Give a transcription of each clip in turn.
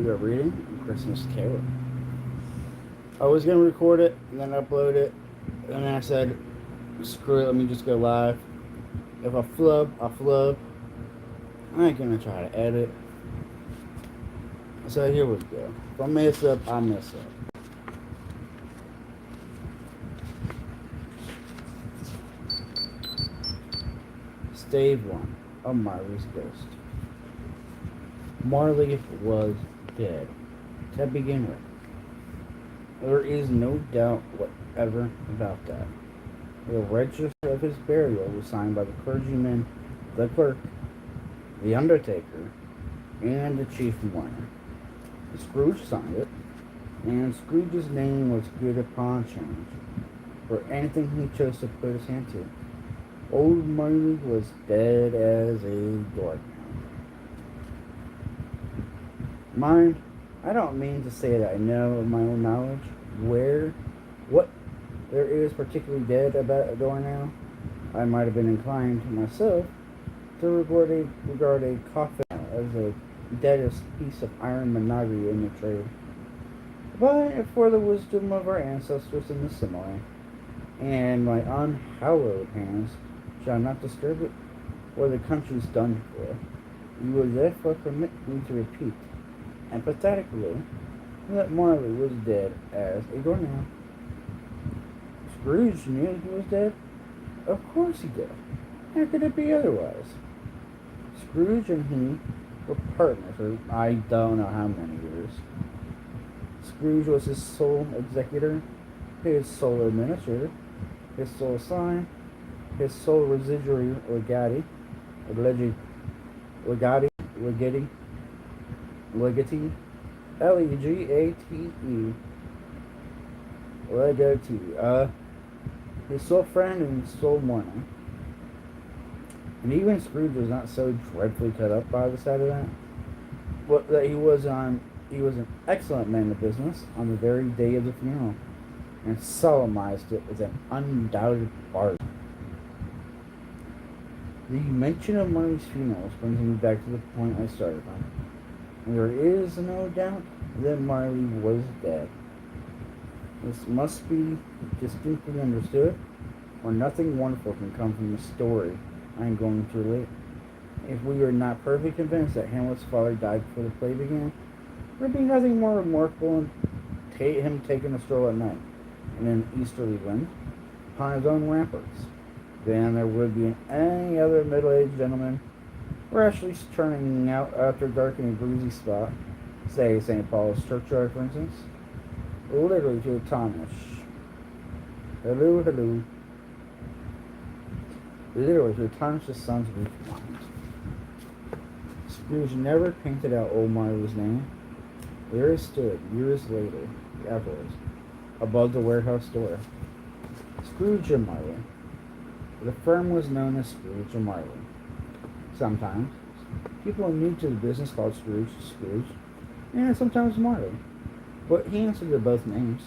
we are reading A Christmas Carol. I was going to record it and then upload it, and then I said, screw it, let me just go live. If I flub, I flub. I ain't going to try to edit. So here we go. If I mess up, I mess up. Stave 1 of Marley's Ghost. Marley was dead, to begin with. There is no doubt whatever about that. The register of his burial was signed by the clergyman, the clerk, the undertaker, and the chief mourner. Scrooge signed it, and Scrooge's name was good upon change for anything he chose to put his hand to. Old Marley was dead as a doornail. Mind, I don't mean to say that I know of my own knowledge what there is particularly dead about a doornail. I might have been inclined myself to regard a coffin as the deadest piece of iron monogamy in the trade. But for the wisdom of our ancestors in the simile, and my unhallowed hands shall not disturb it, or the country's done for, you will therefore permit me to repeat, emphatically, that Marley was dead as a doornail. Scrooge knew he was dead? Of course he did. How could it be otherwise? Scrooge and he were partners for I don't know how many years. Scrooge was his sole executor, his sole administrator, his sole sign, his sole residuary legatee, Legatee, legatee, his sole friend and sole mourner. And even Scrooge was not so dreadfully cut up by the sight of that, but that he was an excellent man of business on the very day of the funeral, and solemnized it as an undoubted farce. The mention of Marley's funeral brings me back to the point I started on. There is no doubt that Marley was dead. This must be distinctly understood, or nothing wonderful can come from the story I am going to relate. If we are not perfectly convinced that Hamlet's father died before the play began, there would be nothing more remarkable in him taking a stroll at night in an easterly wind upon his own ramparts than there would be in any other middle-aged gentleman rashly turning out after dark in a breezy spot, say St. Paul's churchyard, for instance, literally to astonish. Hello. Literally to astonish the son's weak mind. Scrooge never painted out old Marley's name. There it stood, years later, afterwards, above the warehouse door. Scrooge and Marley. The firm was known as Scrooge and Marley. Sometimes, people new to the business called Scrooge, and sometimes Marley. But he answered to both names.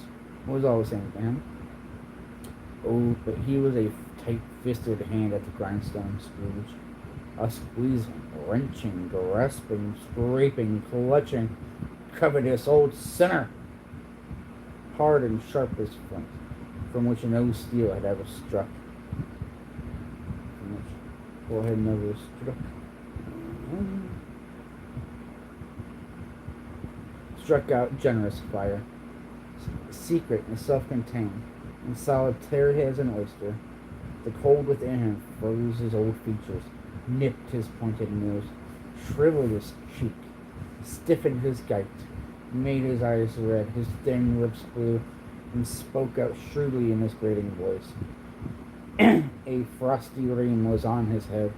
It was all the same to him. Oh, but he was a tight-fisted hand at the grindstone, Scrooge. A squeezing, wrenching, grasping, scraping, clutching, covetous old sinner. Hard and sharp as flint, from which no steel had ever struck. Forehead never struck. Struck out generous fire, secret and self-contained, and solitary as an oyster. The cold within him froze his old features, nipped his pointed nose, shriveled his cheek, stiffened his gait, made his eyes red, his thin lips blue, and spoke out shrewdly in his grating voice. A frosty ream was on his head,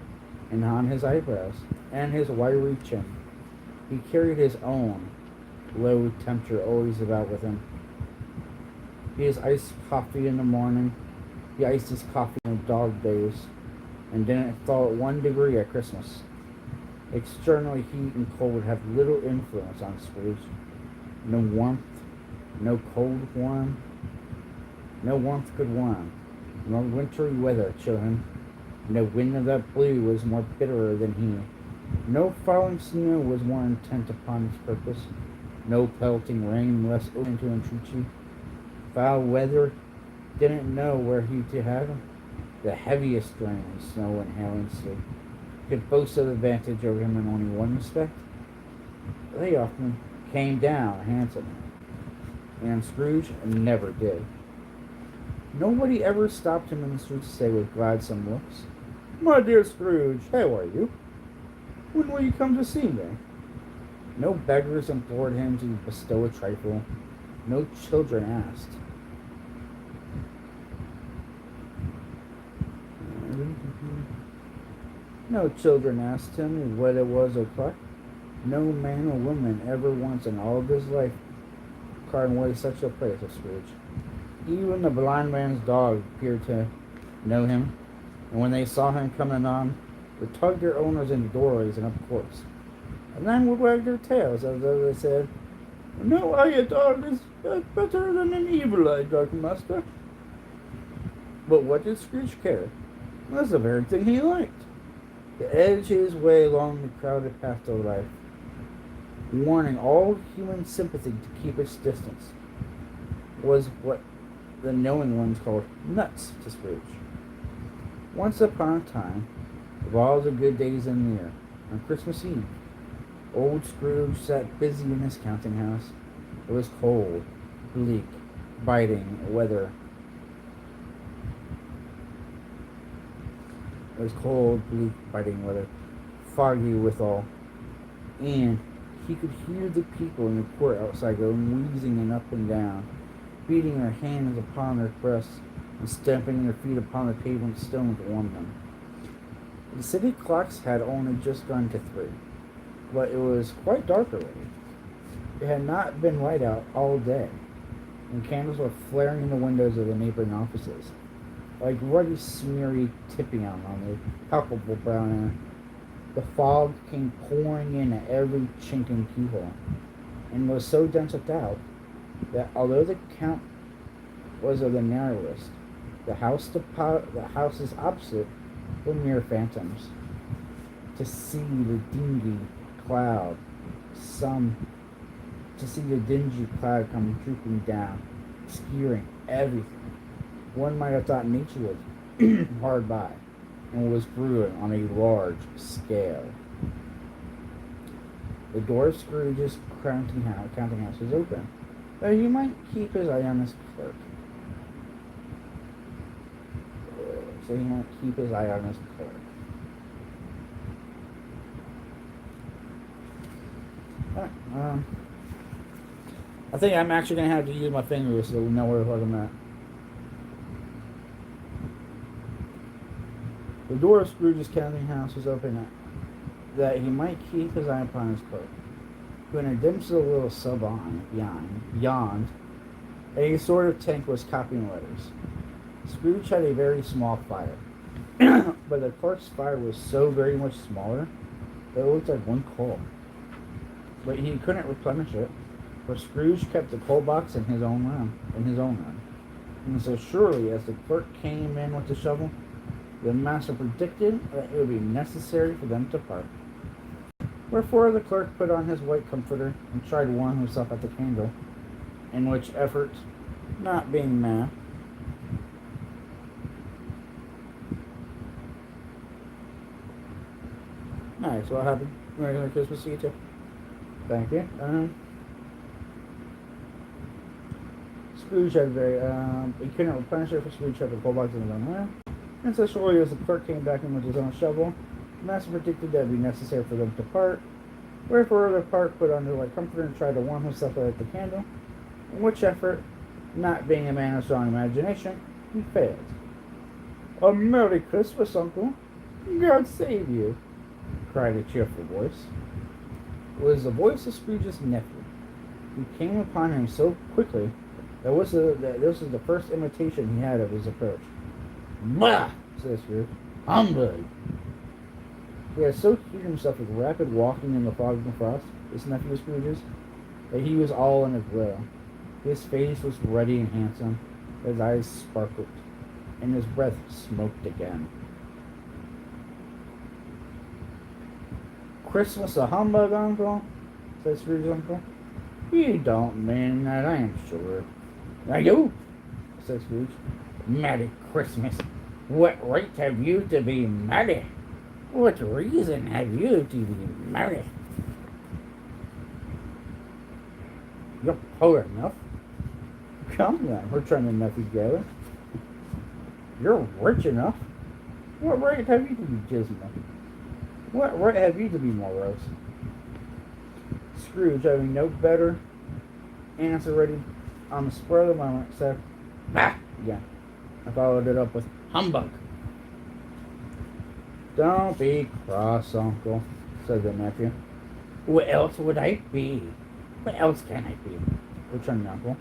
and on his eyebrows, and his wiry chin. He carried his own low temperature always about with him. He has iced coffee in the morning. He iced his coffee on dog days, and didn't thaw at 1 degree at Christmas. Externally, heat and cold have little influence on Scrooge. No warmth, no cold warm. No warmth could warm, nor wintry weather chill him. No wind of that blue was more bitterer than he. No falling snow was more intent upon his purpose. No pelting rain less open to entreat you. Foul weather didn't know where he to have him. The heaviest rain and snow and hail and sleet could boast of advantage over him in only one respect. They often came down handsomely, and Scrooge never did. Nobody ever stopped him in the street to say with gladsome looks, "My dear Scrooge, how are you? When will you come to see me?" No beggars implored him to bestow a trifle. No children asked. No children asked him what it was o'clock. No man or woman ever once in all of his life carved away such a place as Scrooge. Even the blind man's dog appeared to know him, and when they saw him coming on, would tug their owners into doorways and up courts, and then would wag their tails as though they said, "No eye dog is better than an evil-eyed dog, master." But what did Scrooge care? That's the very thing he liked. To edge his way along the crowded path to life, warning all human sympathy to keep its distance, was what the knowing ones called nuts to Scrooge. Once upon a time, of all the good days in the year, on Christmas Eve, old Scrooge sat busy in his counting house. It was cold, bleak, biting weather. It was cold, bleak, biting weather, foggy withal, and he could hear the people in the court outside go wheezing and up and down, beating their hands upon their breasts and stamping their feet upon the pavement stone to warm them. The city clocks had only just gone to 3, but it was quite dark already. It had not been light out all day, and candles were flaring in the windows of the neighboring offices, like ruddy, smeary tipping out on the palpable brown air. The fog came pouring in at every chink and keyhole, and was so dense with doubt that although the count was of the narrowest, the houses opposite were mere phantoms. To see the dingy cloud, come drooping down, obscuring everything, one might have thought nature was hard by and was brewing on a large scale. The door of Scrooge's counting house was open, though he might keep his eye on his clerk. I think I'm actually going to have to use my fingers so we know where the fuck I'm at. The door of Scrooge's counting house was open that he might keep his eye upon his clerk, who in a dim little salon beyond, a sort of tank was copying letters. Scrooge had a very small fire, but the clerk's fire was so very much smaller that it looked like one coal. But he couldn't replenish it, for Scrooge kept the coal box in his own room. And so surely as the clerk came in with the shovel, the master predicted that it would be necessary for them to part. Wherefore the clerk put on his white comforter and tried to warm himself at the candle, in which effort, not being mad, nice, what happened? Merry Christmas to you too. Thank you. Scrooge had he couldn't replenish it, for Scrooge had the coal box in his own room. And so shortly as the clerk came back in with his own shovel, the master predicted that it would be necessary for them to part. Wherefore the clerk put on his white comforter and tried to warm himself at the candle, in which effort, not being a man of strong imagination, he failed. "A Merry Christmas, Uncle! God save you!" cried a cheerful voice. It was the voice of Scrooge's nephew, who came upon him so quickly that this was the first imitation he had of his approach. "Bah!" said Scrooge. "Humbug!" He had so heated himself with rapid walking in the fog and frost, this nephew of Scrooge's, that he was all in a glow. His face was ruddy and handsome, his eyes sparkled, and his breath smoked again. "Christmas a humbug, Uncle?" said Scrooge's uncle. You don't mean that, I am sure. I do, said Scrooge. Merry Christmas. What right have you to be merry? What reason have you to be merry? You're poor enough. Come then, returned the nephew gaily. You're rich enough. What right have you to be dismal? What right have you to be morose? Scrooge, having no better answer ready on the spur of the moment, said, "Bah!" again. I followed it up with, "Humbug!" Don't be cross, uncle, said the nephew. What else would I be? What else can I be? Returned the uncle.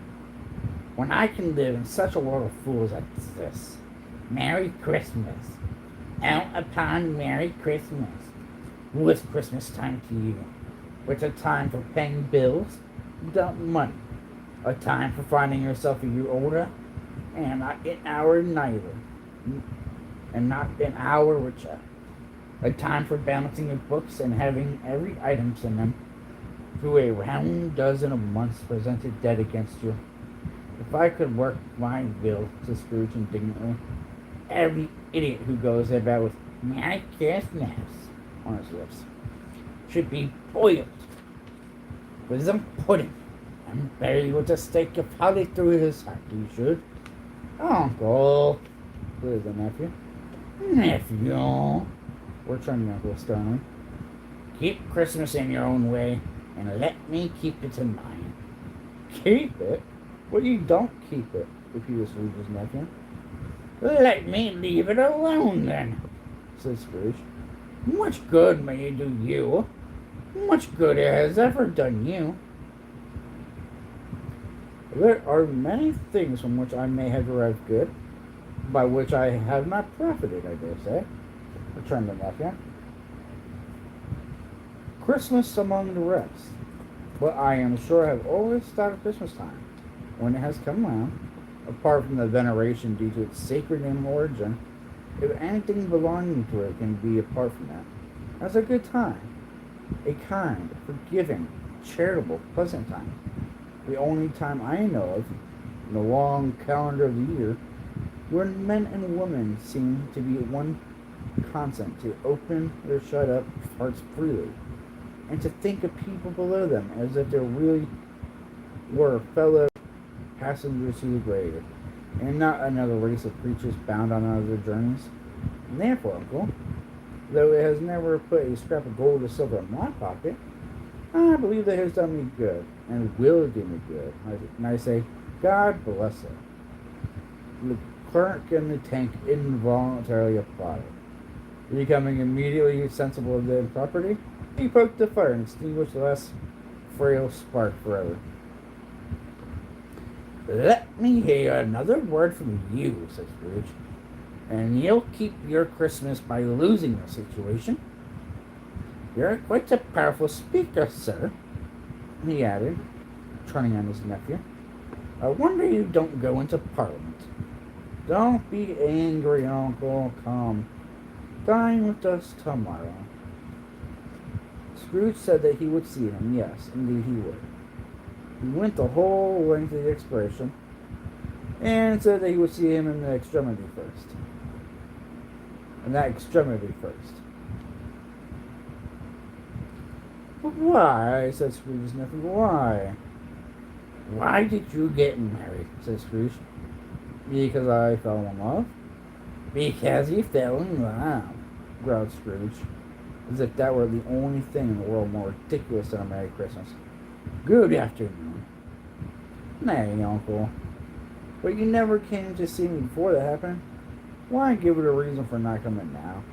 When I can live in such a world of fools as this. Merry Christmas. Out upon Merry Christmas. What's Christmas time to you? It's a time for paying bills without money. A time for finding yourself a year older, and not an hour neither. And not an hour richer. A time for balancing your books and having every item in them through a round dozen of months presented dead against you. If I could work my will, said Scrooge indignantly, every idiot who goes about with Merry Christmas on his lips should be boiled with some pudding and buried with a stake of holly through his heart. You should. Uncle, said the nephew. Nephew, returned the uncle sternly. Keep Christmas in your own way, and let me keep it in mine. Keep it? Well, you don't keep it, repeated Scrooge's nephew. Let me leave it alone, then, said Scrooge. Much good may it do you? Much good it has ever done you. There are many things from which I may have derived good, by which I have not profited, I dare say, returned the nephew. Christmas among the rest. But I am sure I have always thought of Christmas time, when it has come round, apart from the veneration due to its sacred name and origin, if anything belonging to it can be apart from that, as a good time, a kind, forgiving, charitable, pleasant time, the only time I know of, in the long calendar of the year, when men and women seem to be one consent to open their shut-up hearts freely, and to think of people below them as if they really were fellow passengers to the grave, and not another race of creatures bound on other journeys. And therefore, uncle, though it has never put a scrap of gold or silver in my pocket, I believe that it has done me good, and will do me good. And I say, God bless it. The clerk in the tank involuntarily applauded. Becoming immediately sensible of the impropriety, he poked the fire and extinguished the last frail spark forever. Let me hear another word from you, said Scrooge, and you'll keep your Christmas by losing the situation. You're quite a powerful speaker, sir, he added, turning on his nephew. I wonder you don't go into Parliament. Don't be angry, uncle. Come, dine with us tomorrow. Scrooge said that he would see him. Yes, indeed he would. He went the whole length of the expiration, and said that he would see him in the extremity first. In that extremity first. But why? Said Scrooge's nephew. Why? Why did you get married? Said Scrooge. Because I fell in love. Because you fell in love, growled Scrooge, as if that were the only thing in the world more ridiculous than a Merry Christmas. Good afternoon. Nay, uncle, but you never came to see me before that happened. Why give it a reason for not coming now?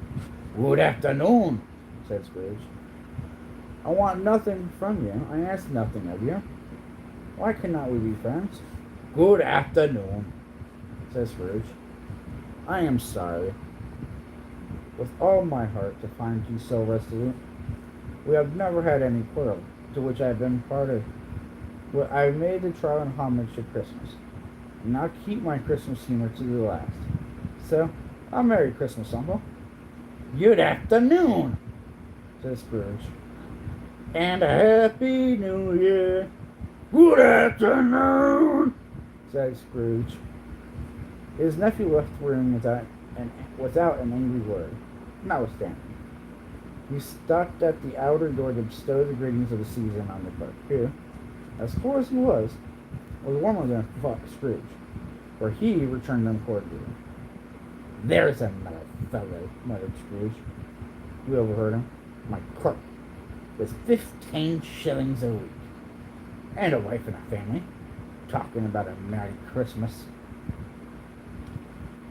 Good afternoon, said Scrooge. I want nothing from you. I ask nothing of you. Why cannot we be friends? Good afternoon, said Scrooge. I am sorry, with all my heart, to find you so resolute. We have never had any quarrel, to which I have been part of. But I have made the trial and homage to Christmas, and I'll keep my Christmas humor to the last. So, a Merry Christmas, uncle. Good afternoon, said Scrooge. And a Happy New Year. Good afternoon, said Scrooge. His nephew left the room without an angry word, notwithstanding. He stopped at the outer door to bestow the greetings of the season on the clerk, who, as poor as he was warmer than Scrooge, for he returned them cordially. There's another fellow, muttered Scrooge. We overheard him. My clerk, with 15 shillings a week, and a wife and a family, talking about a Merry Christmas.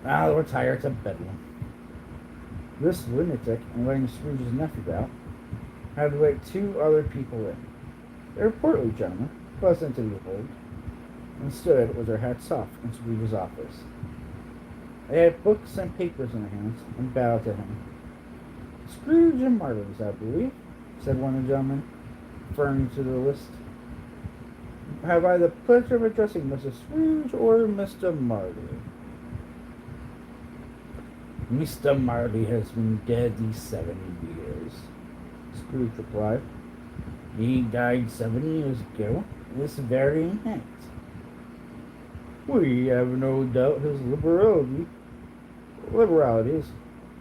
I'll retire to bedlam. This lunatic, in letting Scrooge's nephew out, had to let two other people in. They were portly gentlemen, pleasant to behold, and stood with their hats off in Scrooge's office. They had books and papers in their hands, and bowed to him. Scrooge and Martyrs, I believe, said one of the gentlemen, referring to the list. Have I the pleasure of addressing Mr. Scrooge or Mr. Marley? Mr. Marley has been dead these 7 years, Scrooge replied. He died 7 years ago, this very night. We have no doubt his liberalities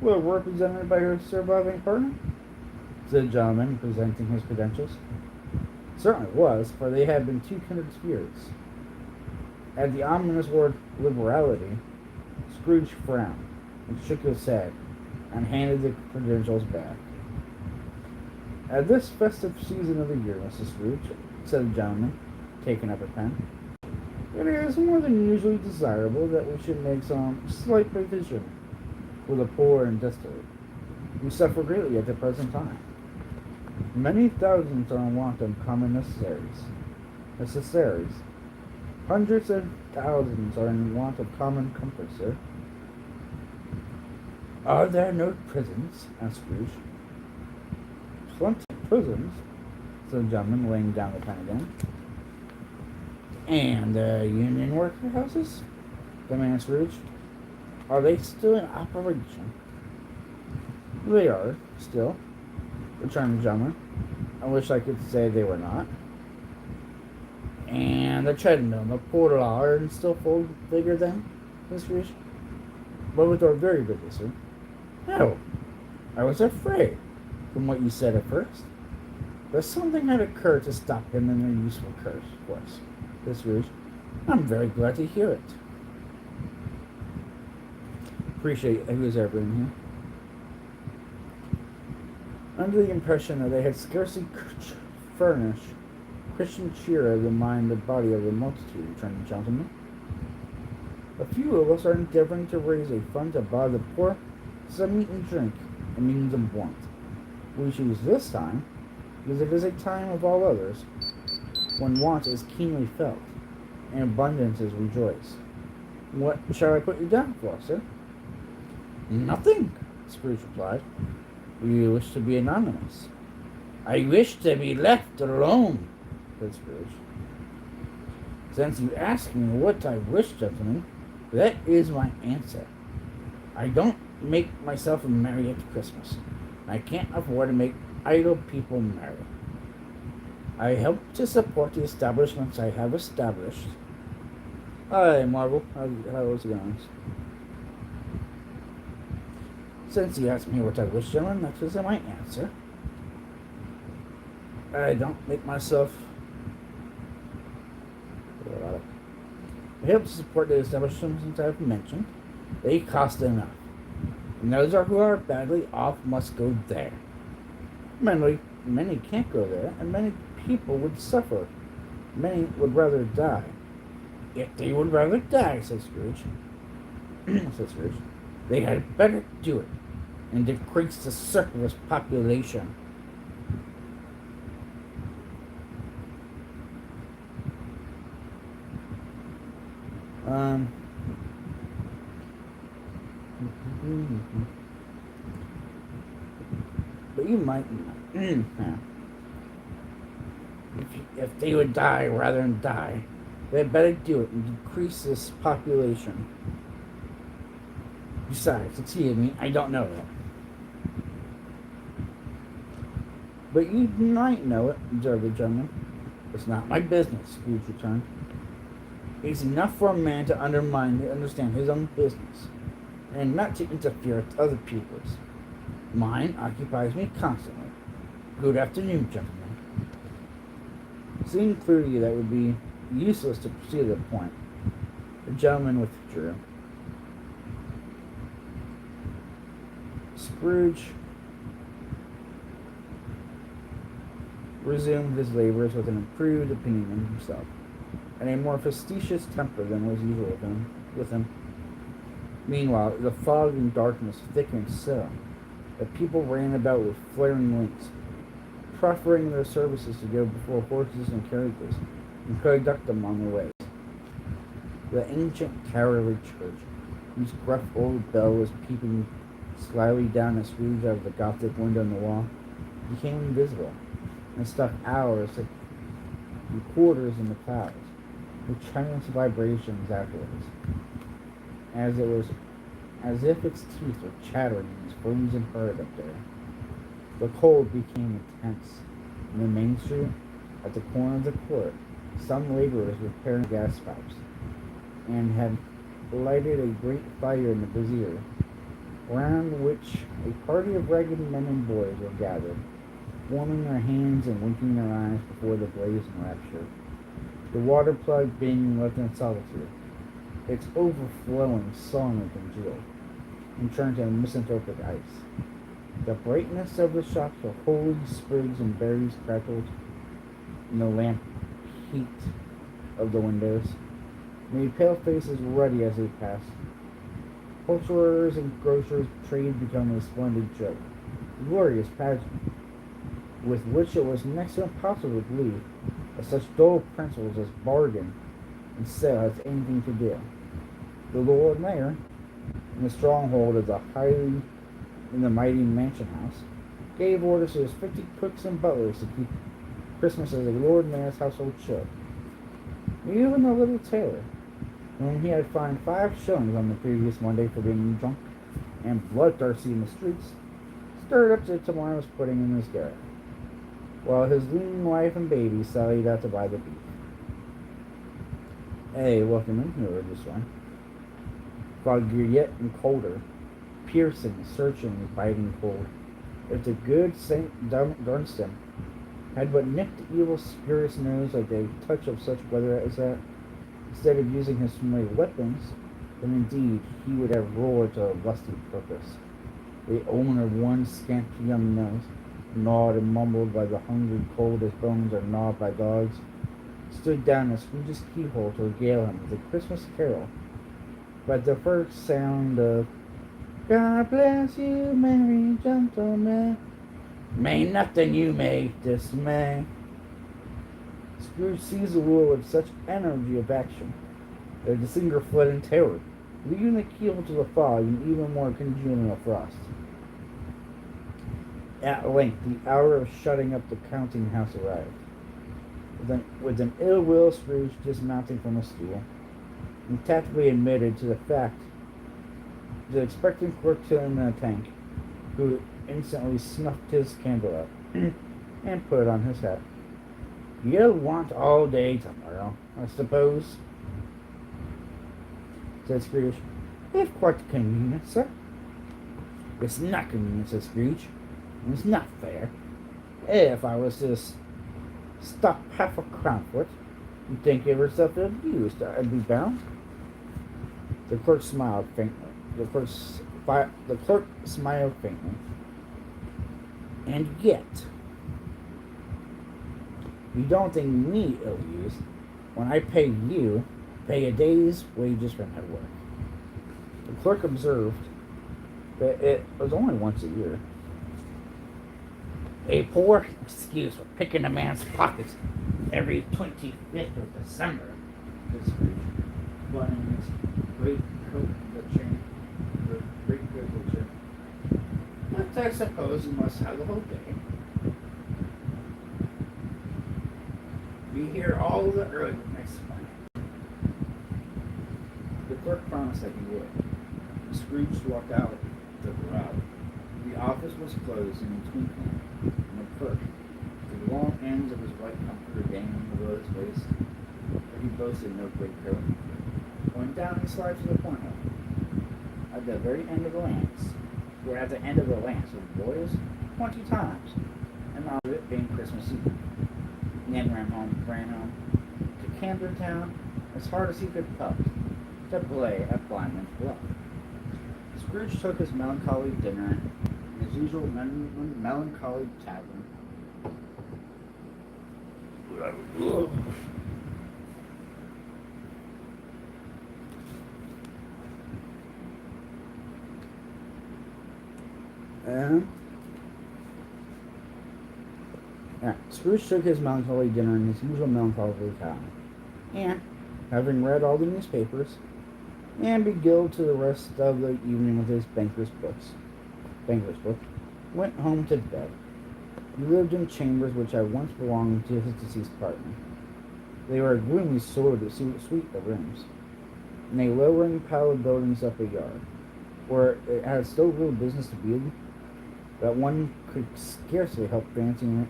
were represented by her surviving partner, said the gentleman, presenting his credentials. Certainly was, for they had been two kindred spirits. At the ominous word liberality, Scrooge frowned and shook his head and handed the credentials back. At this festive season of the year, Mrs. Scrooge, said the gentleman, taking up a pen, it is more than usually desirable that we should make some slight provision for the poor and destitute, who suffer greatly at the present time. Many thousands are in want of common necessaries. Hundreds of thousands are in want of common comfort, sir. Are there no prisons? Asked Scrooge. Plenty of prisons, said the gentleman, laying down the pen again. And union workhouses? Demanded Scrooge. Are they still in operation? They are, still, returned the gentleman. I wish I could say they were not. And the treadmill and the portal are still full vigor then, Miss Scrooge? But with our very busy, sir. No, I was afraid, from what you said at first. But something had occurred to stop him in their useful course, Miss Scrooge. I'm very glad to hear it. Appreciate who's ever in here. Under the impression that they had scarcely furnished Christian cheer of the mind and body of the multitude, returned the gentleman. A few of us are endeavoring to raise a fund to buy the poor some meat and drink and means of want. We choose this time because it is a time of all others when want is keenly felt and abundance is rejoiced. What shall I put you down for, sir? Nothing, Scrooge replied. You wish to be anonymous. I wish to be left alone, said Scrooge. Since you ask me what I wish, gentlemen, that is my answer. I don't make myself merry at Christmas. I can't afford to make idle people merry. I help to support the establishments I have established. Hi, Marvel. How's it going? Since you asked me what I wish, gentlemen, that is my answer. I don't make myself... I help to support the establishments I've mentioned. They cost enough. And those who are badly off must go there. Many can't go there, and many people would suffer. Many would rather die. If they would rather die, said Scrooge, they had better do it and decrease the surplus population. But you might if they would die rather than die, they'd better do it and decrease this population. Besides, excuse me, I don't know that. But you might know it, observed the gentleman. It's not my business, Scrooge returned. It's enough for a man to understand his own business, and not to interfere with other people's. Mine occupies me constantly. Good afternoon, gentlemen. Seeing clearly that it would be useless to proceed to the point, the gentleman withdrew. Scrooge resumed his labors with an improved opinion of himself, and a more facetious temper than was usual with him. Meanwhile, the fog and darkness thickened so that people ran about with flaring lamps, proffering their services to go before horses and carriages and conduct them on their way. The ancient towery church, whose gruff old bell was peeping slyly down at Scrooge out of the Gothic window in the wall, became invisible, and stuck hours and quarters in the clouds, with tremulous vibrations afterwards, as if its teeth were chattering in its frozen heart up there. The cold became intense. In the main street, at the corner of the court, some laborers repairing gas pipes, and had lighted a great fire in the brazier, around which a party of ragged men and boys were gathered, warming their hands and winking their eyes before the blaze in rapture. The water plug being left in solitude, its overflowing sullen congealed, and turned to misanthropic ice. The brightness of the shops of holy sprigs and berries crackled in the lamp heat of the windows, made pale faces ruddy as they passed. Poulterers and grocers' trade became a splendid joke, a glorious pageant, with which it was next to impossible to believe that such dull principles as bargain and sale has anything to do. The Lord Mayor, in the stronghold of the mighty mansion house, gave orders to his 50 cooks and butlers to keep Christmas as a Lord Mayor's household should. Even the little tailor, whom he had fined 5 shillings on the previous Monday for being drunk and bloodthirsty in the streets, stirred up to tomorrow's pudding in his garret, while his lean wife and baby sallied out to buy the beef. Hey, welcome in here, this one. Foggier yet and colder, piercing, searching, biting cold. If the good Saint Dunstan had but nipped the evil spirit's nose like a touch of such weather as that, instead of using his familiar weapons, then indeed he would have roared to a lusty purpose. The owner of one scampy young nose, gnawed and mumbled by the hungry cold as bones are gnawed by dogs, stood down at Scrooge's keyhole to regale him with a Christmas carol. But the first sound of "God bless you, merry gentlemen, may nothing you may dismay," Scrooge seized the wheel with such energy of action that the singer fled in terror, leaving the keel to the fog and even more congenial frost. At length, the hour of shutting up the counting house arrived. With an ill will, Scrooge dismounting from a stool, and tactfully admitted to the expectant clerk in the tank, who instantly snuffed his candle out and put on his hat. "You'll want all day tomorrow, I suppose," said Scrooge. "If quite convenient, sir." "It's not convenient," said Scrooge, "and it's not fair. If I was to stop half a crown for it, you'd think of yourself abused, I'd be bound." The clerk smiled faintly. The clerk smiled faintly. "And yet, you don't think me ill-used when I pay a day's wages for my work." The clerk observed that it was only once a year. "A poor excuse for picking a man's pockets every 25th of December," said Scrooge, buttoning his great coat the chain. "But I suppose you must have the whole day. Be here all the early next morning." The clerk promised that he would. Scrooge walked out the garage. The office was closed in a twinkling, and the clerk, to the long ends of his white comforter dangling below his waist, but he boasted no greatcoat. Went down and slid to the porthole. At the very end of the lance, or at the end of the lance with boys 20 times, and all of it being Christmas Eve. And then ran home to Camden Town as hard as he could puff to play at Blindman's Bluff. Scrooge took his melancholy dinner in his usual melancholy tavern. Scrooge took his melancholy dinner in his usual melancholy tavern, and, having read all the newspapers, and beguiled to the rest of the evening with his banker's book, went home to bed. He lived in chambers which had once belonged to his deceased partner. They were a gloomy sort of suite of rooms, in a lowering pile of buildings up a yard, where it had so little business to be that one could scarcely help fancying it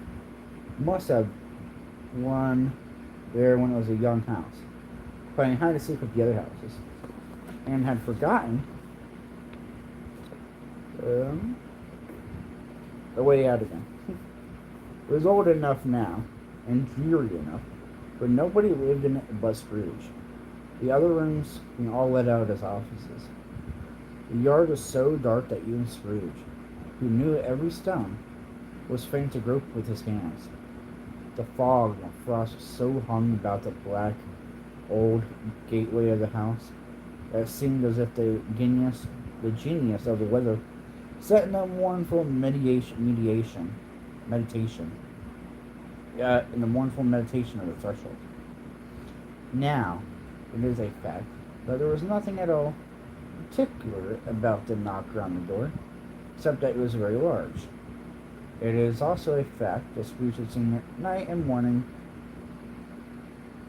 must have one there when it was a young house, playing hide and seek with the other houses, and had forgotten the way out again. It was old enough now, and dreary enough, but nobody lived in it but Scrooge. The other rooms being all let out as offices. The yard was so dark that even Scrooge, who knew every stone, was fain to grope with his hands. The fog and frost so hung about the black, old gateway of the house that it seemed as if the genius of the weather sat in a mournful meditation. In the mournful meditation of the threshold. Now, it is a fact that there was nothing at all particular about the knocker on the door, except that it was very large. It is also a fact that Scrooge had seen it night and morning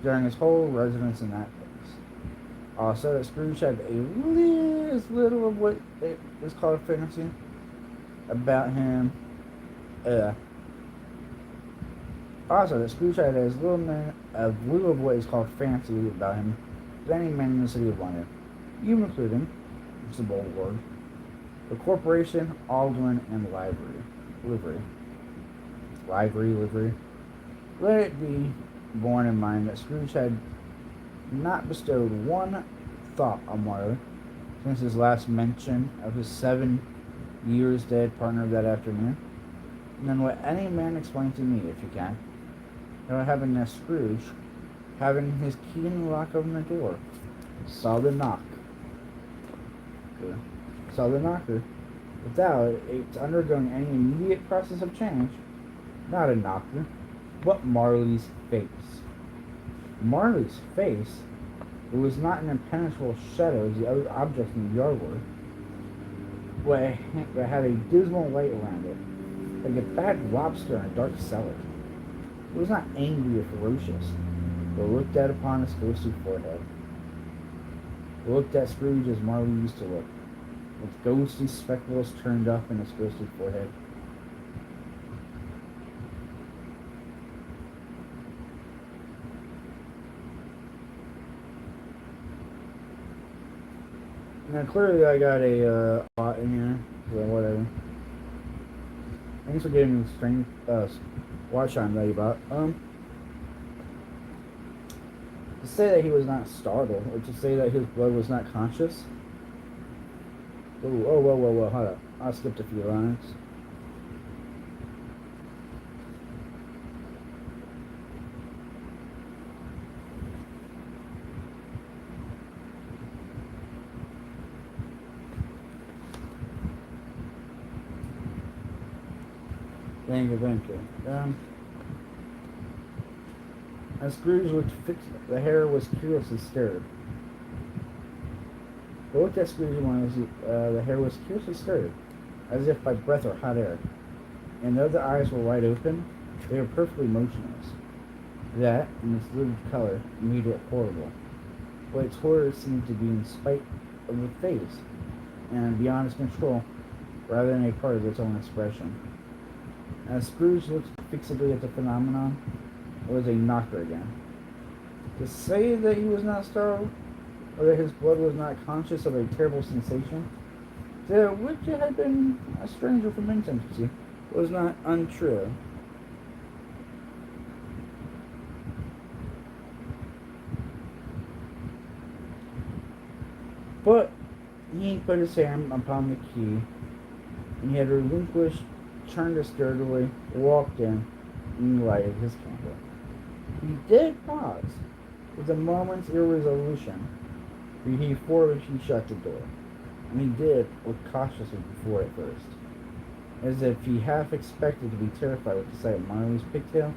during his whole residence in that place. Also, that Scrooge had as little of what is called fantasy about him. Also, that Scrooge had as little of what is called fancy about him as any man in the city of London, even including, which is a bold word, the corporation, alderman, and livery. Let it be borne in mind that Scrooge had not bestowed one thought on Marley since his last mention of his 7 years dead partner that afternoon. And then let any man explain to me, if you can, how having a Scrooge, having his key in the lock of the door, saw the knocker, without its undergoing any immediate process of change, not a knocker, but Marley's face. Marley's face, it was not an impenetrable shadow as the other objects in the yard were, but had a dismal light around it, like a bad lobster in a dark cellar. It was not angry or ferocious, but looked at upon his ghostly forehead. It looked at Scrooge as Marley used to look, with ghostly spectacles turned up in his ghostly forehead. Now clearly I got a lot in here, so whatever. Thanks for giving me strength, watch time that you bought. To say that he was not startled, or to say that his blood was not conscious. Whoa, hold up. I skipped a few lines. Thank you. As Scrooge looked fixed, the hair was curiously stirred. They looked at Scrooge when the hair was curiously stirred, as if by breath or hot air, and though the eyes were wide open, they were perfectly motionless. That, in its livid color, made it horrible, but its horror seemed to be in spite of the face, and beyond its control, rather than a part of its own expression. As Scrooge looked fixedly at the phenomenon, it was a knocker again. To say that he was not startled, or that his blood was not conscious of a terrible sensation, to which it had been a stranger from infancy, was not untrue. But he put his hand upon the key, and he had relinquished, turned sturdily, walked in, and lighted his candle. He did pause, with a moment's irresolution, before he shut the door, and he did look cautiously before at first, as if he half expected to be terrified with the sight of Marley's pigtail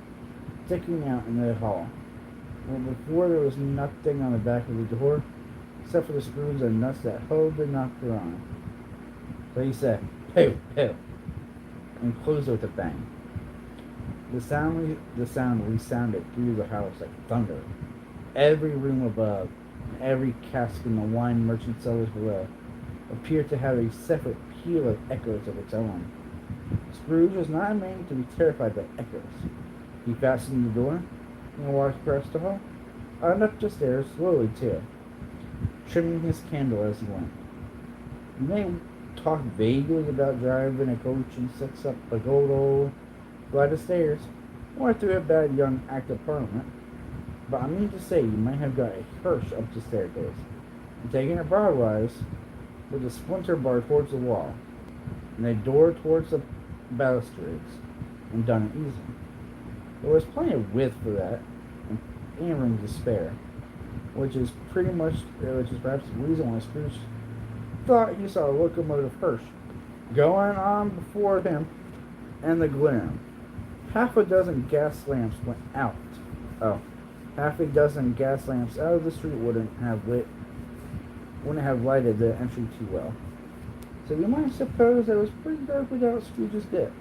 sticking out in the hall. But before there was nothing on the back of the door, except for the screws and nuts that held the knocker on. So he said, "Pooh, pooh," and closed it with a bang. The sound resounded through the house like thunder. Every room above, and every cask in the wine merchant cellars below, appeared to have a separate peal of echoes of its own. Scrooge was not a man to be terrified by echoes. He fastened the door, and walked across the hall, and up the stairs, slowly too, trimming his candle as he went. You may talk vaguely about driving a coach and six up a gold old flight of stairs, or through a bad young Act of Parliament, but I mean to say you might have got a hearse up the staircase, and taken it broadwise, with a splinter bar towards the wall, and a door towards the balustrades, and done it easy. There was plenty of width for that, and room to spare, which is perhaps the reason why Scrooge thought he saw a locomotive hearse going on before him in the gloom. Half a dozen gas lamps went out. Half a dozen gas lamps out of the street wouldn't have lighted the entry too well. So you might suppose that it was pretty dark without Scrooge's dip.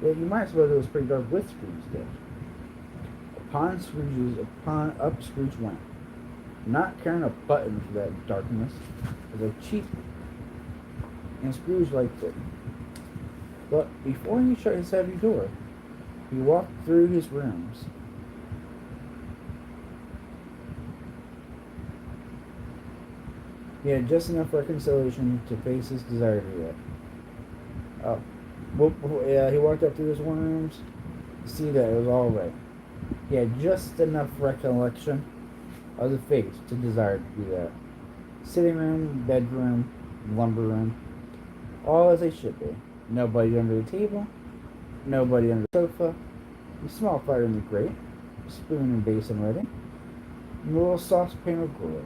Yet you might suppose it was pretty dark with Scrooge's dip. Up Scrooge went, not caring a button for that darkness, as a cheap, and Scrooge liked it. But before he shut his heavy door, he walked through his rooms. He had just enough reconciliation to face his desire to do it. He walked up through his rooms to see that it was all right. He had just enough recollection of the face to desire to do that. Sitting room, bedroom, lumber room, all as they should be. Nobody under the table, nobody under the sofa, a small fire in the grate, spoon and basin ready, and a little saucepan of gruel.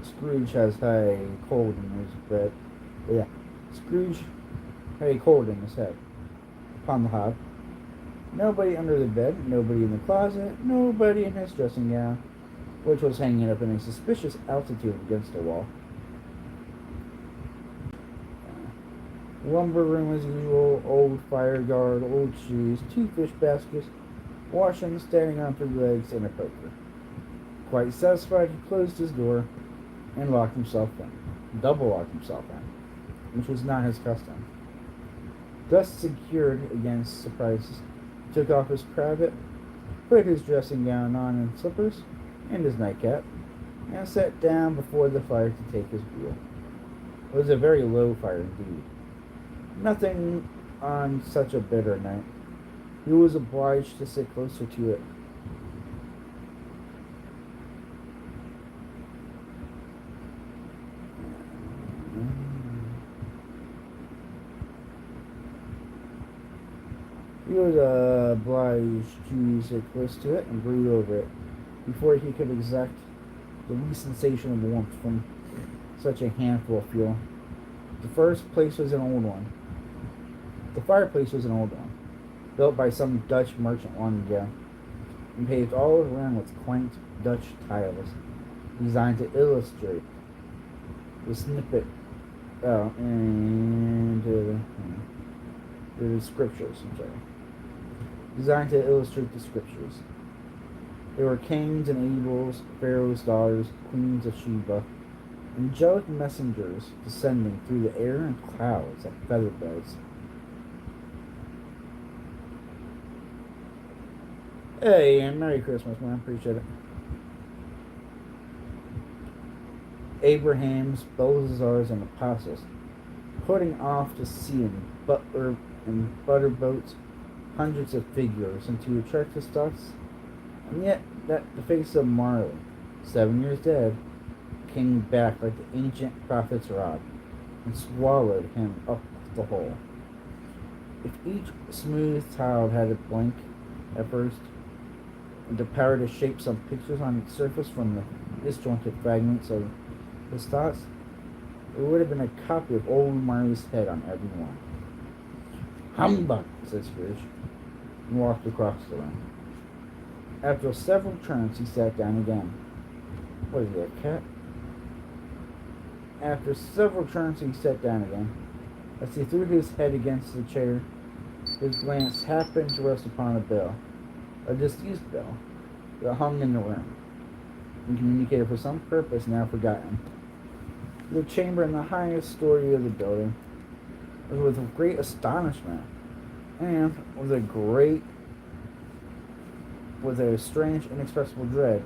Scrooge has had a cold in his bed. Scrooge had a cold in his head. Upon the hob. Nobody under the bed, nobody in the closet, nobody in his dressing gown, which was hanging up in a suspicious altitude against the wall. Lumber room as usual, old fire guard, old shoes, 2 fish baskets, washing standing on 3 legs, and a poker. Quite satisfied, he closed his door and locked himself in. Double locked himself in, which was not his custom. Thus secured against surprises, he took off his cravat, put his dressing gown on and slippers, and his nightcap, and sat down before the fire to take his gruel. It was a very low fire indeed. Nothing on such a bitter night. He was obliged to sit closer to it. He was obliged to sit close to it and breathe over it before he could exact the least sensation of warmth from such a handful of fuel. The fireplace was an old one, built by some Dutch merchant long ago, and paved all around with quaint Dutch tiles, designed to illustrate the snippet and the scriptures. Designed to illustrate the scriptures. There were Cains and Abels, Pharaoh's daughters, queens of Sheba, angelic messengers descending through the air in clouds like feather beds. Hey, and Merry Christmas, man. Appreciate it. Abraham's, Belzazars, and apostles, putting off to sea in butler and butter boats, hundreds of figures, and to attract his thoughts. And yet, that the face of Marley, 7 years dead, came back like the ancient prophet's rod, and swallowed him up the whole. If each smooth child had a blink at first, and the power to shape some pictures on its surface from the disjointed fragments of his thoughts, it would have been a copy of old Marley's head on every one. Humbug, said Scrooge, and walked across the room. After several turns, he sat down again. What is that, cat? After several turns, he sat down again. As he threw his head against the chair, his glance happened to rest upon a bell, a disused bell, that hung in the room, and communicated for some purpose now forgotten. The chamber in the highest story of the building was with great astonishment, and with a strange, inexpressible dread,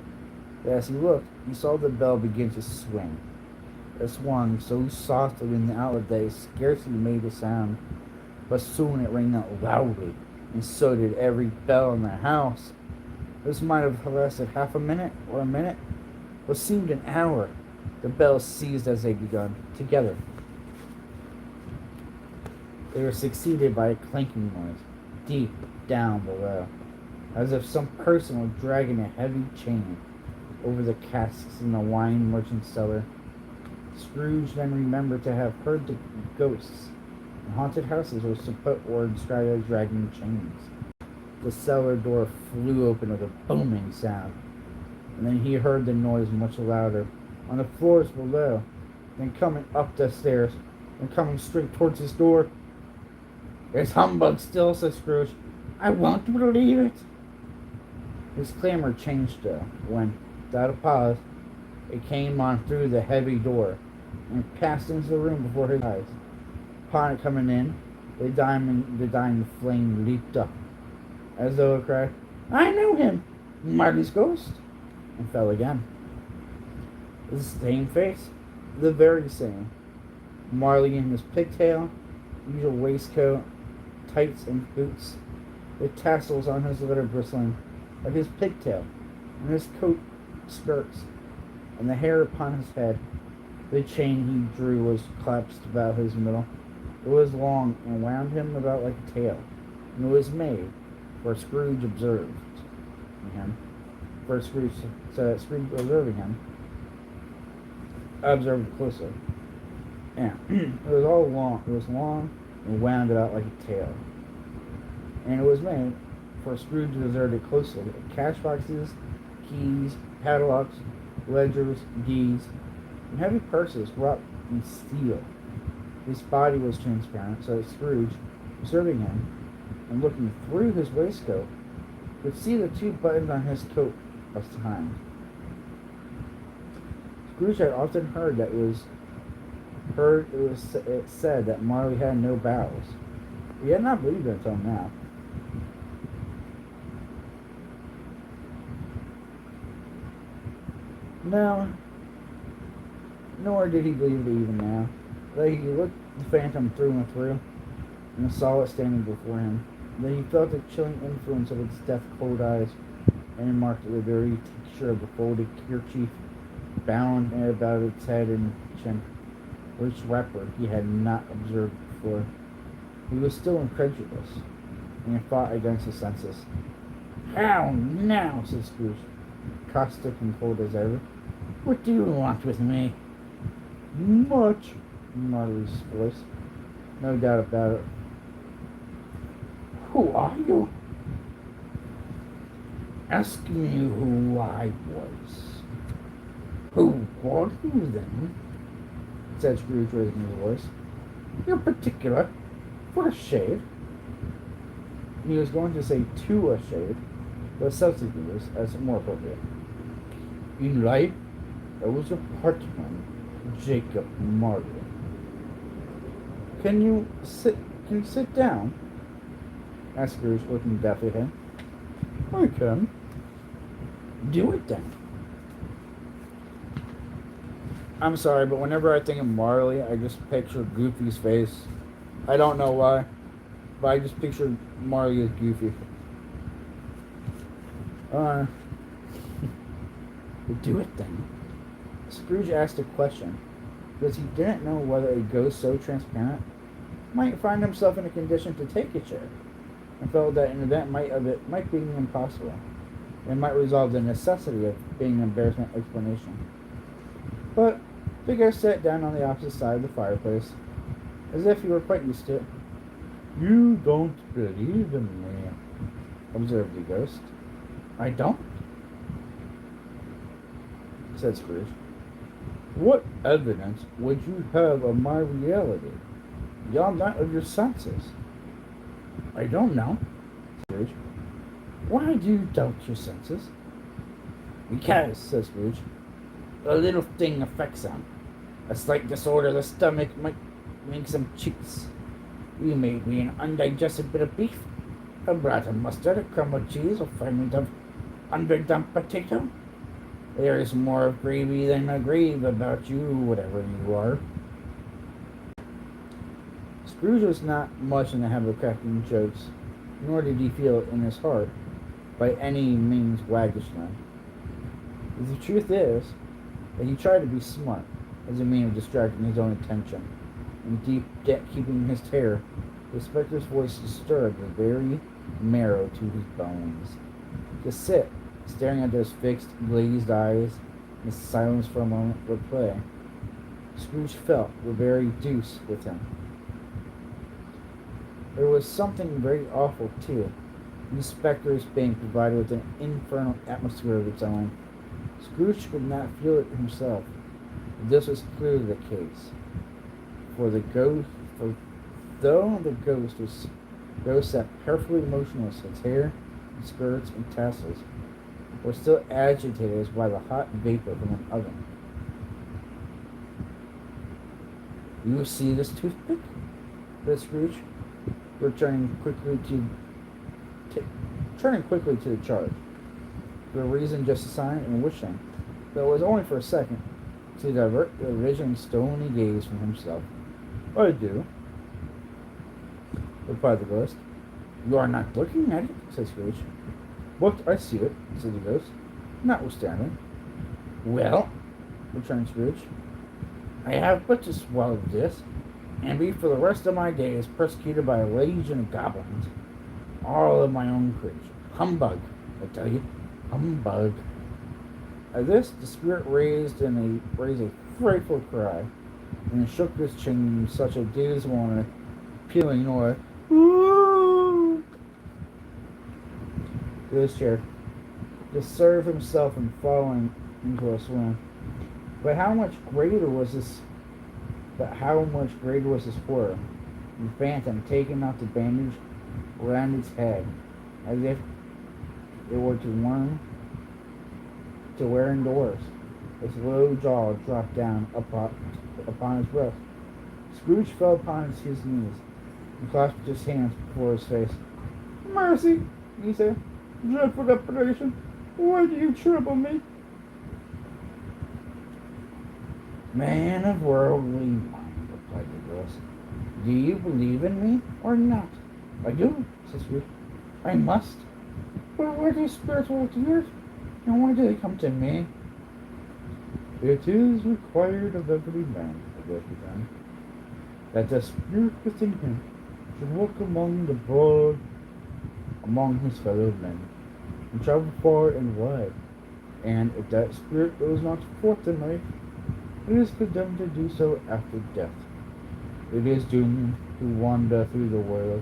that as he looked, he saw the bell begin to swing. It swung so softly in the outlet that it scarcely made a sound, but soon it rang out loudly, and so did every bell in the house. This might have lasted half a minute or a minute, but seemed an hour. The bells ceased as they begun, together. They were succeeded by a clanking noise, deep down below, as if some person were dragging a heavy chain over the casks in the wine merchant's cellar. Scrooge then remembered to have heard the ghosts in haunted houses were described as dragging chains. The cellar door flew open with a booming sound, and then he heard the noise much louder on the floors below, then coming up the stairs, and coming straight towards his door. "There's humbug still," said Scrooge. "I won't believe it." His clamor changed, though, when, without a pause, it came on through the heavy door, and passed into the room before his eyes. Upon it coming in, the dying flame leaped up, as though it cried, "I know him, Marley's ghost," and fell again. The same face, the very same. Marley in his pigtail, usual waistcoat, tights and boots, the tassels on his leather bristling like his pigtail, and his coat skirts, and the hair upon his head. The chain he drew was clasped about his middle. It was long and wound him about like a tail, and it was made, for Scrooge observed him, so that Scrooge observing him, observed it closely. And it was long and wound about like a tail. And it was made, for Scrooge observed it closely, of cash boxes, keys, padlocks, ledgers, deeds, and heavy purses wrought in steel. His body was transparent, so that Scrooge, observing him, and looking through his waistcoat, could see the two buttons on his coat of time. Scrooge had often heard it said that Marley had no bowels. He had not believed it until now. No, nor did he believe it even now. Though he looked the phantom through and through, and saw it standing before him. Then he felt the chilling influence of its death-cold eyes, and remarked the very texture of the folded kerchief bound about its head and chin, which wrapper he had not observed before. He was still incredulous, and he fought against his senses. "How now?" said Scrooge, caustic and cold as ever. "What do you want with me?" "Much," Marley's voice. No doubt about it. "Who are you?" "Asking you who I was." "Who are you, then?" said Scrooge, raising his voice. "You're particular. For a shade." He was going to say "to a shade," but substituted as more appropriate. "In life, I was a partman, Jacob Marley." Can you sit down?" asked Scrooge, looking deathly at him. I can. Do it then. I'm sorry, but whenever I think of Marley, I just picture Goofy's face. I don't know why, but I just picture Marley as Goofy. Uh, do it then. Scrooge asked a question, because he didn't know whether a ghost so transparent might find himself in a condition to take a chair, and felt that an event of it might be impossible, and might resolve the necessity of being an embarrassment explanation. But the ghost sat down on the opposite side of the fireplace, as if he were quite used to it. You don't believe in me, observed the ghost. I don't, said Scrooge. What evidence would you have of my reality, beyond that of your senses? I don't know, Scrooge. Why do you doubt your senses? Because, says Scrooge, a little thing affects them. A slight disorder of the stomach might make some cheats. You may be an undigested bit of beef, a brat of mustard, a crumb of cheese, a fragment of underdone potato. There is more of gravy than a grave about you, whatever you are. Scrooge was not much in the habit of cracking jokes, nor did he feel it in his heart by any means waggishness. The truth is that he tried to be smart as a means of distracting his own attention, and deep debt keeping his terror. The spectre's voice disturbed the very marrow to his bones. To sit, staring at those fixed, glazed eyes, in silence for a moment would play. Scrooge felt the very deuce with him. There was something very awful, too. The spectre's being provided with an infernal atmosphere of its own. Scrooge could not feel it himself. This was clearly the case. Though the ghost sat perfectly motionless, its hair, and skirts, and tassels were still agitated as by the hot vapor from an oven. You see this toothpick? said Scrooge, turning quickly to the charge. The reason just assigned and wishing, though it was only for a second, to divert the vision's stony gaze from himself. I do, replied the ghost. You are not looking at it, said Scrooge. But I see it, said the ghost, notwithstanding. Well, returned Scrooge, I have but to swallow this, and be for the rest of my days persecuted by a legion of goblins, all of my own creation. Humbug, I tell you, humbug. At this, the spirit raised a frightful cry, and shook his chin in such a dismal and appealing noise. To his chair, to serve himself in falling into a swoon. But how much greater was his horror? The phantom taking off the bandage around its head, as if it were to wear indoors. His low jaw dropped down upon his breast. Scrooge fell upon his knees and clasped his hands before his face. Mercy, he said. Dreadful deprivation, why do you trouble me? Man of worldly mind, replied the ghost. Do you believe in me or not? I do, said Scrooge. I must. But where do spirits go to yours? And why do they come to me? It is required of every man, the ghost began, that the spirit within him should walk among his fellow men, and travel far and wide. And if that spirit goes not forth in life, it is condemned to do so after death. It is doomed to wander through the world.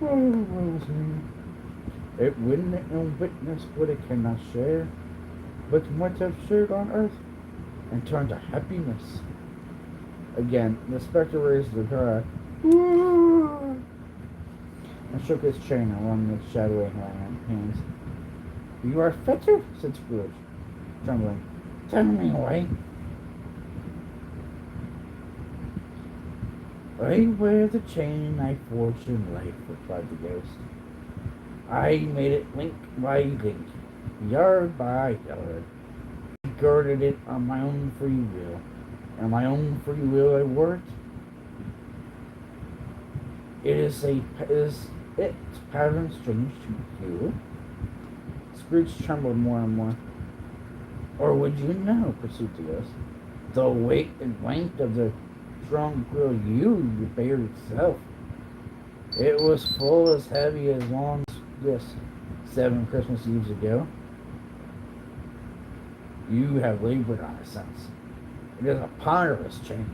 Oh, woe is me. It will not witness what it cannot share, but might have shared on earth, and turned to happiness. Again, the spectre raised the cry, and shook his chain along its shadowy hands. You are fettered, said Scrooge, trembling. Tell me why. I wear the chain I forged in life, replied the ghost. I made it link by link, yard by yard. I guarded it on my own free will. On my own free will I wore it. Its pattern strange to you? Scrooge trembled more and more. Or would you know, pursued the ghost, the weight and length of the strong girl you bear itself? It was full as heavy as long as this 7 Christmas Eves ago. You have labored on it since. It is a ponderous chain.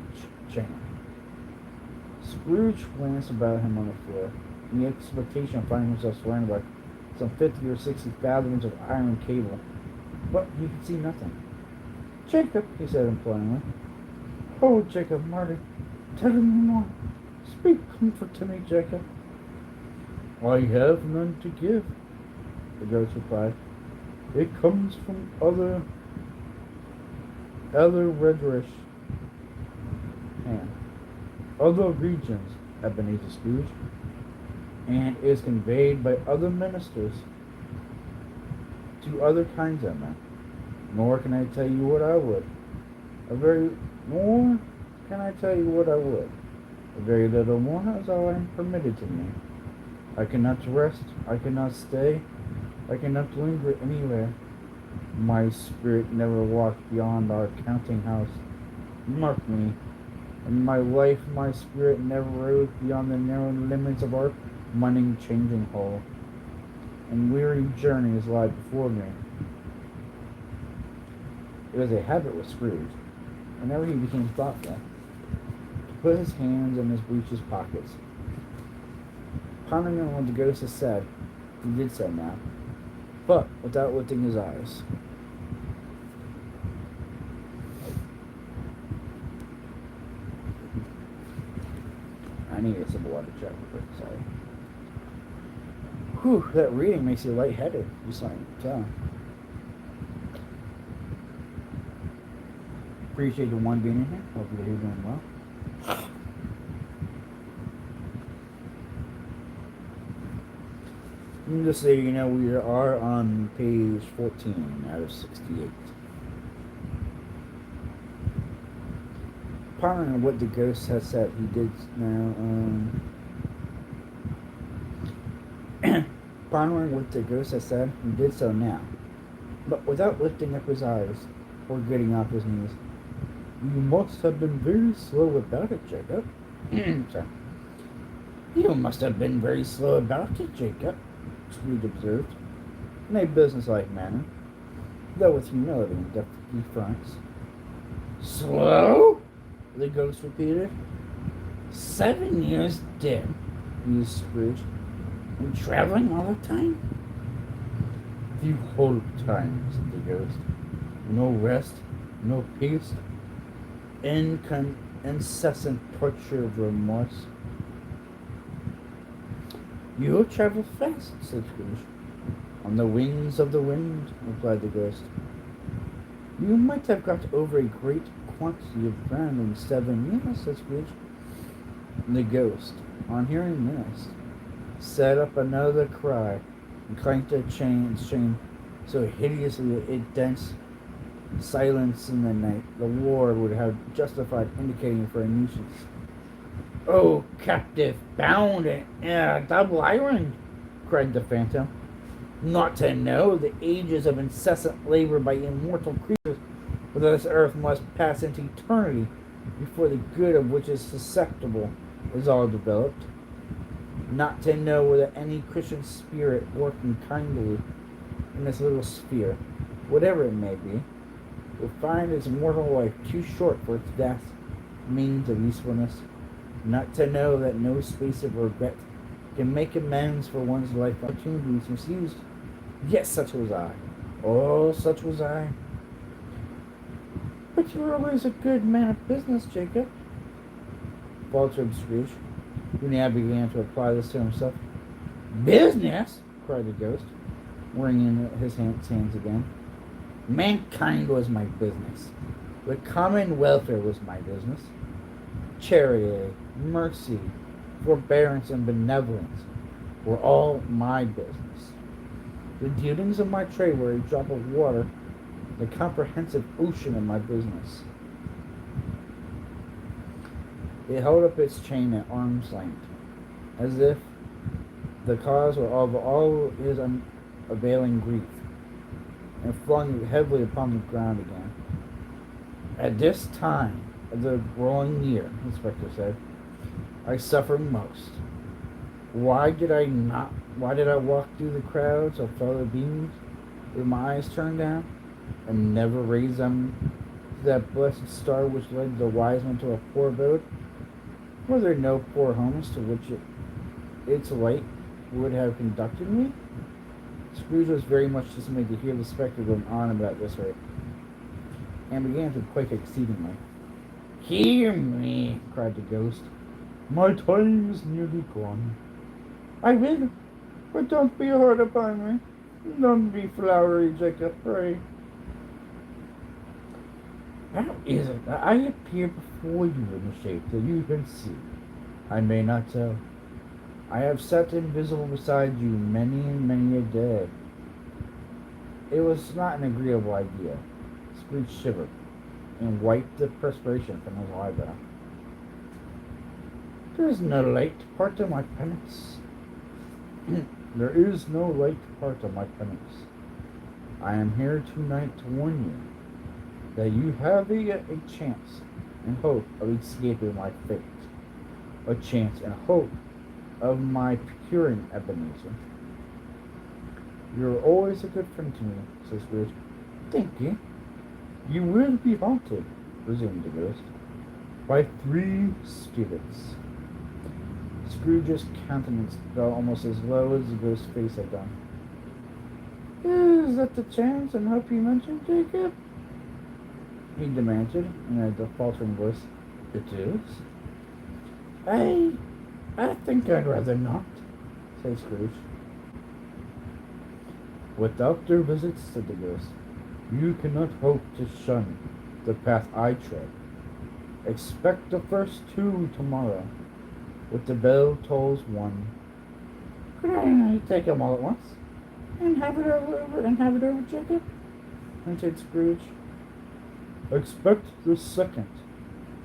Scrooge glanced about him on the floor, in the expectation of finding himself surrounded by some 50 or 60 fathoms of iron cable, but he could see nothing. Jacob, he said imploringly. Oh, Jacob, Marty, tell me more. Speak comfort to me, Jacob. I have none to give, the ghost replied. It comes from other reddish hand, other regions, Ebenezer Scrooge, and is conveyed by other ministers to other kinds of men. Nor can I tell you what I would. Nor can I tell you what I would. A very little more is all I am permitted to me. I cannot rest, I cannot stay, I cannot linger anywhere. My spirit never walked beyond our counting house. Mark me. In my life, my spirit never rose beyond the narrow limits of our money-changing hall. And weary journeys lie before me. It was a habit with Scrooge, whenever he became thoughtful, to put his hands in his breeches pockets. Pondering on what the ghost had said, he did so now, but without lifting his eyes. I need a sip of water, check real quick, sorry. Whew, that reading makes you lightheaded, just like tell. Appreciate the one being in here. Hope you're doing well. And just so you know, we are on page 14 out of 68. Pondering on what the ghost has said, he did now. Pondering what the ghost has said, he did so now, but without lifting up his eyes or getting off his knees. You must have been very slow about it, Jacob. Sorry. You must have been very slow about it, Jacob, Scrooge observed, in a businesslike manner, though with humility and deference. Slow? The ghost repeated. 7 years dead, mused Scrooge, and traveling all the time? The whole time, said the ghost. No rest, no peace, incessant torture of remorse. You'll travel fast, said Scrooge. On the wings of the wind, replied the ghost. You might have got over a great quantity of ground in 7 years, said Scrooge. The ghost, on hearing this, set up another cry and clanked a chain so hideously that it dense silence in the night. The Lord would have justified indicating for a nuisance. Oh, captive, bound and double ironed, cried the phantom. Not to know the ages of incessant labor by immortal creatures, for this earth must pass into eternity before the good of which is susceptible is all developed. Not to know whether any Christian spirit working kindly in this little sphere, whatever it may be, will find its mortal life too short for its vast means of usefulness. Not to know that no space of regret can make amends for one's life opportunities misused. Yes, such was I. Oh, such was I. But you were always a good man of business, Jacob, faltered Scrooge, who now began to apply this to himself. Business? Cried the ghost, wringing his hands again. Mankind was my business. The common welfare was my business. Charity, mercy, forbearance, and benevolence were all my business. The dealings of my trade were a drop of water, the comprehensive ocean of my business. It held up its chain at arm's length, as if the cause were of all his unavailing grief, and flung it heavily upon the ground again. At this time of the growing year, the inspector said, I suffer most. Why did I walk through the crowds of fellow beings with my eyes turned down, and never raise them to that blessed star which led the wise men to a poor abode? Were there no poor homes to which its light would have conducted me? Scrooge was very much dismayed to hear the spectre going on about this rate, and began to quake exceedingly. Hear me, cried the ghost. My time is nearly gone. I will, but don't be hard upon me. Don't be flowery, Jacob, pray. How is it that I appear before you in a shape that you can see? I may not tell. I have sat invisible beside you many and many a day. It was not an agreeable idea. Scrooge shivered and wiped the perspiration from his eyebrow. There is no light part of my penance. There is no light part of my penance. I am here tonight to warn you that you have a chance and hope of escaping my fate. A chance and hope of my procuring Ebenezer. You're always a good friend to me, says Scrooge. Thank you. You will be haunted, resumed the ghost, by 3 spirits. Scrooge's countenance fell almost as low as the ghost's face had done. Is that the chance and hope you mentioned, Jacob? He demanded in a faltering voice. It is. I think I'd rather not, said Scrooge. Without their visits, said the ghost, you cannot hope to shun the path I tread. Expect the first 2 tomorrow. With the bell tolls 1. Could I take them all at once? And have it over, Jacob? Answered Scrooge. Expect the 2nd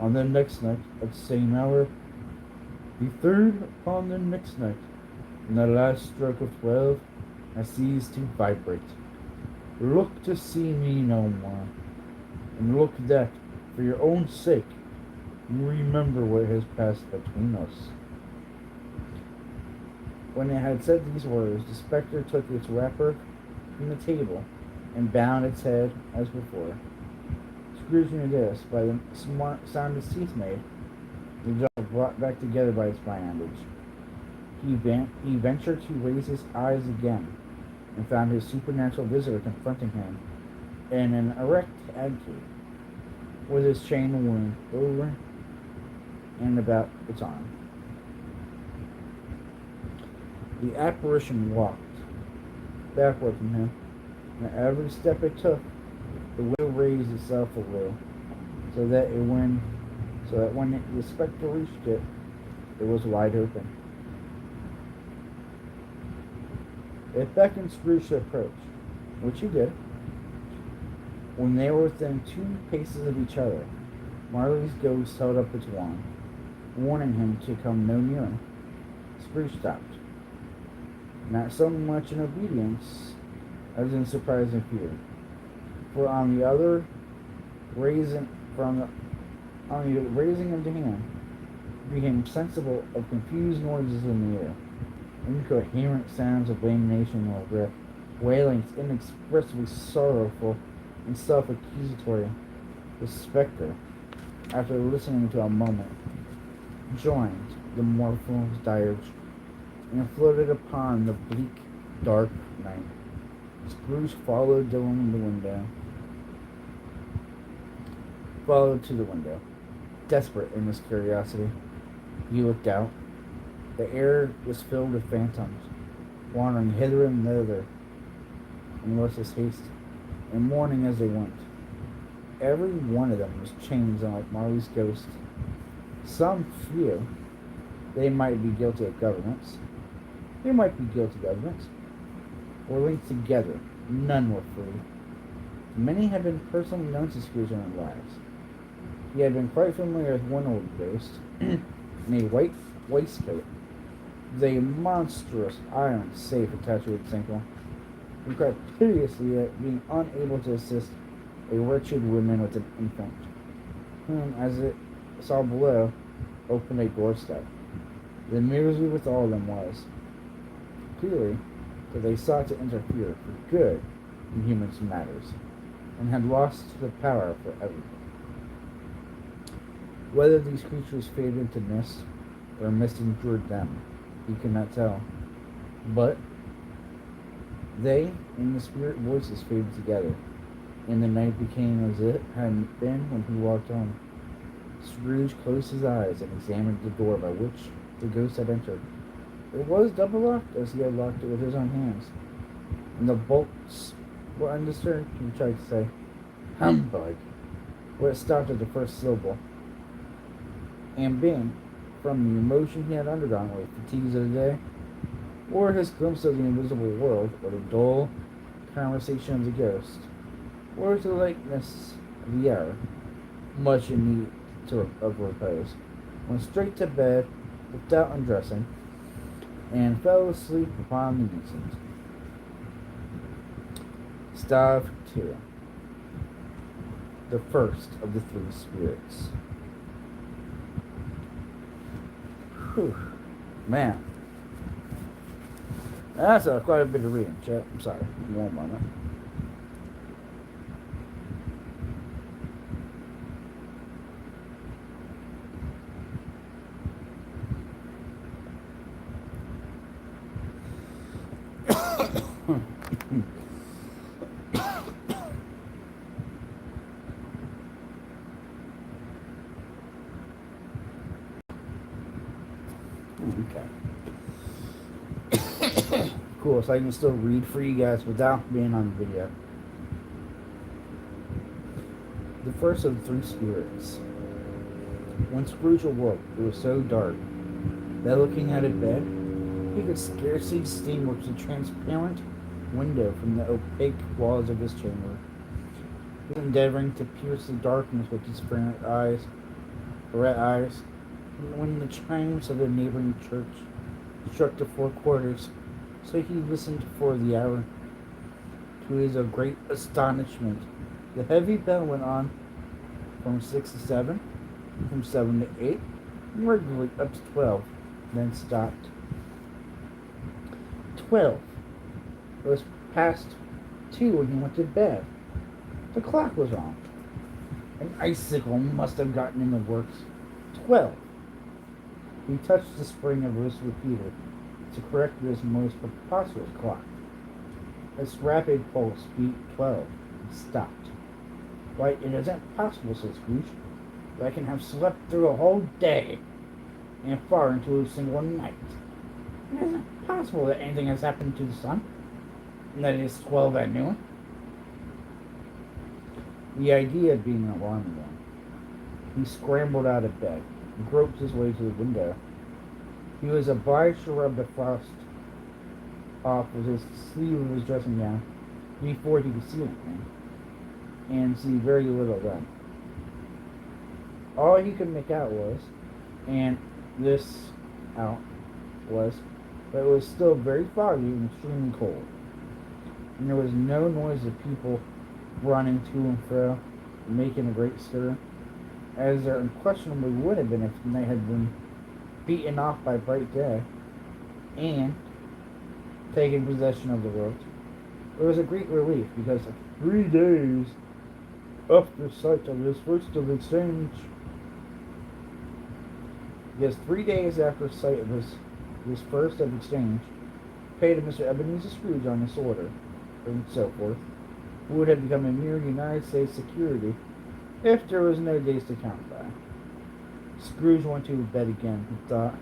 on the next night at the same hour. The 3rd upon the next night, and the last stroke of 12, I cease to vibrate. Look to see me no more, and look that, for your own sake, you remember what has passed between us. When it had said these words, the spectre took its wrapper from the table and bound its head as before. Scrooge knew this by the smart sound his teeth made, the jaw brought back together by its bondage. He ventured to raise his eyes again, and found his supernatural visitor confronting him in an erect attitude, with his chain wound over and about its arm. The apparition walked backward from him, and at every step it took, the wheel raised itself a little, so that when the spectre reached it, it was wide open. It beckoned Scrooge to approach, which he did. When they were within 2 paces of each other, Marley's ghost held up its wand, warning him to come no nearer. Scrooge stopped, not so much in obedience as in surprise and fear, for on the raising of the hand, he became sensible of confused noises in the air, incoherent sounds of lamentation or breath, wailings inexpressibly sorrowful and self-accusatory. The spectre, after listening to a moment, joined the mournful dirge and floated upon the bleak, dark night. Scrooge followed to the window, desperate in his curiosity. He looked out. The air was filled with phantoms, wandering hither and thither in restless haste, and mourning as they went. Every one of them was changed like Marley's ghost. Some few, they might be guilty of governments. were linked together. None were free. Many had been personally known to Scrooge in their lives. He had been quite familiar with one old ghost in a white waistcoat with a monstrous iron safe attached to its ankle. He cried piteously at being unable to assist a wretched woman with an infant, whom, as it saw below, opened a doorstep. The misery with all of them was, clearly, that they sought to interfere for good in human matters, and had lost the power for everything. Whether these creatures faded into mist, or mist endured them, he could not tell. But they and the spirit voices faded together, and the night became as it had been when he walked home. Scrooge closed his eyes and examined the door by which the ghost had entered. It was double locked, as he had locked it with his own hands, and the bolts were undisturbed. He tried to say, "Humbug," but it stopped at the first syllable. And being, from the emotion he had undergone with the fatigues of the day, or his glimpse of the invisible world, or the dull conversation of the ghost, or the lateness of the hour, much in need of repose, went straight to bed without undressing, and fell asleep upon the instant. Stave 2. The first of the three spirits. Whew. Man. That's quite a bit of reading, chat. I'm sorry. One moment. Okay. Cool, so I can still read for you guys without being on video. The first of the three spirits. When Scrooge awoke, it was so dark that looking at his bed, he could scarcely distinguish the transparent window from the opaque walls of his chamber. He was endeavoring to pierce the darkness with his red eyes, when the chimes of the neighboring church struck the 4 quarters. So he listened for the hour. To his great astonishment, the heavy bell went on from 6 to 7, from 7 to 8, and regularly up to 12, then stopped. 12. It was past 2 when he went to bed. The clock was wrong. An icicle must have gotten in the works. 12. He touched the spring of his repeater to correct this most preposterous clock. Its rapid pulse beat 12 and stopped. "Why, it isn't possible," said Scrooge, "that I can have slept through a whole day and far into a single night. It isn't possible that anything has happened to the sun, and that it is 12 at noon." The idea being alarming him, he scrambled out of bed and groped his way to the window. He was obliged to rub the frost off with his sleeve of his dressing gown before he could see anything, and see very little then. All he could make out was, that it was still very foggy and extremely cold, and there was no noise of people running to and fro, and making a great stir, as there unquestionably would have been if the night had been beaten off by bright day, and taken possession of the world. It was a great relief, because 3 days after sight of his first of exchange, yes, 3 days after sight of his first of exchange, paid to Mr. Ebenezer Scrooge on his order, and so forth, would have become a mere United States security if there was no days to count by. Scrooge went to bed again. He thought.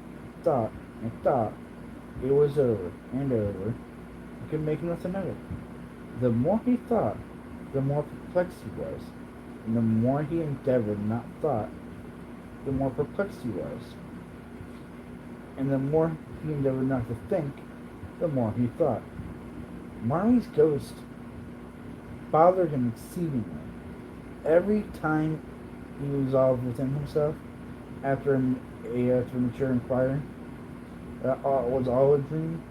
It was over and over. He could make nothing of it. The more he thought, the more perplexed he was. And the more he endeavored not thought, the more perplexed he was. And the more he endeavored not to think, the more he thought. Marley's ghost bothered him exceedingly. Every time he resolved within himself, after mature inquiry, that all was all a dream,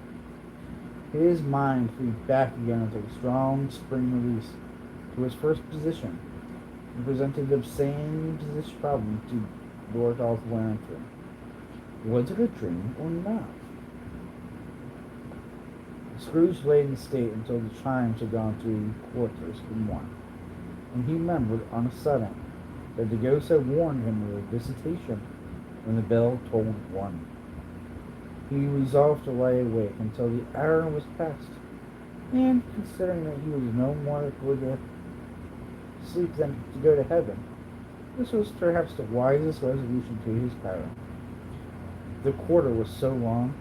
his mind flew back again with a strong spring release to his first position and presented the same position problem to Lord Dolph Lantern. Was it a dream or not? Scrooge lay in state until the chimes had gone 3/4 in one, and he remembered on a sudden that the ghost had warned him of a visitation when the bell tolled 1. He resolved to lie awake until the hour was past, and considering that he was no more likely to sleep than to go to heaven, this was perhaps the wisest resolution to his power. The quarter was so long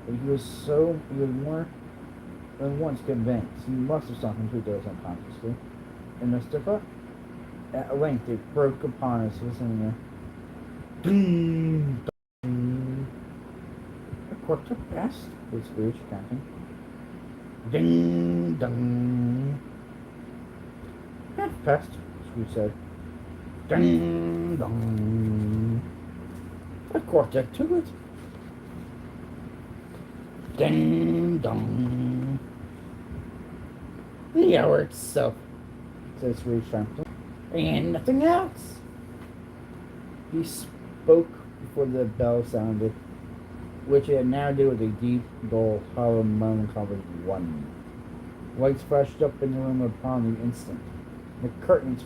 that he was more than once convinced he must have sunk into a doze unconsciously, and missed up. At length it broke upon his listening ear. Ding, dong. A quarter past, was Scrooge counting. Ding, dong. Half past, Scrooge said. Ding, dong. A quarter to it. Ding, dong. The hour itself, said Scrooge triumphantly, and nothing else. He spoke before the bell sounded, which it now did with a deep, dull, hollow, melancholy 1. Lights flashed up in the room upon the instant. The curtains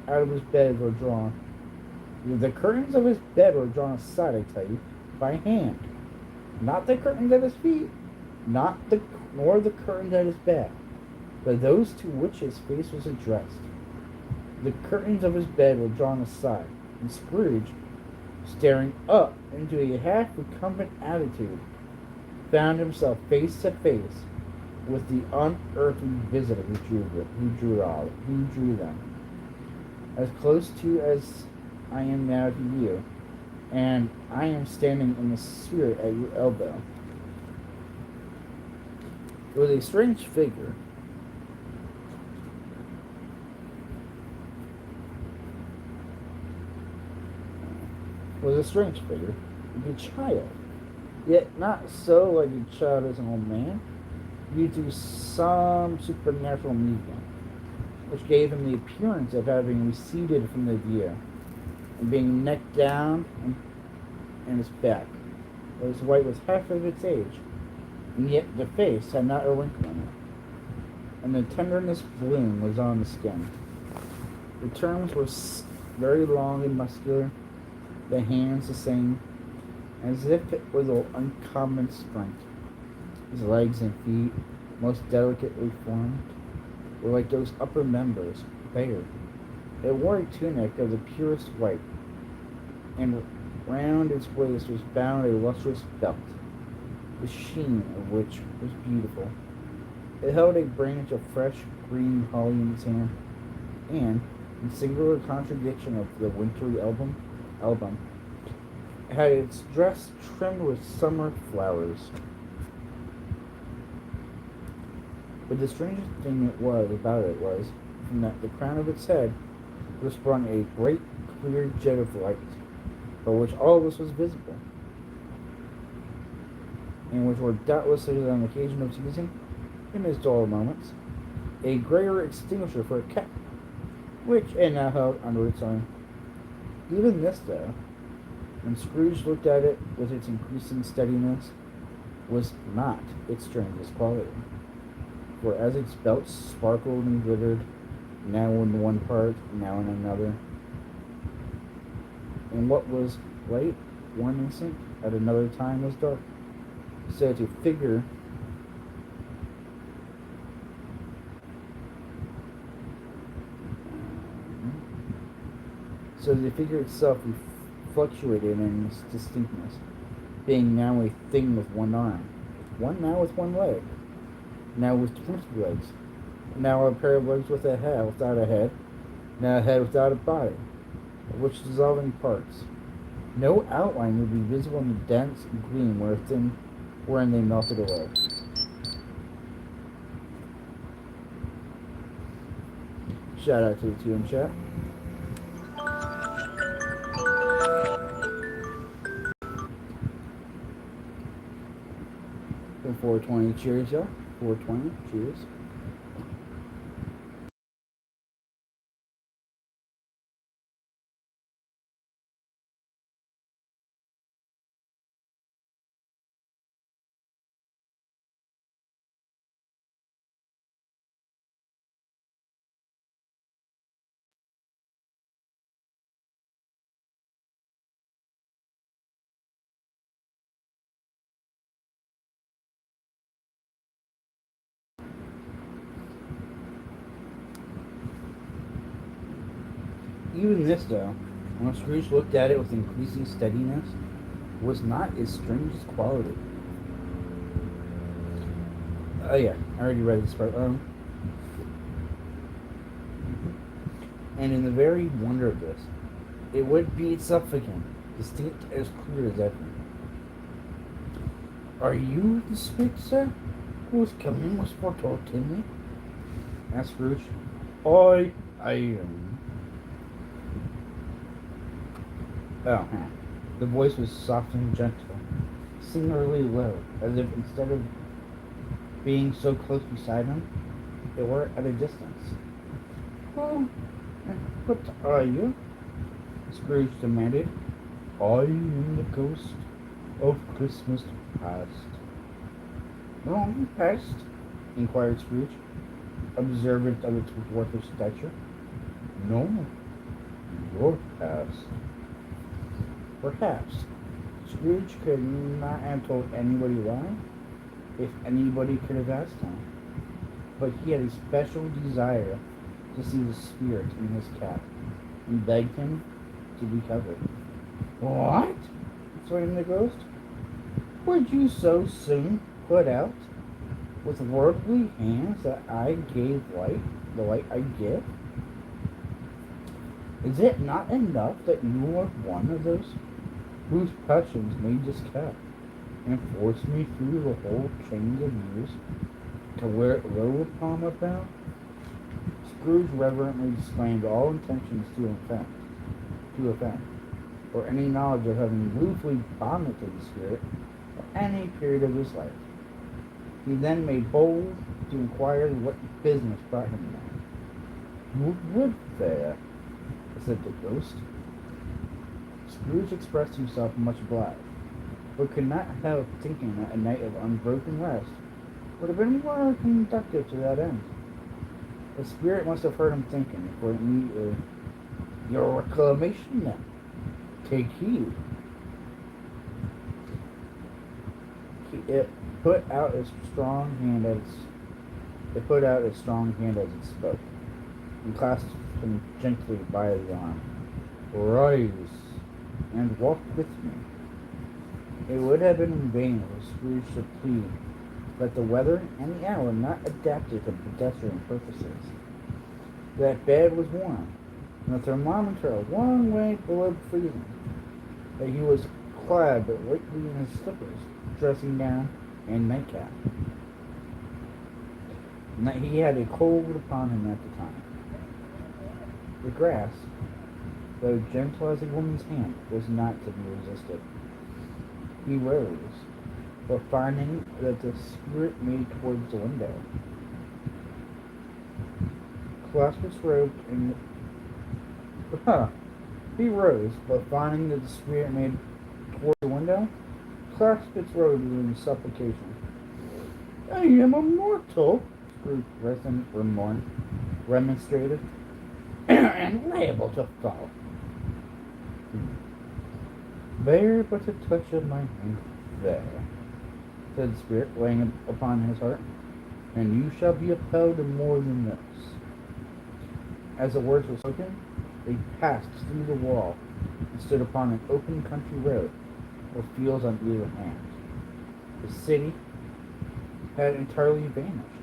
out of his bed were drawn. The curtains of his bed were drawn aside, I tell you, by hand. Not the curtains at his feet, nor the curtains at his back, but those to which his face was addressed. The curtains of his bed were drawn aside, and Scrooge, staring up into a half-recumbent attitude, found himself face to face with the unearthly visitor who drew them. As close to as I am now to you, and I am standing in the spirit at your elbow. It was a strange figure. Like a child, yet not so like a child as an old man, due to some supernatural medium, which gave him the appearance of having receded from the view, and being neck down and his back was white with half of its age, and yet the face had not a wrinkle in it, and the tenderness bloom was on the skin. The terms were very long and muscular, the hands the same, as if it was of uncommon strength. His legs and feet, most delicately formed, were like those upper members, bare. It wore a tunic of the purest white, and round its waist was bound a lustrous belt, the sheen of which was beautiful. It held a branch of fresh green holly in its hand, and, in singular contradiction of the wintry album, had its dress trimmed with summer flowers. But the strangest thing about it was, from the crown of its head was sprung a great clear jet of light, by which all of this was visible, and which were doubtless on the occasion of using, in his dull moments, a greater extinguisher for a cap, which it now held under its arm. Even this, though, when Scrooge looked at it with its increasing steadiness, was not its strangest quality. For as its belt sparkled and glittered, now in one part, now in another, and what was light one instant, at another time was dark, so the figure itself fluctuated in its distinctness, being now a thing with one arm, now with one leg, now with 20 legs, now a pair of legs with a head without a head, now a head without a body, of which dissolving parts. No outline would be visible in the dense gleam wherein they melted away. Shout out to the two in chat. And 420, cheers, y'all. 420, cheers. Even this, though, when Scrooge looked at it with increasing steadiness, was not its strangest quality. Oh yeah, I already read this part. And in the very wonder of this, it would be itself again, distinct as clear as ever. Are you the spirit, sir, whose coming was foretold to me? Asked Scrooge. I am. Oh, the voice was soft and gentle, singularly low, as if instead of being so close beside him, they were at a distance. Oh, what are you? Scrooge demanded. I am the ghost of Christmas past. Long past? Inquired Scrooge, observant of its dwarfish stature. No, your past. Perhaps Scrooge could not have told anybody why, if anybody could have asked him. But he had a special desire to see the spirit in his cap, and begged him to be covered. What? Exclaimed the ghost. Would you so soon put out with worldly hands that I gave light, the light I give? Is it not enough that you are one of those whose passions made this cap, and forced me through the whole change of years to wear it low upon my brow? Scrooge reverently disclaimed all intentions to offend, or any knowledge of having wilfully vomited the spirit at any period of his life. He then made bold to inquire what business brought him there. "You live there," said the ghost. Scrooge expressed himself much obliged, but could not help thinking that a night of unbroken rest would have been more conducive to that end. The spirit must have heard him thinking, for it immediately, "Your reclamation, then. Take heed." It put out its strong hand as it spoke, and clasped him gently by the arm. "Rise, and walk with me." It would have been in vain for Scrooge to plead that the weather and the hour were not adapted to pedestrian purposes. That bed was warm, and the thermometer a long way below freezing. That he was clad but lightly in his slippers, dressing gown, and nightcap. And that he had a cold upon him at the time. The grass, though gentle as a woman's hand, was not to be resisted. He rose, but finding that the spirit made towards the window, clasped its robe and he rose, but finding that the spirit made towards the window, clasped its robe in supplication. "I am a mortal," Scrooge remonstrated, "and liable to fall. Bear but a touch of my hand there," said the spirit, laying upon his heart, "and you shall be upheld in more than this." As the words were spoken, they passed through the wall and stood upon an open country road, with fields on either hand. The city had entirely vanished.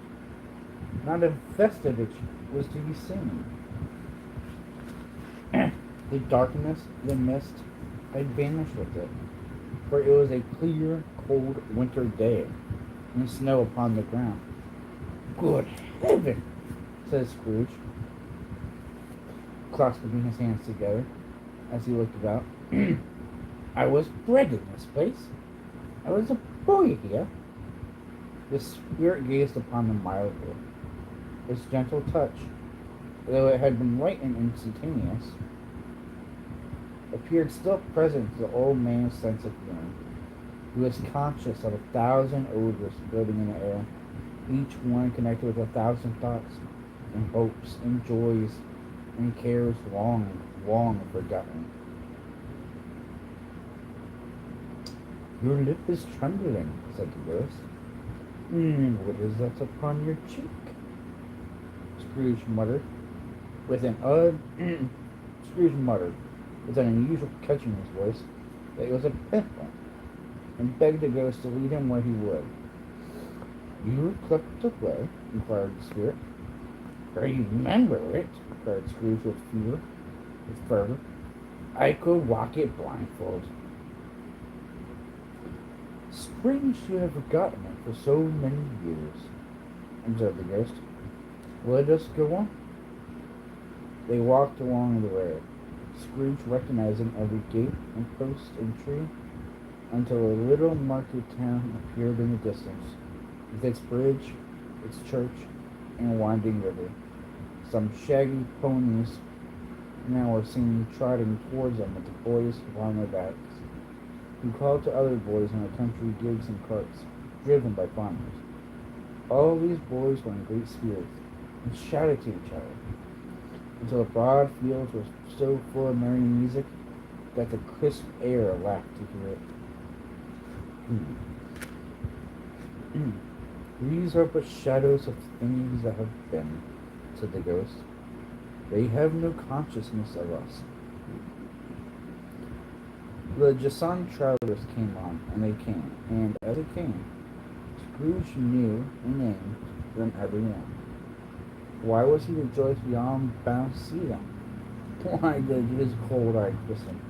Not a vestige was to be seen. The darkness, the mist, had vanished with it, for it was a clear, cold winter day, and snow upon the ground. "Good heaven!" said Scrooge. clasping his hands together as he looked about. I was bred in this place. I was a boy here. The spirit gazed upon them mildly. Its gentle touch, though it had been light and instantaneous, appeared still present to the old man's sense of feeling. He was conscious of 1,000 odors floating in the air, each one connected with 1,000 thoughts and hopes and joys and cares long, long forgotten. Your lip is trembling, said the ghost. What is that upon your cheek? Scrooge muttered, with an unusual catch in his voice, that it was a pimple, and begged the ghost to lead him where he would. You were plucked away? Inquired the spirit. I remember it, cried Scrooge with fervor. I could walk it blindfold. Strange you have forgotten it for so many years, observed the ghost. Let us go on. They walked along the road, Scrooge recognizing every gate and post and tree, until a little market town appeared in the distance, with its bridge, its church, and a winding river. Some shaggy ponies now were seen trotting towards them with the boys upon their backs, who called to other boys in the country gigs and carts, driven by farmers. All these boys were in great spirits, and shouted to each other, until the broad fields were so full of merry music that the crisp air laughed to hear it. These are but shadows of things that have been, said the ghost. They have no consciousness of us. The Jason travelers came on, and they came, and as they came, Scrooge knew and named them every one. Why was he rejoiced beyond bounds to see them? Why did his cold eye glisten,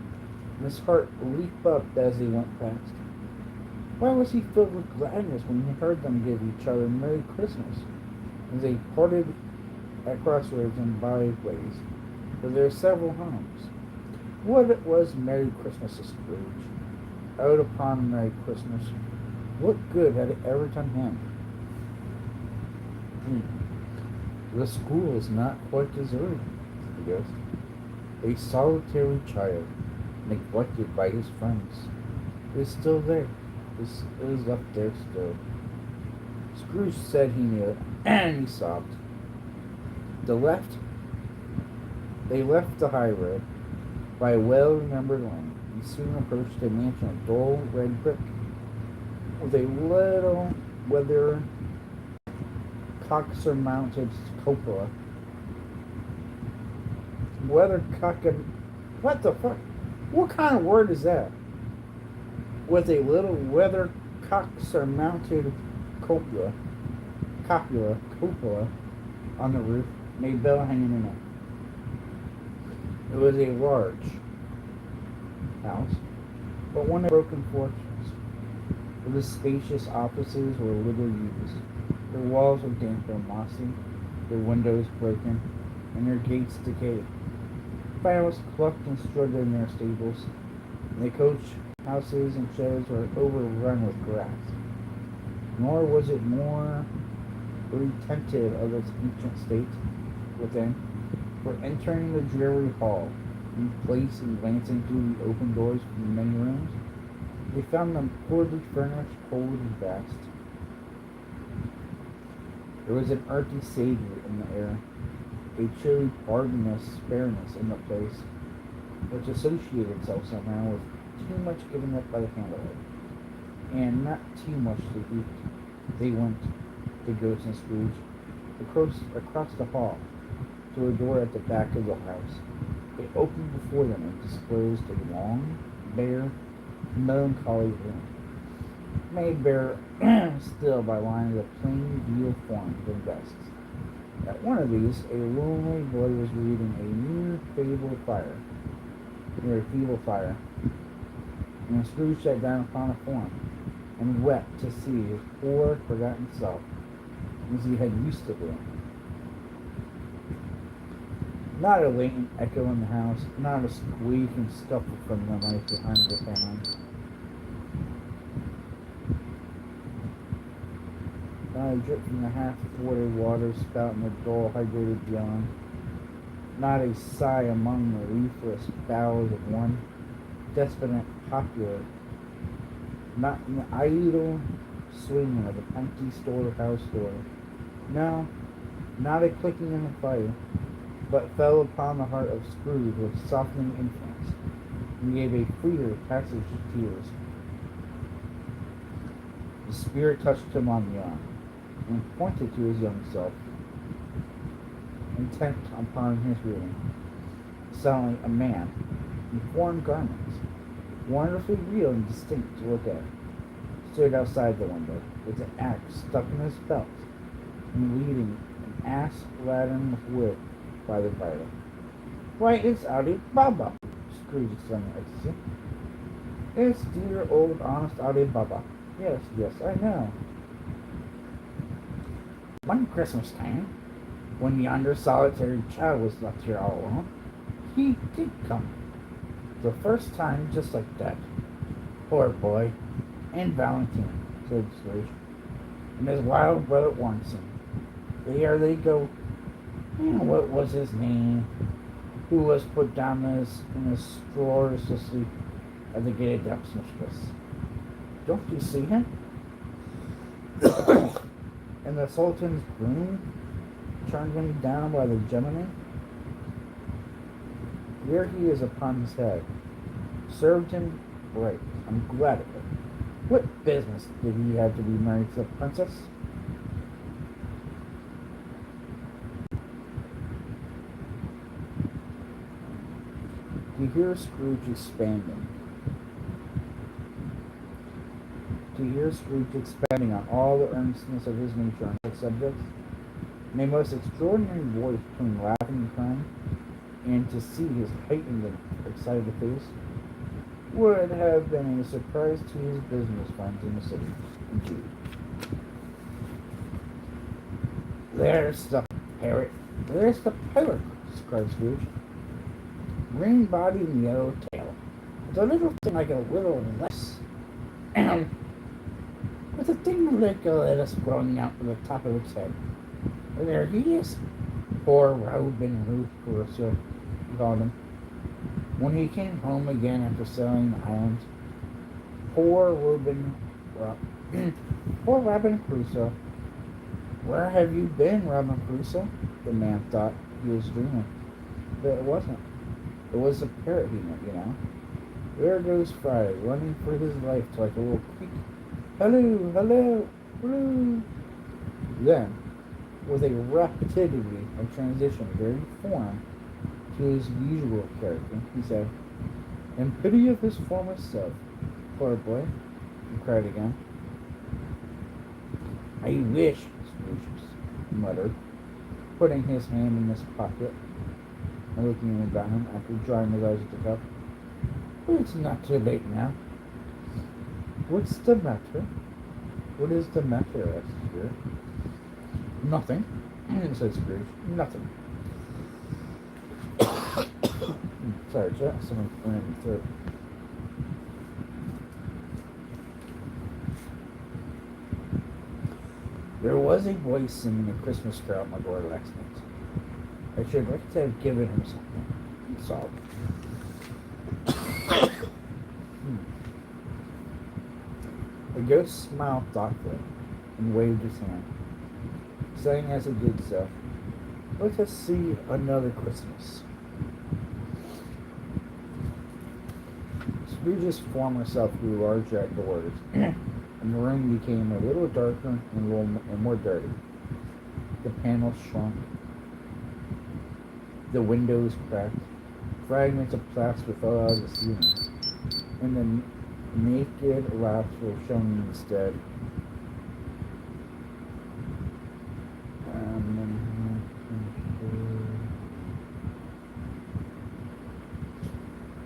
and his heart leap up as they went past? Why was he filled with gladness when he heard them give each other Merry Christmas, as they parted at crossroads and byways, for their several homes? What it was Merry Christmas to Scrooge. Out upon Merry Christmas, what good had it ever done him? The school is not quite deserted, said the ghost. A solitary child, neglected by his friends, is still there. It is up there still. Scrooge said he knew it, and he sobbed. They left the high road by a well-remembered lane, and soon approached a mansion of dull red brick, with a little weather cock-surmounted cupola. What the fuck? What kind of word is that? With a little weathercock-surmounted cupola on the roof, and a bell hanging in it. It was a large house, but one of broken fortunes, where the spacious offices were little used. Their walls were damp and mossy, their windows broken, and their gates decayed. Fowls clucked and strutted in their stables, and the coach houses and sheds were overrun with grass. Nor was it more retentive of its ancient state within, for entering the dreary hall, in place and glancing through the open doors from the many rooms, they found them poorly furnished, cold, and vast. There was an earthy savor in the air, a chilly spareness in the place, which associated itself somehow with too much given up by the candlelight, and not too much to eat. They went, the ghost and Scrooge, across the hall, to a door at the back of the house. It opened before them and disclosed a long, bare, melancholy room, made bare still by lines of plain deal forms and desks. At one of these, a lonely boy was reading near a feeble fire, and Scrooge sat down upon a form, and wept to see his poor, forgotten self, as he had used to be. Not a latent echo in the house, not a squeak and scuffle from the life behind the family. Not a drip from the half-thwarted water spout in the dull, hydrated beyond. Not a sigh among the leafless boughs of one despondent popular. Not an idle swinging of an empty storehouse door. No, not a clicking in the fire, but fell upon the heart of Scrooge with softening influence, and gave a freer passage to tears. The spirit touched him on the arm, and pointed to his young self, intent upon his reading. Suddenly a man, in foreign garments, wonderfully real and distinct to look at, stood outside the window, with an axe stuck in his belt, and leading an ass laden with wood by the bridle. "Why, it's Ali Baba!" Scrooge exclaimed in ecstasy. "It's dear old honest Ali Baba. Yes, I know. One Christmas time, when yonder solitary child was left here all alone, he did come. The first time, just like that. Poor boy. And Valentine," said Scrooge, "and his wild brother Warnson. There they go. And what was his name? Who was put down in his drawers to sleep at the gated duck's mistress. Don't you see him? And the Sultan's groom turned him down by the Gemini. There he is upon his head. Served him right. I'm glad of it. What business did he have to be married to the princess?" To hear Scrooge expanding. On all the earnestness of his nature on such subjects, in a most extraordinary voice between laughing and crying, and to see his heightened and excited face, would have been a surprise to his business friends in the city, indeed. There's the parrot, cried Scrooge. Green body and yellow tail. It's a little thing like a little less. With a thing like a lettuce growing out of the top of its head. And there he is. Poor Robin Crusoe, he called him. When he came home again after sailing the islands. Poor Robin Crusoe. Where have you been, Robin Crusoe? The man thought he was dreaming. But it wasn't. It was the parrot he meant, you know. There goes Friday, running for his life to like a little creek. Hello, hello, hello. Then, with a rapidity of transition very foreign to his usual character, he said, in pity of his former self, poor boy, he cried again. I wish, Scrooge muttered, putting his hand in his pocket and looking about him after drying his eyes with the cup. But it's not too late now. What's the matter? What is the matter? Asked the spirit. Nothing, said Scrooge. Nothing. Sorry, Jack. Someone ran in the throat. There was a voice singing a Christmas carol at my door last night. I should like to have given him something. That's all. The ghost smiled thoughtfully and waved his hand, saying as he did so, let us see another Christmas. Scrooge's former self grew larger at the words, and the room became a little darker and more dirty. The panels shrunk. The windows cracked. Fragments of plaster fell out of the ceiling, and the naked laughs were shown instead.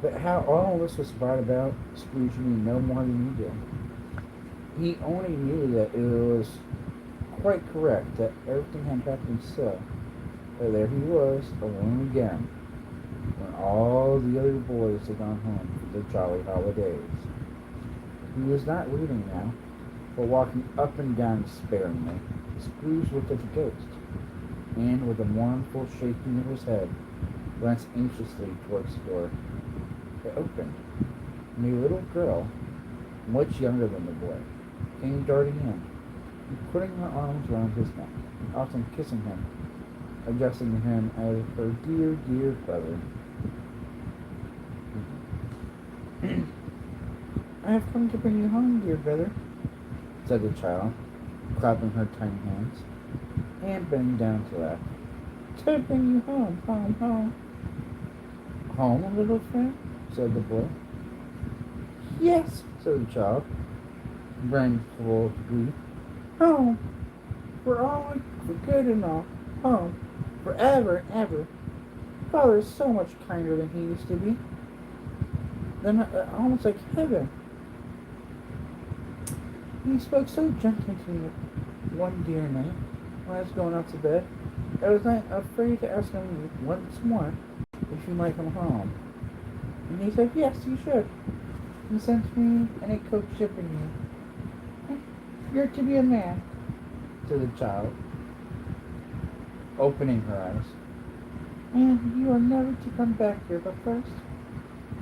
But how all this was brought about, Scrooge knew no more than he did. He only knew that it was quite correct, that everything had happened so, But there he was, alone again, when all the other boys had gone home for the jolly holidays. He was not reading now, but walking up and down despairingly. Scrooge looked at the ghost, and with a mournful shaking of his head, glanced anxiously towards the door. It opened, and a little girl, much younger than the boy, came darting in, and putting her arms round his neck, and often kissing him, addressing him as her dear, dear brother. I have come to bring you home, dear brother, said the child, clapping her tiny hands, and bending down to laugh. To bring you home, home, home. Home, little friend, said the boy. Yes, said the child, brimful of glee. Home, for good and all. Home, forever and ever. Father is so much kinder than he used to be. Then almost like heaven. He spoke so gently to me one dear night when I was going out to bed. I was not afraid to ask him once more if he might come home. And he said, yes, you should. He sent me in a coach shipping you. You're to be a man, said the child, opening her eyes. And you are never to come back here, but first,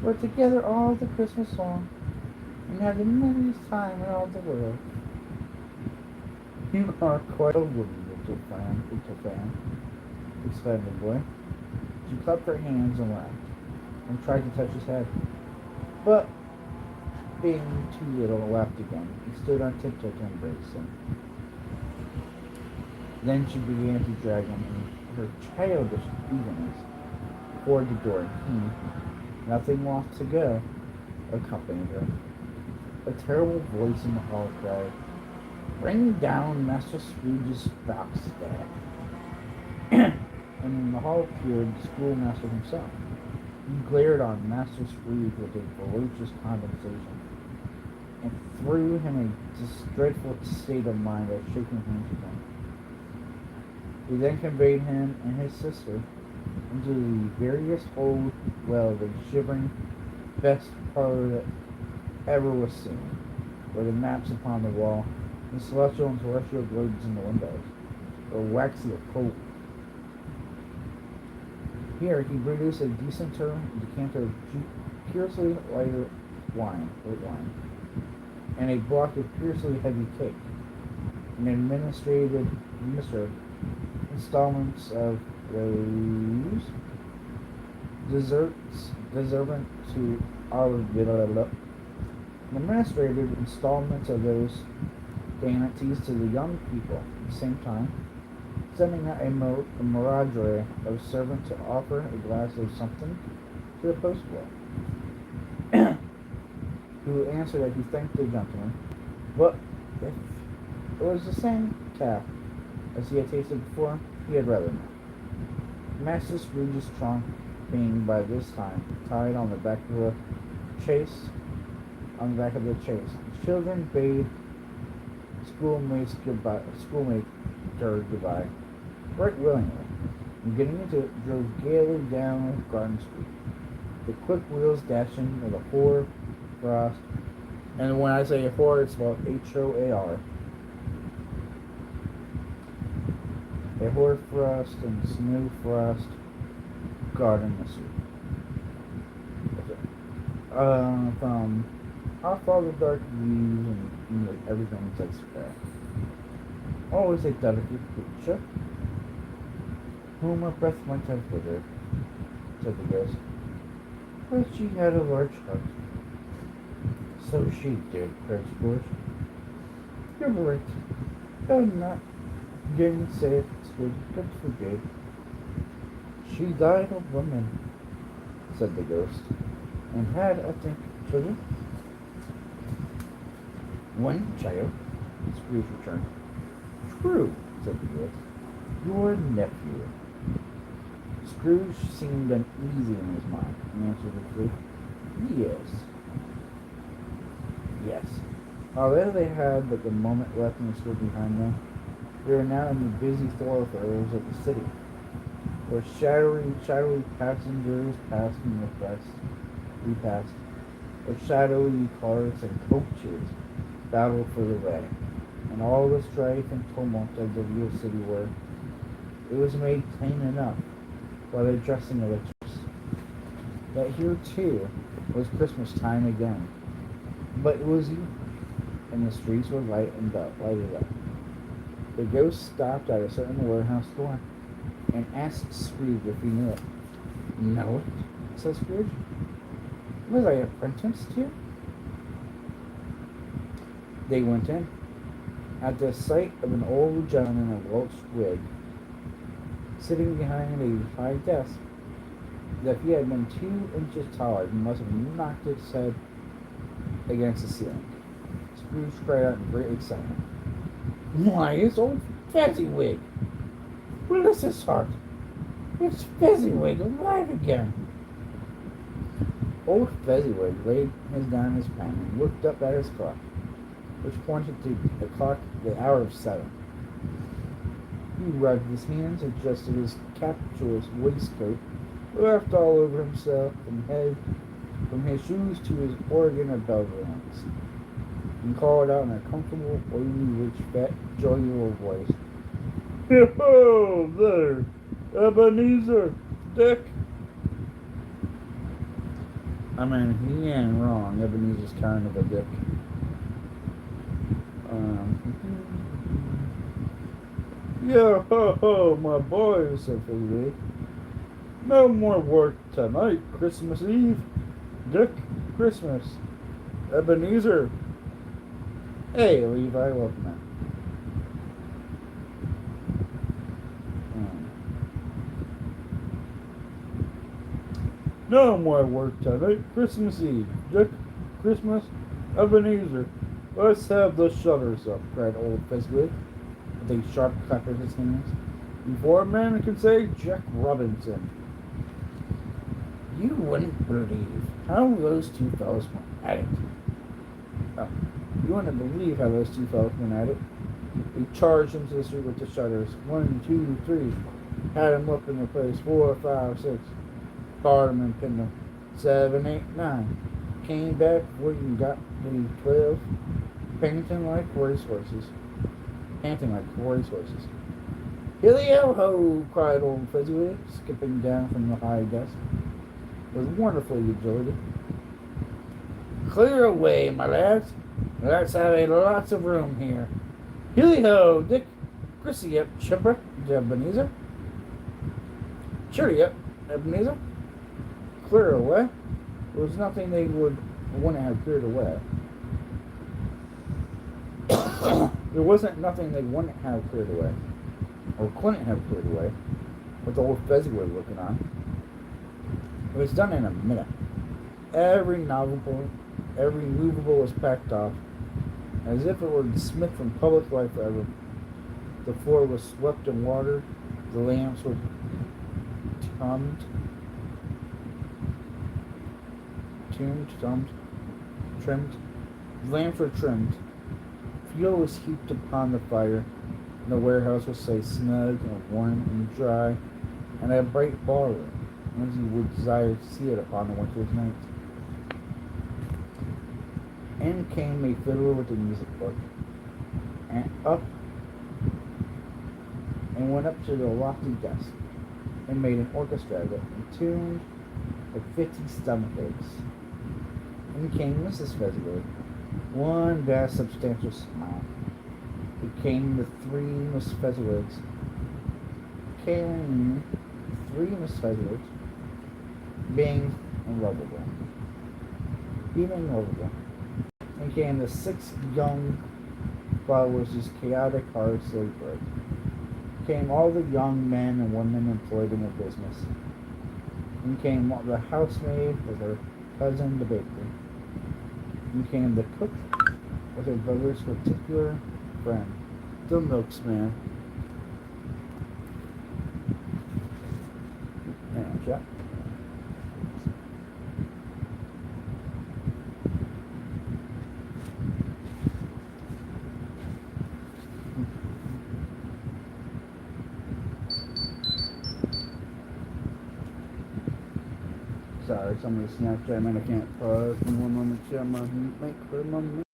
we're together all the Christmas long, and have the merriest time in all the world. You are quite a woman, little fan, exclaimed the boy. She clapped her hands and laughed, and tried to touch his head, but, being too little, laughed again, and stood on tiptoe to embrace him. Then she began to drag him in her childish eagerness toward the door, and he, nothing loth to go, accompanied her. A terrible voice in the hall cried, Bring down Master Scrooge's backstay. And in the hall appeared the schoolmaster himself. He glared on Master Scrooge with a ferocious condemnation, and threw him a dreadful state of mind by shaking hands with him. He then conveyed him and his sister into the veriest old, the shivering best parlor that ever was seen, where the maps upon the wall, the celestial and terrestrial globes in the windows, were waxy of cold. Here he produced a decanter of curiously lighter white wine, and a block of curiously heavy cake, and administered installments of those desserts deserving to administrated installments of those dainties to the young people at the same time, sending out a menagerie of servants to offer a glass of something to the postboy, who answered that he thanked the gentleman, but if it was the same tap as he had tasted before, he had rather not. Master Scrooge's trunk being by this time tied on the back of the chaise, the children bade schoolmater goodbye, right willingly, and getting into it, drove gaily down Garden Street, the quick wheels dashing with a hoar frost, and when I say hoar, it's spelled Hoar. A hoar frost and snow frost garden mystery. From how far the dark views and everything takes care. Always a delicate creature, whom a breath might have withered, said the ghost. But she had a large heart. So she did, cried Scrooge. You're right. I'm not gainsay it, Scrooge. God forbid. She died a woman, said the ghost, and had, I think, children. One child, Scrooge returned. True, said the ghost. Your nephew. Scrooge seemed uneasy in his mind, and answered the truth. Yes. Yes. Although they had but the moment left in the school behind them, they were now in the busy thoroughfares of the city. where shadowy passengers passed and we passed, where shadowy cars and coaches battled for the way, and all the strife and tumult of the real city were. It was made plain enough by the dressing of the tourists that here too was Christmas time again. But it was evening, and the streets were lighted up. The ghost stopped at a certain warehouse door and asked Scrooge if he knew it. Know it? Said Scrooge. Was I apprenticed here? They went in. At the sight of an old gentleman in a Welsh wig, sitting behind a high desk, that if he had been 2 inches taller, he must have knocked his head against the ceiling. Scrooge cried out in great excitement. Why, it's old Fezziwig! Bless his heart! It's Fezziwig alive again! Old Fezziwig laid down his pen and looked up at his clock, which pointed to the hour of 7. He rubbed his hands, adjusted his captious waistcoat, laughed all over himself, from his shoes to his organ of bell rings, and called out in a comfortable, oily, rich, fat, jovial voice, "Ho there, Ebenezer, Dick!" I mean, he ain't wrong. Ebenezer's kind of a dick. Yeah, ho, ho, my boy, said Fezziwig. No more work tonight, Christmas Eve. Dick, Christmas. Ebenezer. Hey, Levi, welcome in. No more work tonight, Christmas Eve. Dick, Christmas, Ebenezer. Let's have the shutters up, cried old Fezziwig, with a sharp clap of his hands, before a man can say Jack Robinson. You wouldn't believe how those two fellows went at it. Oh, you wouldn't believe how those two fellows went at it. They charged into the street with the shutters. 1, 2, 3. Had them up in their place. 4, 5, 6. Barred them and pinned them. 7, 8, 9. Came back before you got to 12. Panting like racehorses. Hilly-o-ho! Cried old Fezziwig, skipping down from the high desk with wonderful agility. Clear away, my lads. Let's have lots of room here. Hilly-ho, Dick. Chrissy up, Chipper, Ebenezer. Cheery up, Ebenezer. Clear away. There was nothing they wouldn't have cleared away. There wasn't nothing they wouldn't have cleared away, or couldn't have cleared away, with the old Fezziwig looking on. It was done in a minute. Every movable was packed off, as if it were dismissed from public life forever. The floor was swept and watered. The lamps were trimmed. The lamps were trimmed. Fuel was heaped upon the fire, and the warehouse was so snug and warm and dry, and a bright ballroom, as you would desire to see it upon a winter's night. In came a fiddler with a music book, and went up to the lofty desk, and made an orchestra of it, and tuned like 50 stomach aches. In came Mrs. Fezziwig, one vast substantial smile. It came the three Miss Fezziwigs. Being unlovable. And came the 6 young followers whose chaotic hearts they broke. Came all the young men and women employed in the business. And came the housemaid with her cousin, the baker. And came the cook with her brother's particular friend, the milksman. And Jack. sorry, somebody Snapchat, man, I can't pause. In 1 moment, share my make for a moment.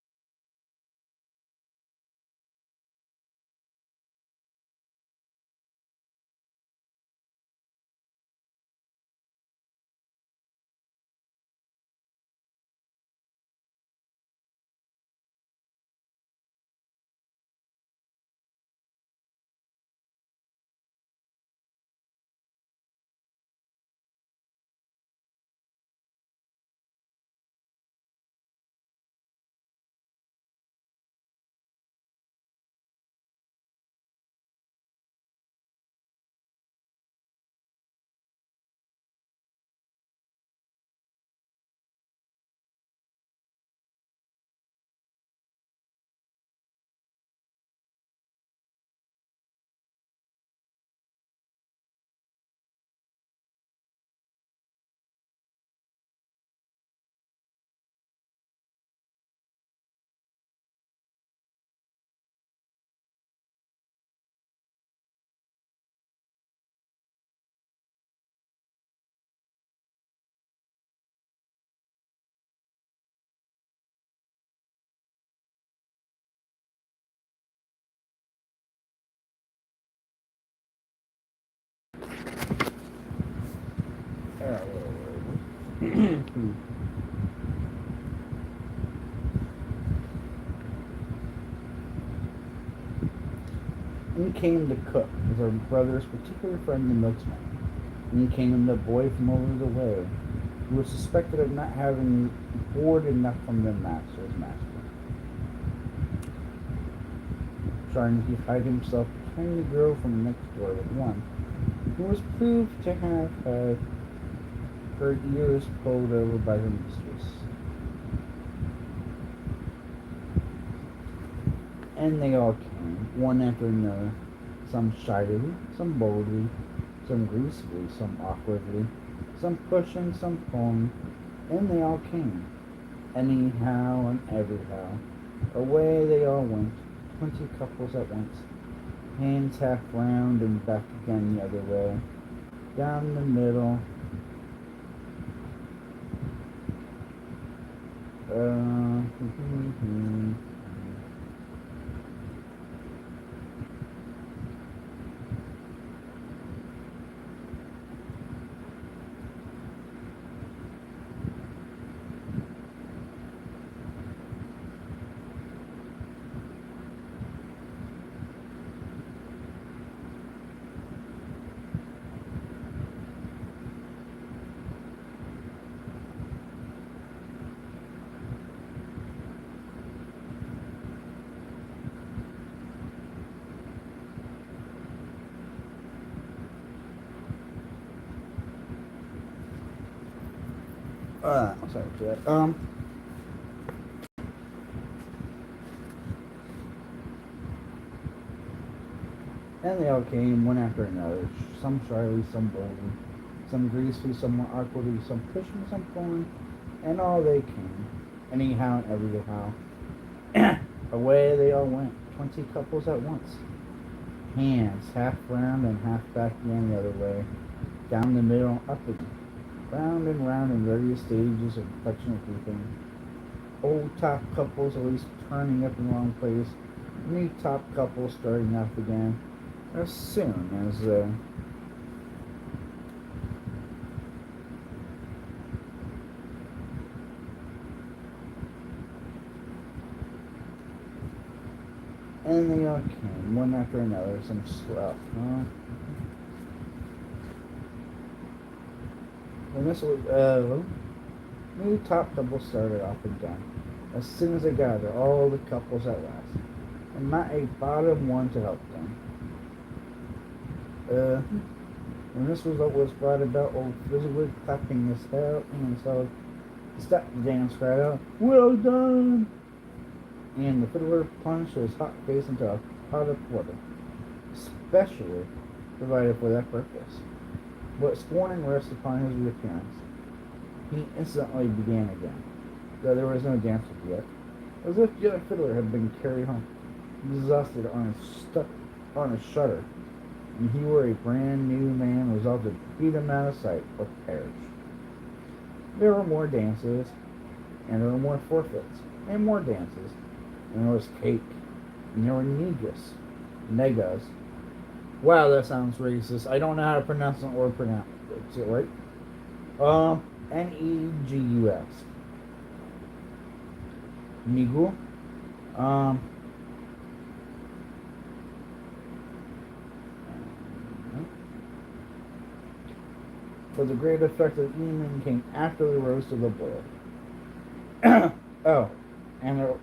In came the cook, with her brother's particular friend, the milksman. In came the boy from over the way, who was suspected of not having board enough from the master's master, trying to hide himself behind the girl from next door with one, who was proved to have had her ears pulled over by her mistress. And they all came, one after another, some shyly, some boldly, some gracefully, some awkwardly, some pushing, some pulling, and they all came, anyhow and everyhow. Away they all went, 20 couples at once, hands half round and back again the other way, down the middle, sorry for that. And they all came, one after another, some shyly, some boldly, some gracefully, some more awkwardly, some pushing, some pulling, and all they came, anyhow and everyhow. Away they all went, 20 couples at once, hands half round and half back again the other way, down the middle, up again, round in various stages of affectionate grouping. Old top couples always turning up in the wrong place, new top couples starting off again, as soon as and they all came, one after another, some swell. And this was, new top couples started off again, as soon as they gathered all the couples at last, and not a bottom one to help them. When this result was brought about, old Fizzlewood clapping his hands held, stopped the dance, cried out, "Well done!" And the fiddler plunged his hot face into a pot of water, specially provided for that purpose. But scorning rest upon his reappearance, he instantly began again, though there was no dancer yet, as if the other fiddler had been carried home, exhausted on a shutter, and he were a brand new man resolved to beat him out of sight or perish. There were more dances, and there were more forfeits, and more dances, and there was cake, and there were negas. Wow, that sounds racist. I don't know how to pronounce it or pronounce it. Is it right? Negus. Nigu. Um, for the great effect of evening came after the roast of the boiled. Oh, and there,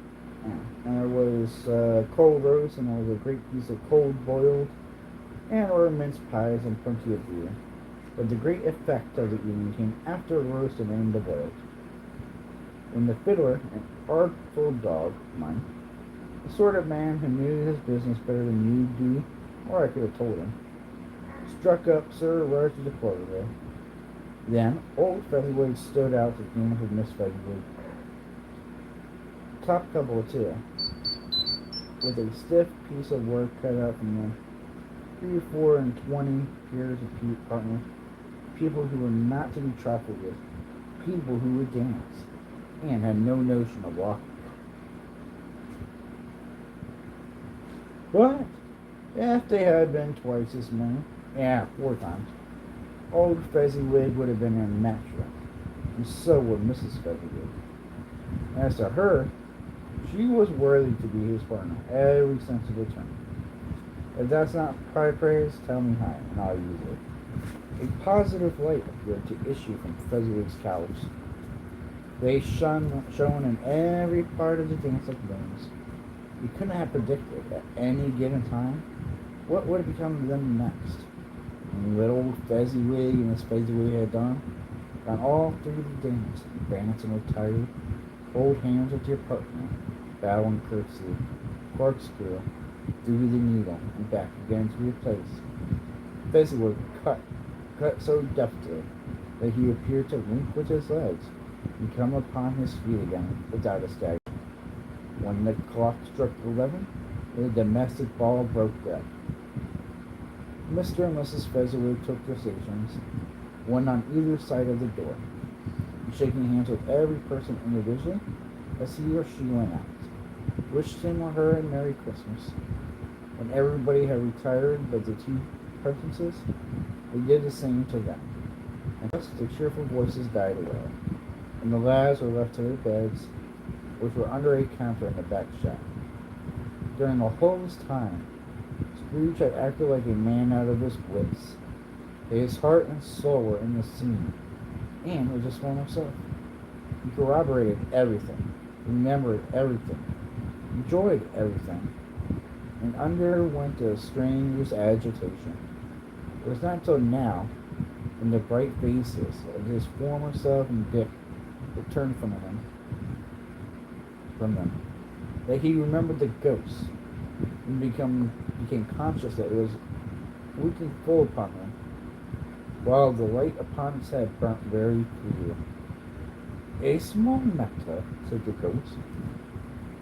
and there was cold roast, and there was a great piece of cold boiled, and there were mince pies and plenty of beer. But the great effect of the evening came after the roast and the boiled. When the fiddler, an artful dog, mine, the sort of man who knew his business better than you do, or I could have told him, struck up Sir Roger de Quarterville. Then old Featherweight stood out to game with Miss Featherweight. Top couple too, with a stiff piece of work cut out from them. 3 or 4 and 20 pairs of partners, people who were not to be trifled with, people who would dance, and had no notion of walking. But if they had been twice as many, 4 times, old Fezziwig would have been unnatural, and so would Mrs. Fezziwig. As to her, she was worthy to be his partner every sense of the term. If that's not high praise, tell me high, and I'll use it. A positive light appeared to issue from Fezziwig's cows. They shone in every part of the dance like wings. You couldn't have predicted at any given time what would have become of them next. And what old Fezziwig and Miss Fezziwig had done all through the dance, dancing with tired, hold hands with your partner, bow and curtsy, corkscrew, through the needle, and back again to your place. Fezziwig cut so deftly that he appeared to wink with his legs and come upon his feet again without a stagger. When the clock struck 11, the domestic ball broke up. Mr. and Mrs. Fezziwig took their stations, one on either side of the door, and shaking hands with every person individually as he or she went out, wished him or her a Merry Christmas. When everybody had retired but the 2 princesses, they did the same to them, and thus the cheerful voices died away, and the lads were left to their beds, which were under a counter in the back shop. During the whole of this time, Scrooge had acted like a man out of his wits. His heart and soul were in the scene, and was his former self. He corroborated everything, remembered everything, enjoyed everything, and underwent the strangest agitation. It was not until now, when the bright faces of his former self and Dick were turned from them, that he remembered the ghost, and became conscious that it was winking full upon him, while the light upon his head burnt very clear. A small matter, said the ghost,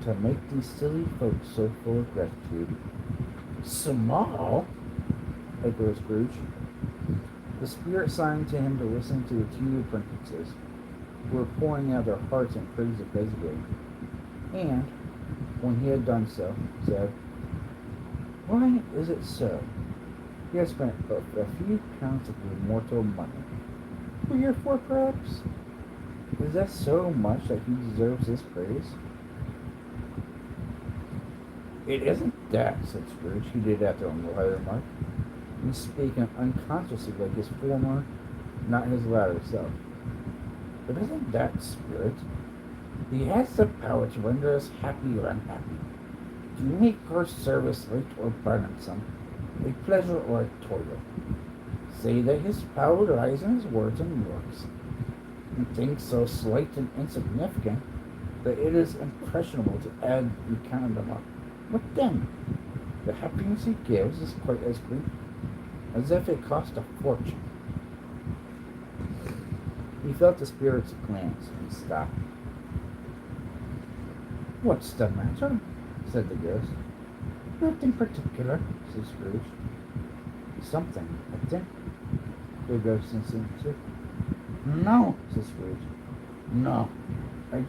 to make these silly folks so full of gratitude. Small? Echoed Scrooge. The spirit signed to him to listen to the 2 apprentices, who were pouring out their hearts in praise of Fezziwig, and, when he had done so, said, "Why is it so? He has spent a few pounds of immortal money. 3 or 4, perhaps? Is that so much that he deserves this praise?" "It isn't that," said Scrooge, who did after him the latter remark, and speaking unconsciously like his former, not his latter self. "But isn't that spirit? He has the power to render us happy or unhappy, to make our service light or burdensome, a pleasure or a toil. Say that his power lies in his words and works, and things so slight and insignificant that it is impressionable to add and count them up. What then? The happiness he gives is quite as great as if it cost a fortune." He felt the spirit's glance and stopped. "What's the matter?" said the ghost. "Nothing particular," said Scrooge. "Something, I think," the ghost insisted. "No," said Scrooge. No, I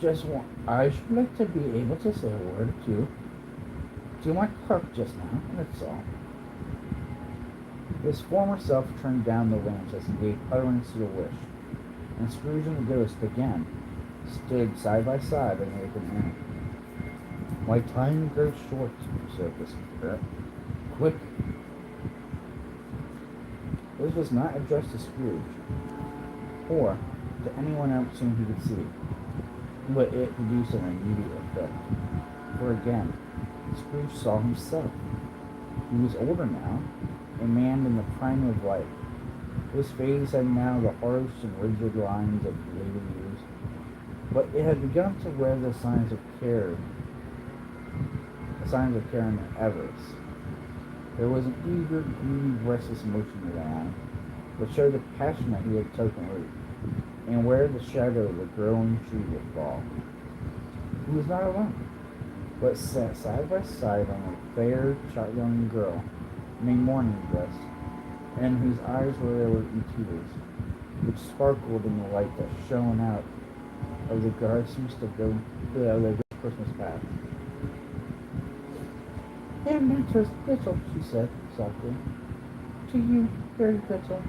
should like to be able to say a word or two to my clerk just now, that's all. His former self turned down the lamps as he gave utterance to the wish, and Scrooge and the ghost again stood side by side in the open air. My time grows short, said the spirit. Quick. This was not addressed to Scrooge, or to anyone else whom he could see, but it produced an immediate effect. For again, Scrooge saw himself. He was older now, a man in the prime of life. His face had now the harsh and rigid lines of later years, but it had begun to wear the signs of care and avarice. There was an eager, greedy, restless motion in the eye, which showed the passion that he had taken root, and where the shadow of the growing tree would fall. He was not alone, but sat side by side on a fair, young girl in a mourning dress, and whose eyes were there in tears, which sparkled in the light that shone out of the the Christmas path. And Mentor's little, she said softly. To you, very little.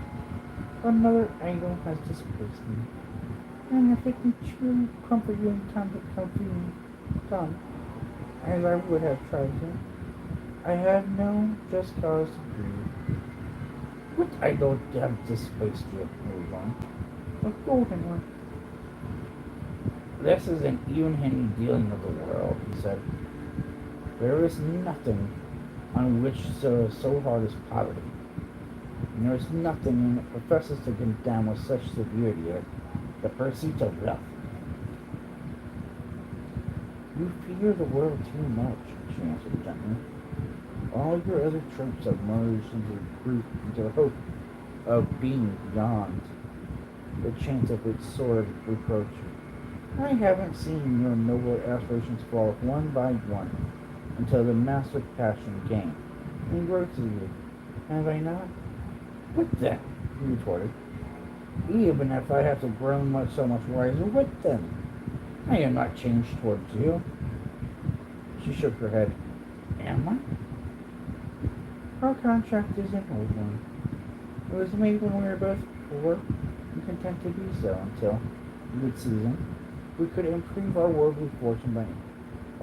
Another idol has displaced me. And if it can truly comfort you in time to comfort me, come, as I would have tried to, I have no just cause to grieve. What idol have displaced you, moved on? A golden one. This is an even-handed dealing of the world, he said. There is nothing on which so hard as poverty, and there is nothing that professes to condemn with such severity as the pursuit of wealth. You fear the world too much, she answered gently. All your other tropes have merged into the hope of being beyond the chance of its sword reproach. I haven't seen your noble aspirations fall one by one until the master passion gained and grew to you. Have I not? What then? He retorted. Even if I have to grow so much wiser, what then? I am not changed towards you. She shook her head. Am I? Our contract is an old one. It was made when we were both poor and content to be so until, good season, we could improve our worldly fortune by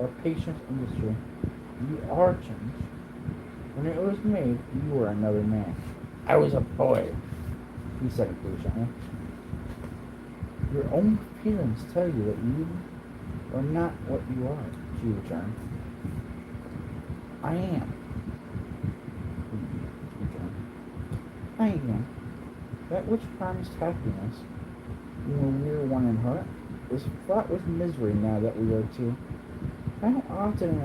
our patient industry. You are changed. When it was made, you were another man. I was a boy, he said impatiently. Your own feelings tell you that you are not what you are, she returned. I am, he returned. I am. That which promised happiness, when we were one in heart, is fraught with misery now that we are two. How often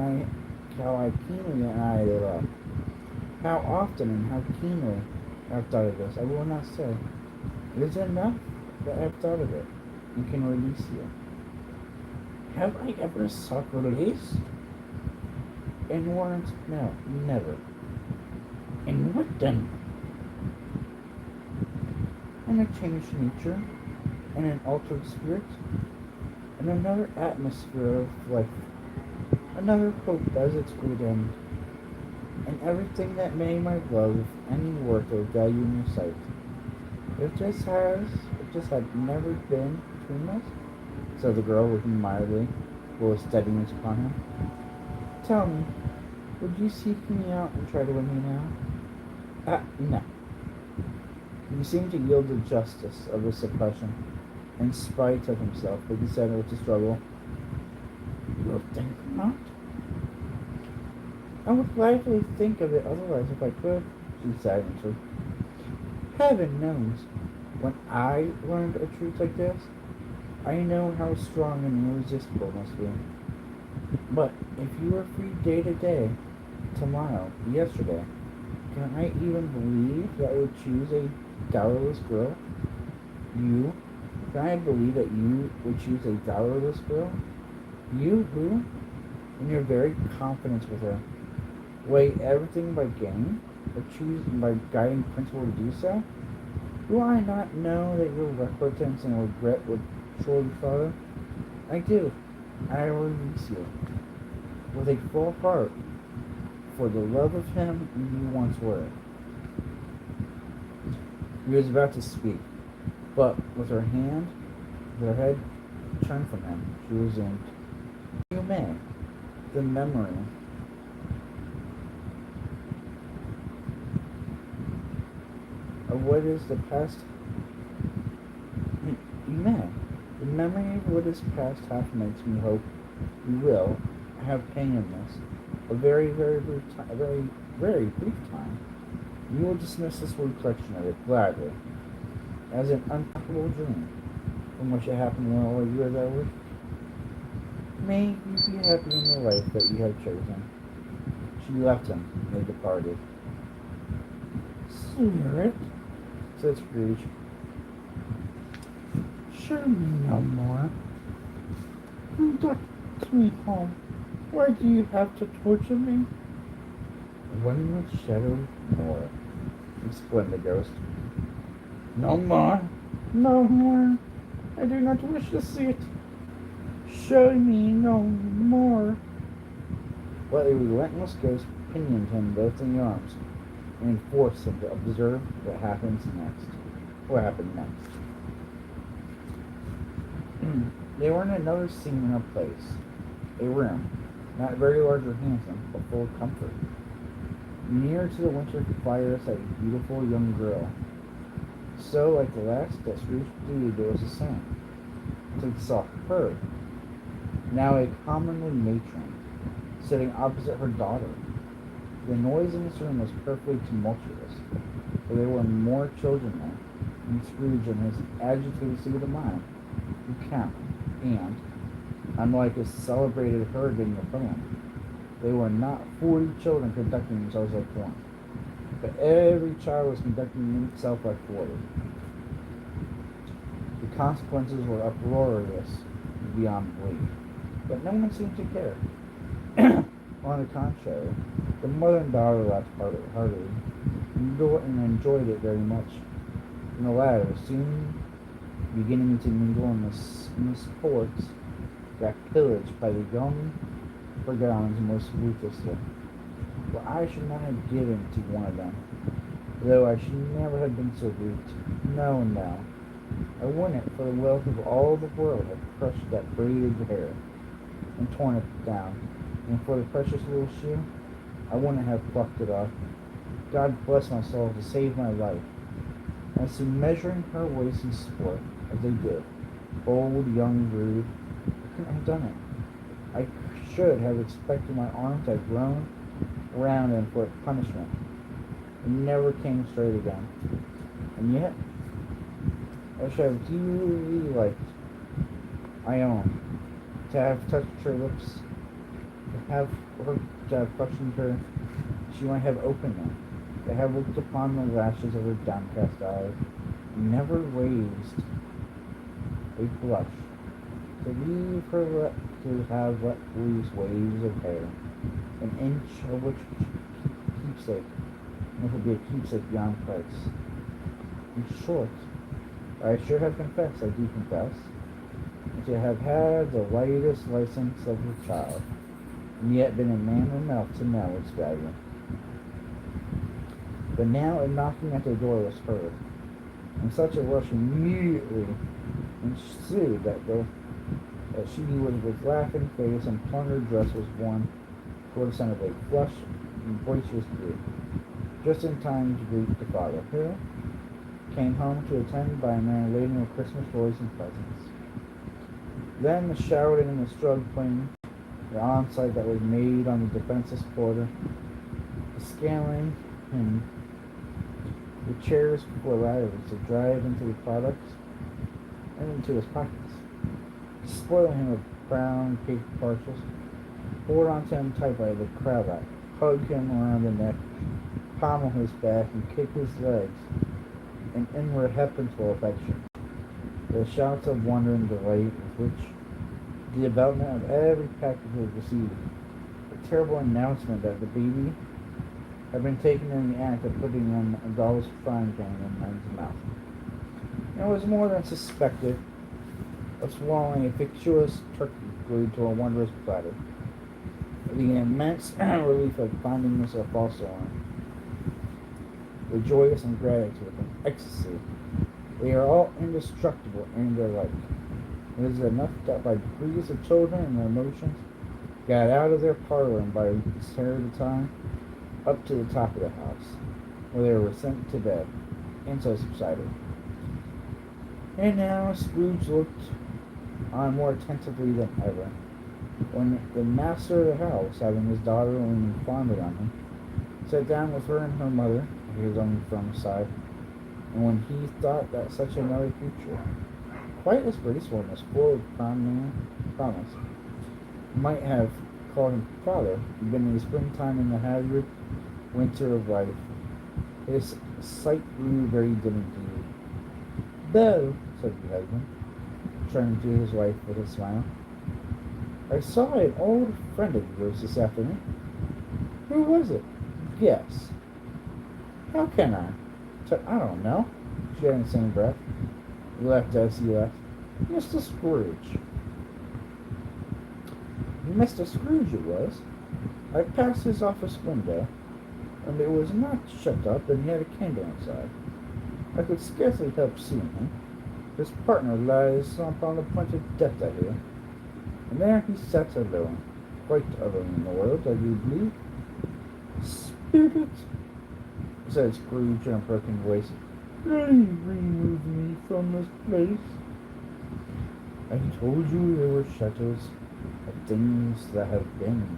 how keenly I've thought of this, I will not say. It is enough that I've thought of it and can release you. Have I ever sought release? In words, no, never. And what then? And a changed nature, and an altered spirit, and another atmosphere of life, another hope as its great end, and everything that made my love any worth of value in your sight. If this had never been between us, said the girl, looking mildly, full of steadiness upon him. Tell me, would you seek me out and try to win me now? No. He seemed to yield the justice of his suppression, in spite of himself, but he said with a struggle, You think not? I would gladly think of it otherwise if I could, she sighed and said, Heaven knows, when I learned a truth like this, I know how strong and irresistible it must be. But if you were free day to day, tomorrow, yesterday, can I even believe that I would choose a dowerless girl? You? Can I believe that you would choose a dowerless girl? You who, in your very confidence with her, weigh everything by gain, or choose by guiding principle to do so? Do I not know that your reluctance and regret would Surely, Father, I do. I release you with a full heart for the love of him you once were. He was about to speak, but with her head turned from him, she resumed, you may. The memory of what is the past, you may. The memory of what is past half makes me hope you will have pain in this. A very, very brief time, a very, very brief time. You will dismiss this recollection of it gladly, as an uncomfortable dream, from which it happened while you were there. May you be happy in the life that you have chosen. She left him, and they departed. Spirit, said Scrooge, show me no more. Conduct me home. Why do you have to torture me? One with shadow more, exclaimed the ghost. No more. No more. I do not wish to see it. Show me no more. But a relentless ghost pinioned him both in the arms and forced him to observe what happened next. They were in another scene in a place, a room, not very large or handsome, but full of comfort. Near to the winter fire sat a beautiful young girl. So, like the last that Scrooge believed it was the same. So he saw her, now a commonly matron, sitting opposite her daughter. The noise in this room was perfectly tumultuous, for there were more children there, and Scrooge, in his agitated state of mind, could count, and, unlike his celebrated hurricane of poem, they were not 40 children conducting themselves like one, but every child was conducting himself like 40. The consequences were uproarious beyond belief, but no one seemed to care. On the contrary, the mother and daughter laughed heartily and enjoyed it very much, and the latter, soon beginning to mingle in the sports, got pillaged by the young brigands most ruthlessly. For I should not have given to one of them, though I should never have been so rude. No, no. I wouldn't, for the wealth of all the world, have crushed that braided hair and torn it down, and for the precious little shoe, I wouldn't have plucked it off. God bless my soul to save my life. As to measuring her waist in sport, as they did, bold, young, rude, I couldn't have done it. I should have expected my arms to have grown around him for punishment. It never came straight again. And yet, I should have dearly liked, I own, to have touched her lips, to have questioned her. She might have opened them, to have looked upon the lashes of her downcast eyes, and never raised a blush, to leave her to have let loose waves of hair, an inch of which keepsake, and it would be a keepsake beyond price. In short, I should have confessed, I do confess, and to have had the lightest license of a child, and yet been a man enough to know its value. But now a knocking at the door was heard, and such a rush immediately ensued that she was with laughing face and plundered dress was borne toward the son of a flushed and boisterous group, just in time to greet the father, who came home to attend by a man laden with Christmas toys and presents. Then the shouting and the struggling, the onslaught that was made on the defenseless porter, the scaling and the chairs before ladders to drive into the products and into his pockets, spoiling him with brown paper parcels, poured onto him tight by the cravat, hug him around the neck, pommel his back, and kick his legs in inward heptile affection. The shouts of wonder and delight with which the development of every package was received, the terrible announcement that the baby had been taken in the act of putting in a doll's frying pan in man's mouth. And it was more than suspected of swallowing a fictitious turkey glued to a wondrous platter. The immense relief of finding himself also on, the joyous and gratitude and ecstasy. They are all indestructible in their like. It is enough that by degrees the children and their emotions got out of their parlor and by a hair at a time up to the top of the house, where they were sent to bed, and so subsided. And now Scrooge looked on more attentively than ever. When the master of the house, having his daughter leaning fondly on him, sat down with her and her mother at his own firm side, and when he thought that such another creature, quite as graceful and as full of promise, might have called him father, even in the springtime in the haggard winter of life, his sight grew very dim indeed. Though, said the husband, turning to his wife with a smile, I saw an old friend of yours this afternoon. Who was it? Guess. How can I? I don't know. She had in the same breath. He laughed as he left. Mr. Scrooge. Mr. Scrooge it was. I passed his office window, and it was not shut up, and he had a candle inside. I could scarcely help seeing him. His partner lies upon the point of death, I hear. And there he sat alone, quite alone in the world, I do believe. Spirit, said Scrooge in a broken voice, pray remove me from this place. I told you there were shadows of things that have been,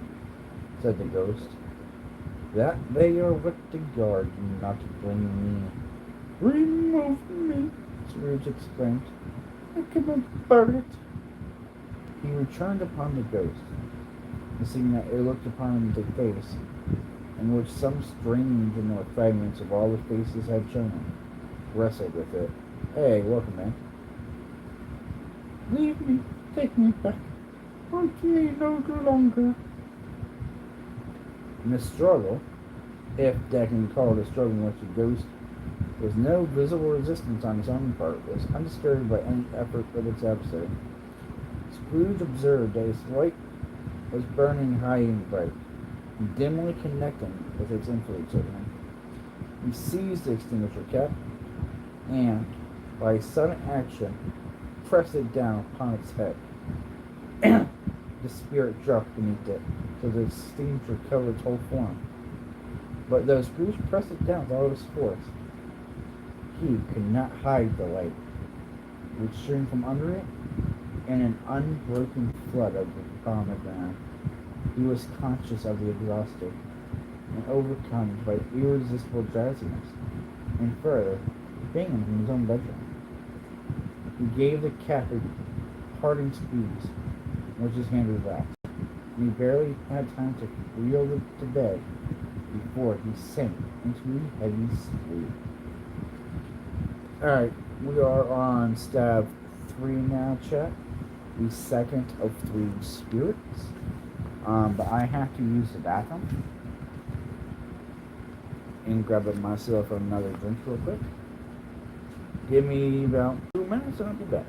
said the ghost. That they are what to guard you, not to blame me. Remove me, Scrooge exclaimed. I cannot bear it. He returned upon the ghost, and seeing that it looked upon him with a face in which some strange and more fragments of all the faces had shown him, wrestled with it. Hey, welcome, man. Leave me, take me back. Want me no longer. In the struggle, if that can be called a struggle in which the ghost was no visible resistance on his own part, was undisturbed by any effort of its adversary. Scrooge observed that its light was burning high and bright, and dimly connecting with its influence over him. He seized the extinguisher cap, and, by a sudden action, pressed it down upon its head. The spirit dropped beneath it, so that the extinguisher covered its whole form. But though Scrooge pressed it down with all his force, he could not hide the light, which streamed from under it in an unbroken flood upon the ground. He was conscious of the exhausted and overcome by irresistible drowsiness, and further, being in his own bedroom. He gave the cap a parting squeeze, in which his hand relaxed, and he barely had time to reel it to bed before he sank into a heavy sleep. Alright, we are on stab 3 now, chat. The second of 3 spirits. But I have to use the bathroom and grab myself another drink real quick. Give me about 2 minutes and I'll be back.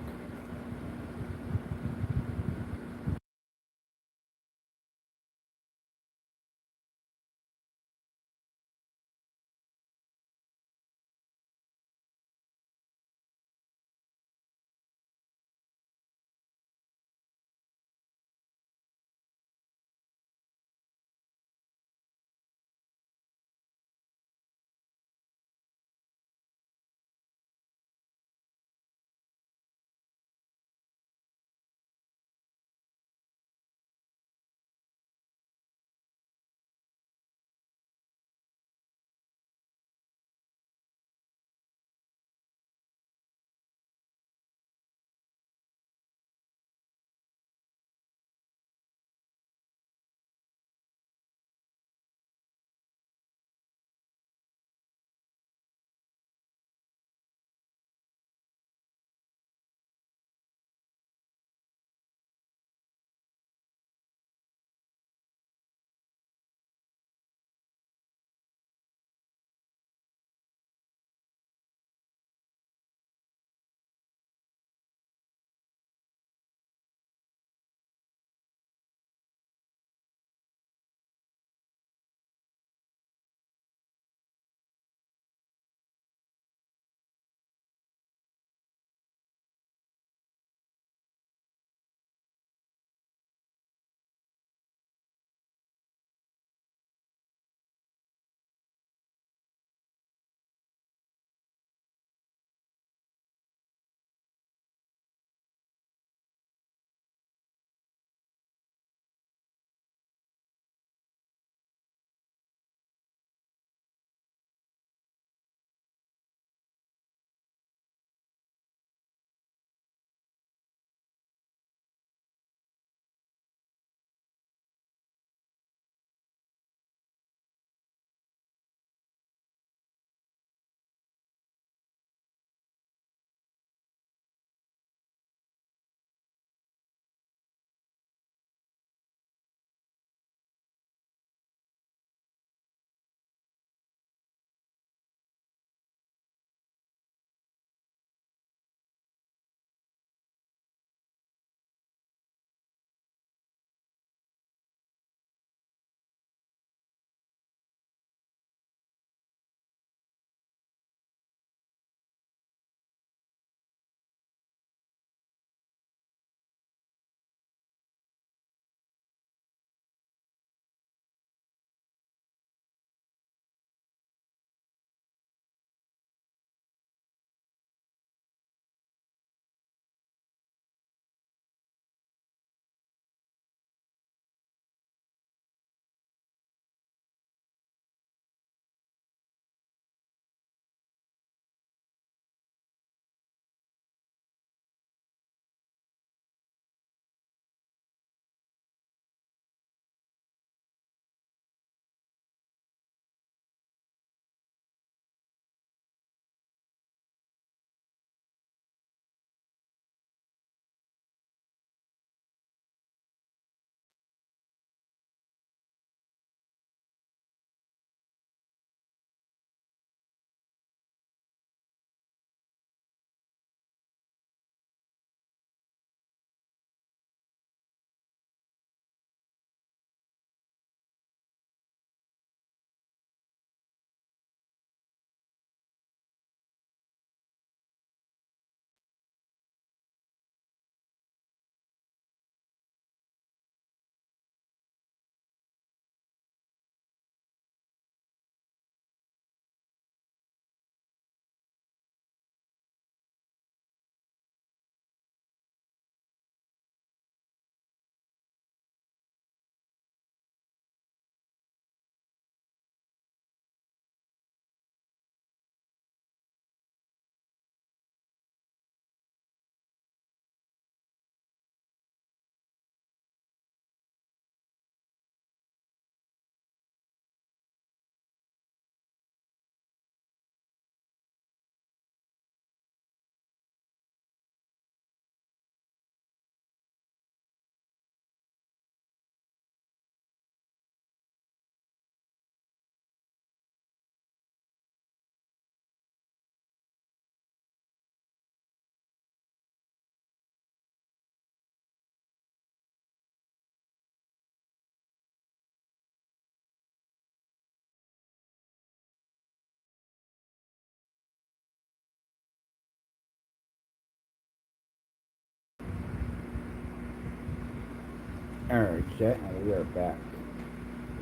Alright, Jet, and we are back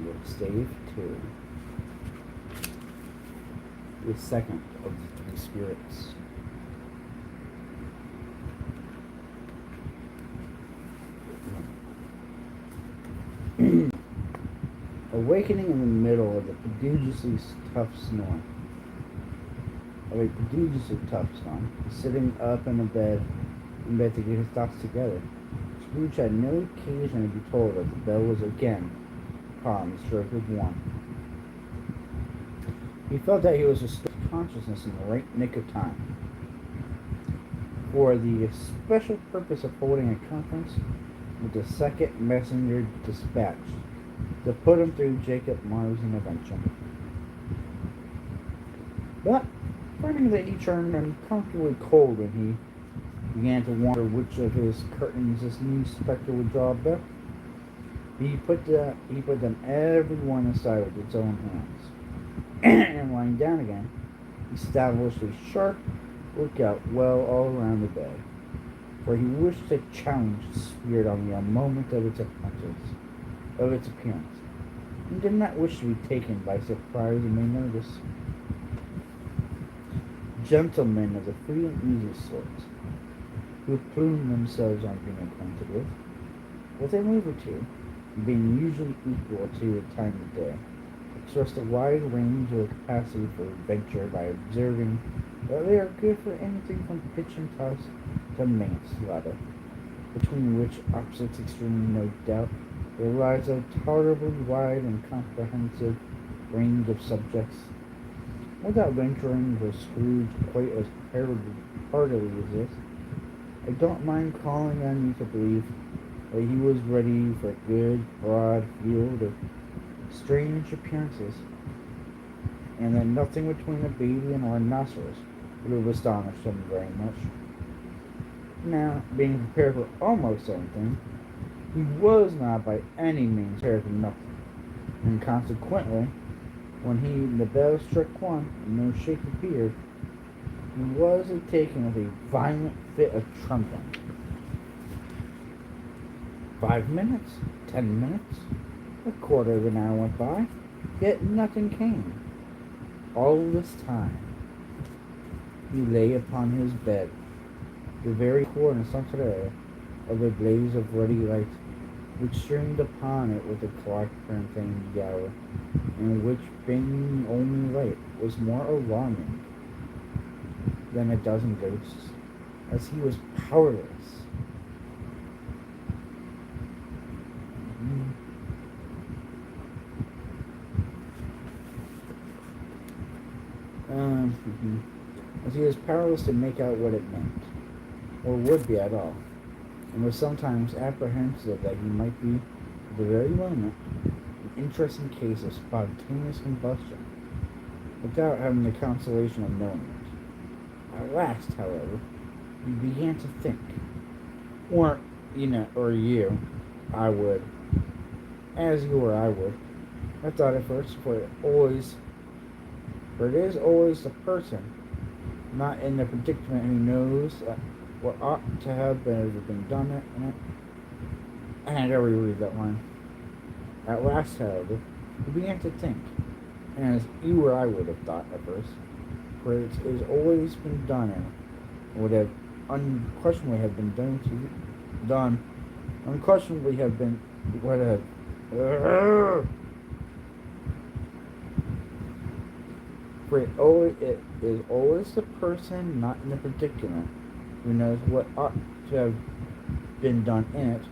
with Stave 2. The second of the three spirits. Awakening in the middle of a prodigiously tough snore. Sitting up in bed to get his thoughts together. Scrooge had no occasion to be told that the bell was again upon the stroke of 1. He felt that he was restored to consciousness in the right nick of time, for the special purpose of holding a conference with the second messenger dispatched to put him through Jacob Mar's intervention. But finding that he turned uncomfortably cold when he began to wonder which of his curtains this new spectre would draw up, he put them every one aside with its own hands. And lying down again, he established a sharp lookout well all around the bed, for he wished to challenge the spirit on the moment of its appearance, and did not wish to be taken by surprise and made notice. Gentlemen of the free and easy sort, who plume themselves on being acquainted with a move or two, being usually equal to the time of day, expressed a wide range of capacity for adventure by observing that they are good for anything from pitch and toss to manslaughter, between which opposite extremes, no doubt, there lies a tolerably wide and comprehensive range of subjects. Without venturing for Scrooge quite as heartily as this, I don't mind calling on you to believe that he was ready for a good, broad field of strange appearances, and that nothing between a baby and a rhinoceros would have astonished him very much. Now, being prepared for almost anything, he was not by any means prepared for nothing, and consequently, when the bell struck 1 and no shape appeared, he was taken with a violent fit of trembling. 5 minutes, 10 minutes, a quarter of an hour went by, yet nothing came. All this time, he lay upon his bed, the very core and centre of a blaze of ruddy light, which streamed upon it with a clock famed hour, and which, being the only light, was more alarming than a dozen ghosts, as he was powerless. As he was powerless to make out what it meant, or would be at all, and was sometimes apprehensive that he might be, at the very moment, an interesting case of spontaneous combustion, without having the consolation of knowing it. At last, however, he began to think, I would, as you or I would. I thought at first, for it is always the person, not in the predicament, who knows what ought to have been done in it. I had already read that line. At last, however, he began to think, and as you or I would have thought at first, for it has always been done in it, would have unquestionably have been unquestionably have been, would have, for it is always the person, not in the predicament, who knows what ought to have been done in it,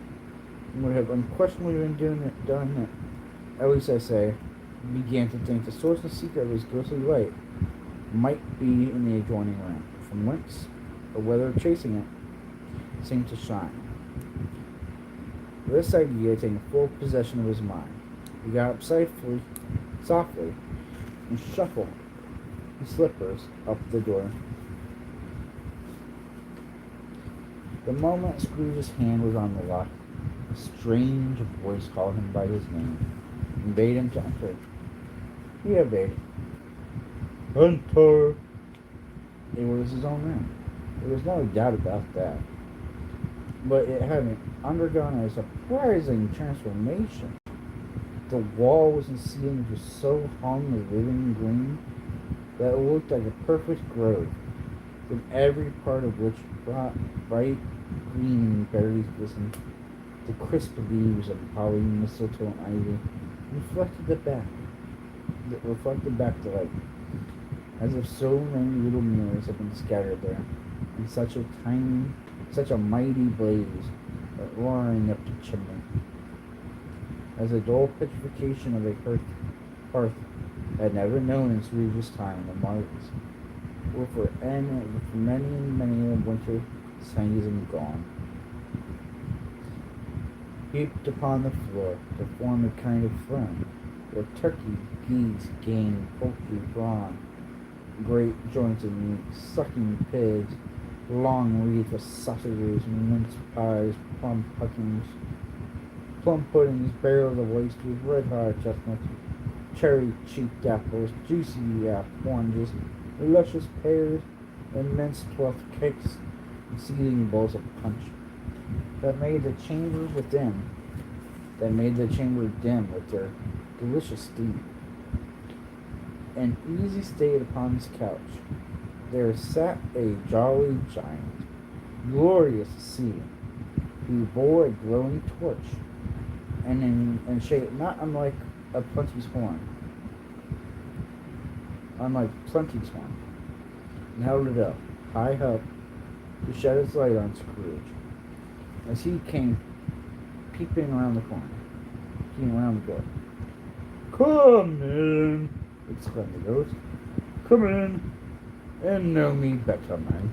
and would have unquestionably been done in it. At least I say, began to think the source and secret of his ghostly light might be in the adjoining room, from whence, or whether chasing it, seemed to shine. This idea taking full possession of his mind, he got up softly, and shuffled his slippers up the door. The moment Scrooge's hand was on the lock, a strange voice called him by his name, and bade him to enter. He obeyed. Enter! It was his own room. There was no doubt about that. but it had undergone a surprising transformation. The walls and ceilings were so hung with living green that it looked like a perfect grove, from every part of which bright green berries glistened. The crisp leaves of holly, mistletoe, and ivy reflected back the light, as if so many little mirrors had been scattered there, in such a mighty blaze, roaring up the chimney, as a dull petrification of a hearth had never known in Scrooge's time. The marks were for many and many a winter season gone. Heaped upon the floor to form a kind of throne, where turkey, geese, game, poultry, brawn, great joints of meat, sucking pigs, long wreaths of sausages, mince pies, plum puddings, barrels of oysters, red-hot chestnuts, cherry-cheeked apples, juicy oranges, luscious pears, immense twelfth cakes, and seething bowls of punch that made the chamber dim with their delicious steam. An easy state upon his couch, there sat a jolly giant, glorious to see. He bore a glowing torch, and in shape not unlike Plenty's horn, and held it up, high up, to shed its light on Scrooge, as he came peeping around the door. "Come in!" exclaimed the ghost. "Come in, and know me better, man."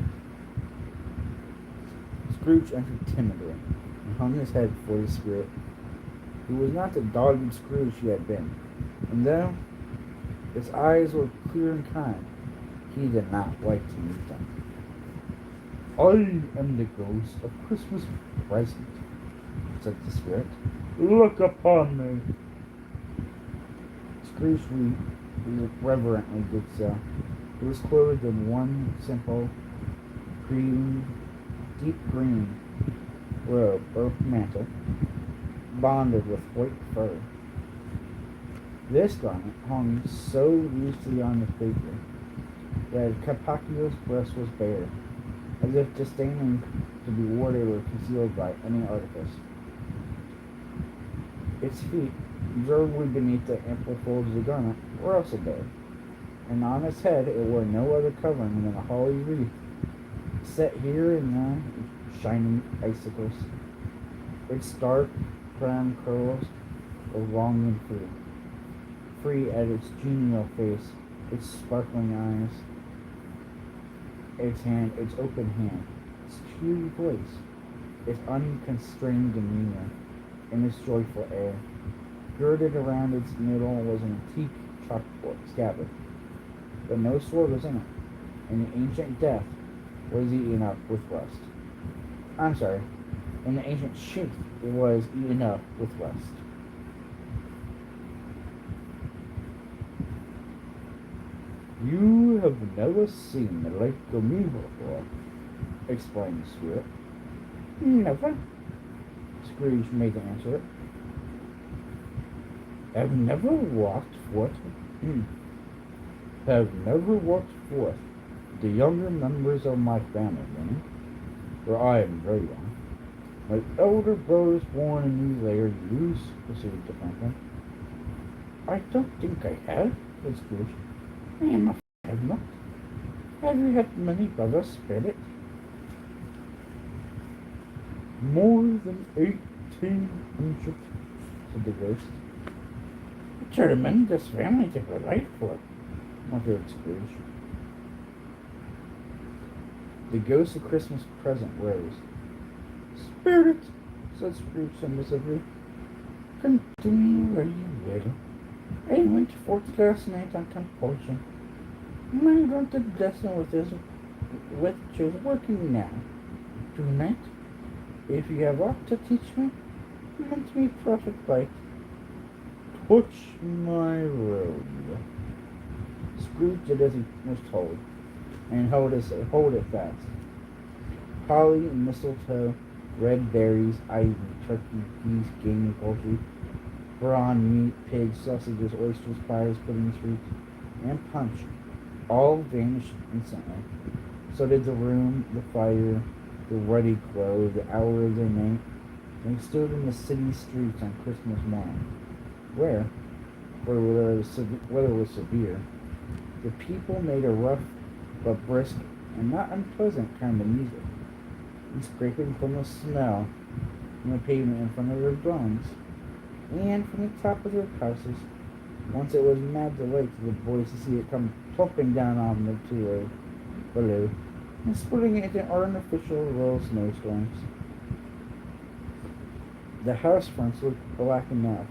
Scrooge entered timidly, and hung his head before the spirit. He was not the dogged Scrooge he had been, and though his eyes were clear and kind, he did not like to meet them. "I am the ghost of Christmas present," said the spirit. "Look upon me." Scrooge reverently did so. He was clothed in one simple, deep green robe or mantle, bonded with white fur. This garment hung so loosely on the figure that Carpaccio's breast was bare, as if disdaining to be warded or concealed by any artifice. Its feet, observably beneath the ample folds of the garment, were also bare, and on its head it wore no other covering than a holly wreath, set here and there with shining icicles. Its dark brown curls were long and free at its genial face, its sparkling eyes, its open hand, its cheery voice, its unconstrained demeanor, and its joyful air. Girded around its middle was an antique chalkboard scabbard, but no sword was in it, and the ancient death was eaten up with rust. I'm sorry, in the ancient sheath it was eaten up with rust. "You have never seen the like of me before," explained the spirit. "Never," Scrooge made to answer it. Have never walked forth the younger members of my family, Winnie, for I am very young. My elder brother is born in New Layer, proceeded the Franklin. "I don't think I have," said Scrooge. "I am afraid I have not. Have you had many brothers, Spirit?" "More than 1,800, said the ghost. "A tremendous family to provide for," muttered Scrooge. The ghost of Christmas present rose. "Spirit," said Scrooge submissively, "continue where you will. I went forth last night on compulsion. I learned the lesson which is working now. Tonight, if you have aught to teach me, let me profit by it. Touch my robe." Scrooge did as he was told, and hold it fast. Holly and mistletoe red berries, ivy, turkey, geese, game, poultry, brawn, meat, pigs, sausages, oysters, pies, puddings, fruits, and punch all vanished instantly. So did the room, the fire, the ruddy glow, the hour of the night. They stood in the city streets on Christmas morning, where, for weather was severe, the people made a rough but brisk and not unpleasant kind of music, and scraping from the snow from the pavement in front of their dwellings, and from the top of their houses. Once it was mad delight to the boys to see it come plumping down on the two below, and splitting it into artificial little snowstorms. The house fronts looked black enough,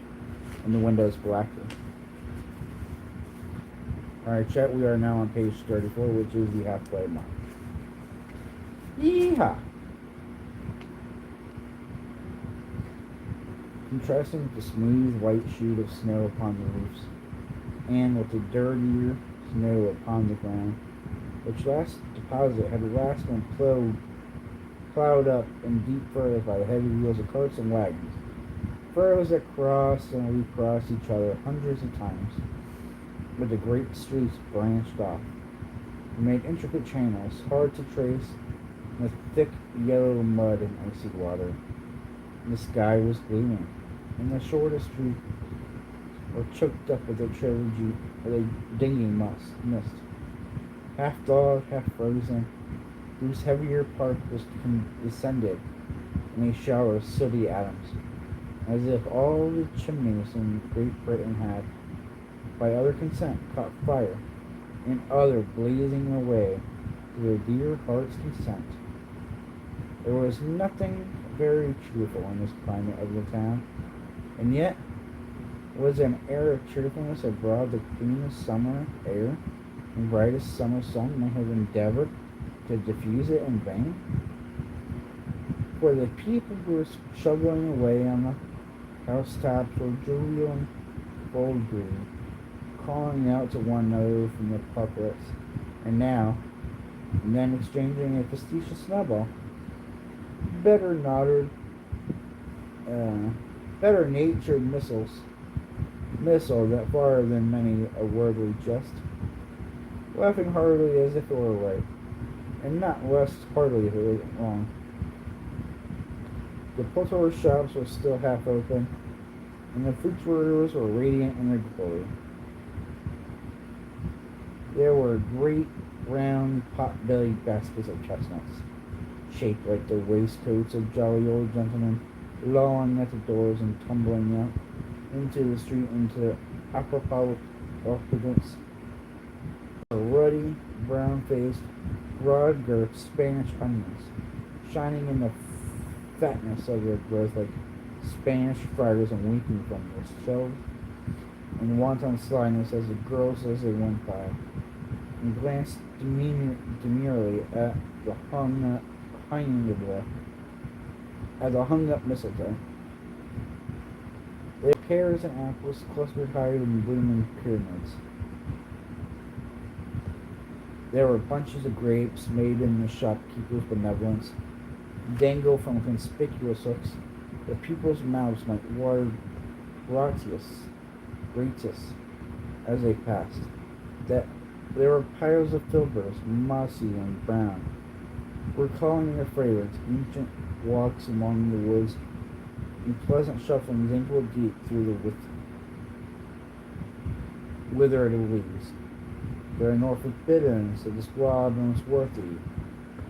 and the windows blacker. Alright, chat, we are now on page 34, which is the halfway mark. Yeehaw! Contrasting with the smooth white sheet of snow upon the roofs, and with the dirtier snow upon the ground, which last deposit had last been plowed up in deep furrows by the heavy wheels of carts and wagons, furrows that crossed and recrossed each other hundreds of times, but the great streets branched off and made intricate channels hard to trace in the thick yellow mud and icy water. And the sky was gleaming, and the shortest streets were choked up with a dinging mist, half thawed, half frozen, whose heavier part was descended in a shower of sooty atoms, as if all the chimneys in Great Britain had, by other consent, caught fire, and other blazing away to their dear heart's consent. There was nothing very cheerful in this climate of the town, and yet was an air of cheerfulness abroad the cleanest summer air and brightest summer sun may have endeavored to diffuse it in vain. For the people who were shoveling away on the housetops were jovial and full-breathed, calling out to one another from the parklets, and now and then exchanging a facetious snowball. Better nodded, better natured missile that far than many a worldly jest, laughing heartily as if it were right, and not less heartily if it was wrong. The poultry shops were still half open, and the fruiterers were radiant in their glory. There were great round pot-bellied baskets of chestnuts, shaped like the waistcoats of jolly old gentlemen, lolling at the doors and tumbling out into the street into apropos opulence. Ruddy, brown-faced, broad-girthed Spanish onions, shining in the fatness of their growth like Spanish friars and winking from their shelves, and wanton slyness as the girls as they went by, and glanced demurely at the hung up mistletoe. Their pears and apples clustered higher than blooming pyramids. There were bunches of grapes made in the shopkeeper's benevolence, dangle from conspicuous hooks. The people's mouths might water gratis as they passed. That there were piles of filberts, mossy and brown, recalling their fragrance, ancient walks among the woods, and pleasant shufflings ankle deep through the withered leaves. There are Norfolk bitters of the squab and swarthy,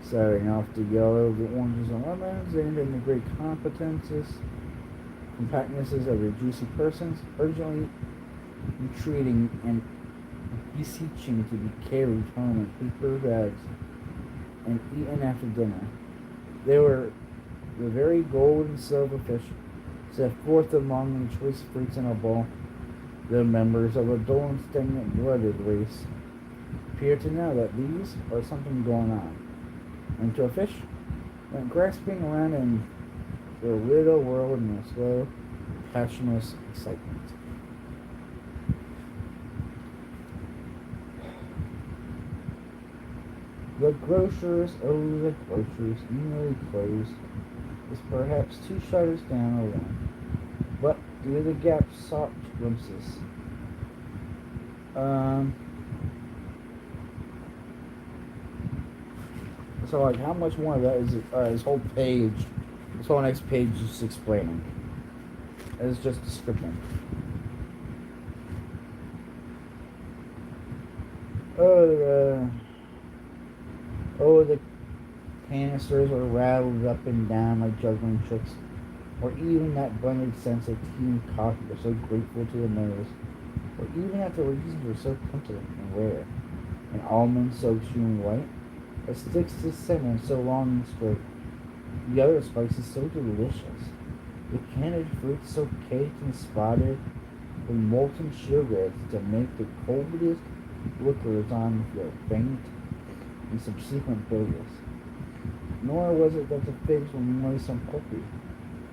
setting off the yellow of the oranges and lemons, and in the great compactnesses of their juicy persons, urgently entreating and beseeching to be carried home in paper bags and eaten after dinner. They were the very gold and silver fish set forth among the choice fruits in a bowl. The members of a dull and stagnant blooded race appear to know that these are something going on, and to a fish went grasping around in their little world in a slow, passionless excitement. The grocers, oh the grocers, nearly closed. is perhaps 2 shutters down alone, but through the gap soft glimpses. Um, so like, how much more of that is his whole page? This whole next page is just explaining. It's just description. Oh, the canisters were rattled up and down like juggling tricks, or even that blended sense of tea and coffee was so grateful to the nose, or even that the raisins were so pungent and rare, and almonds so extreme white, the sticks to cinnamon so long and straight, the other spices so delicious, the candied fruits so caked and spotted with molten sugar as to make the coldest lookers on feel faint in subsequent bitterness. Nor was it that the figs were moist and pulpy,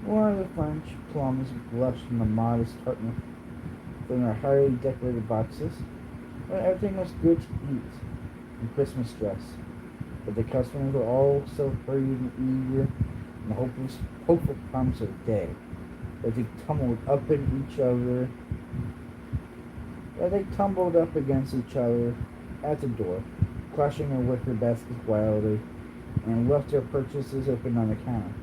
nor the French plums blushed from the modest tartness from their highly decorated boxes, but everything was good to eat in Christmas dress. But the customers were all so hurried and eager in the hopeful promise of the day that they tumbled up against each other at the door, clashing their wicker baskets wildly, and left their purchases open on the counter,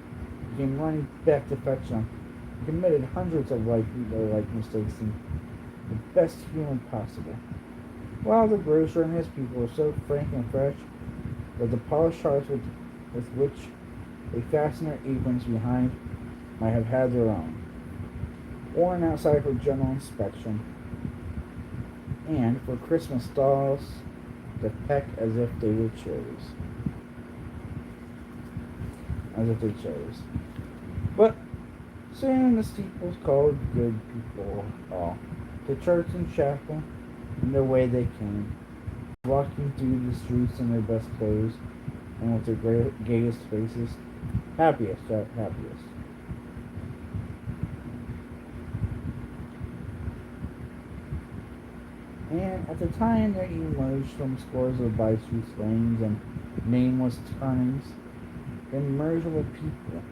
came running back to fetch them, committed hundreds of like mistakes in the best humor possible. While the grocer and his people were so frank and fresh that the polished hearts with which they fastened their aprons behind might have had their own, worn outside for general inspection, and for Christmas dolls to peck as if they were cherries. But soon the steeples called good people all to church and chapel in the way they came, walking through the streets in their best clothes and with their gayest faces, happiest at happiest. And at the time they emerged from scores of by-streets, lanes, and nameless turnings, immeasurable people,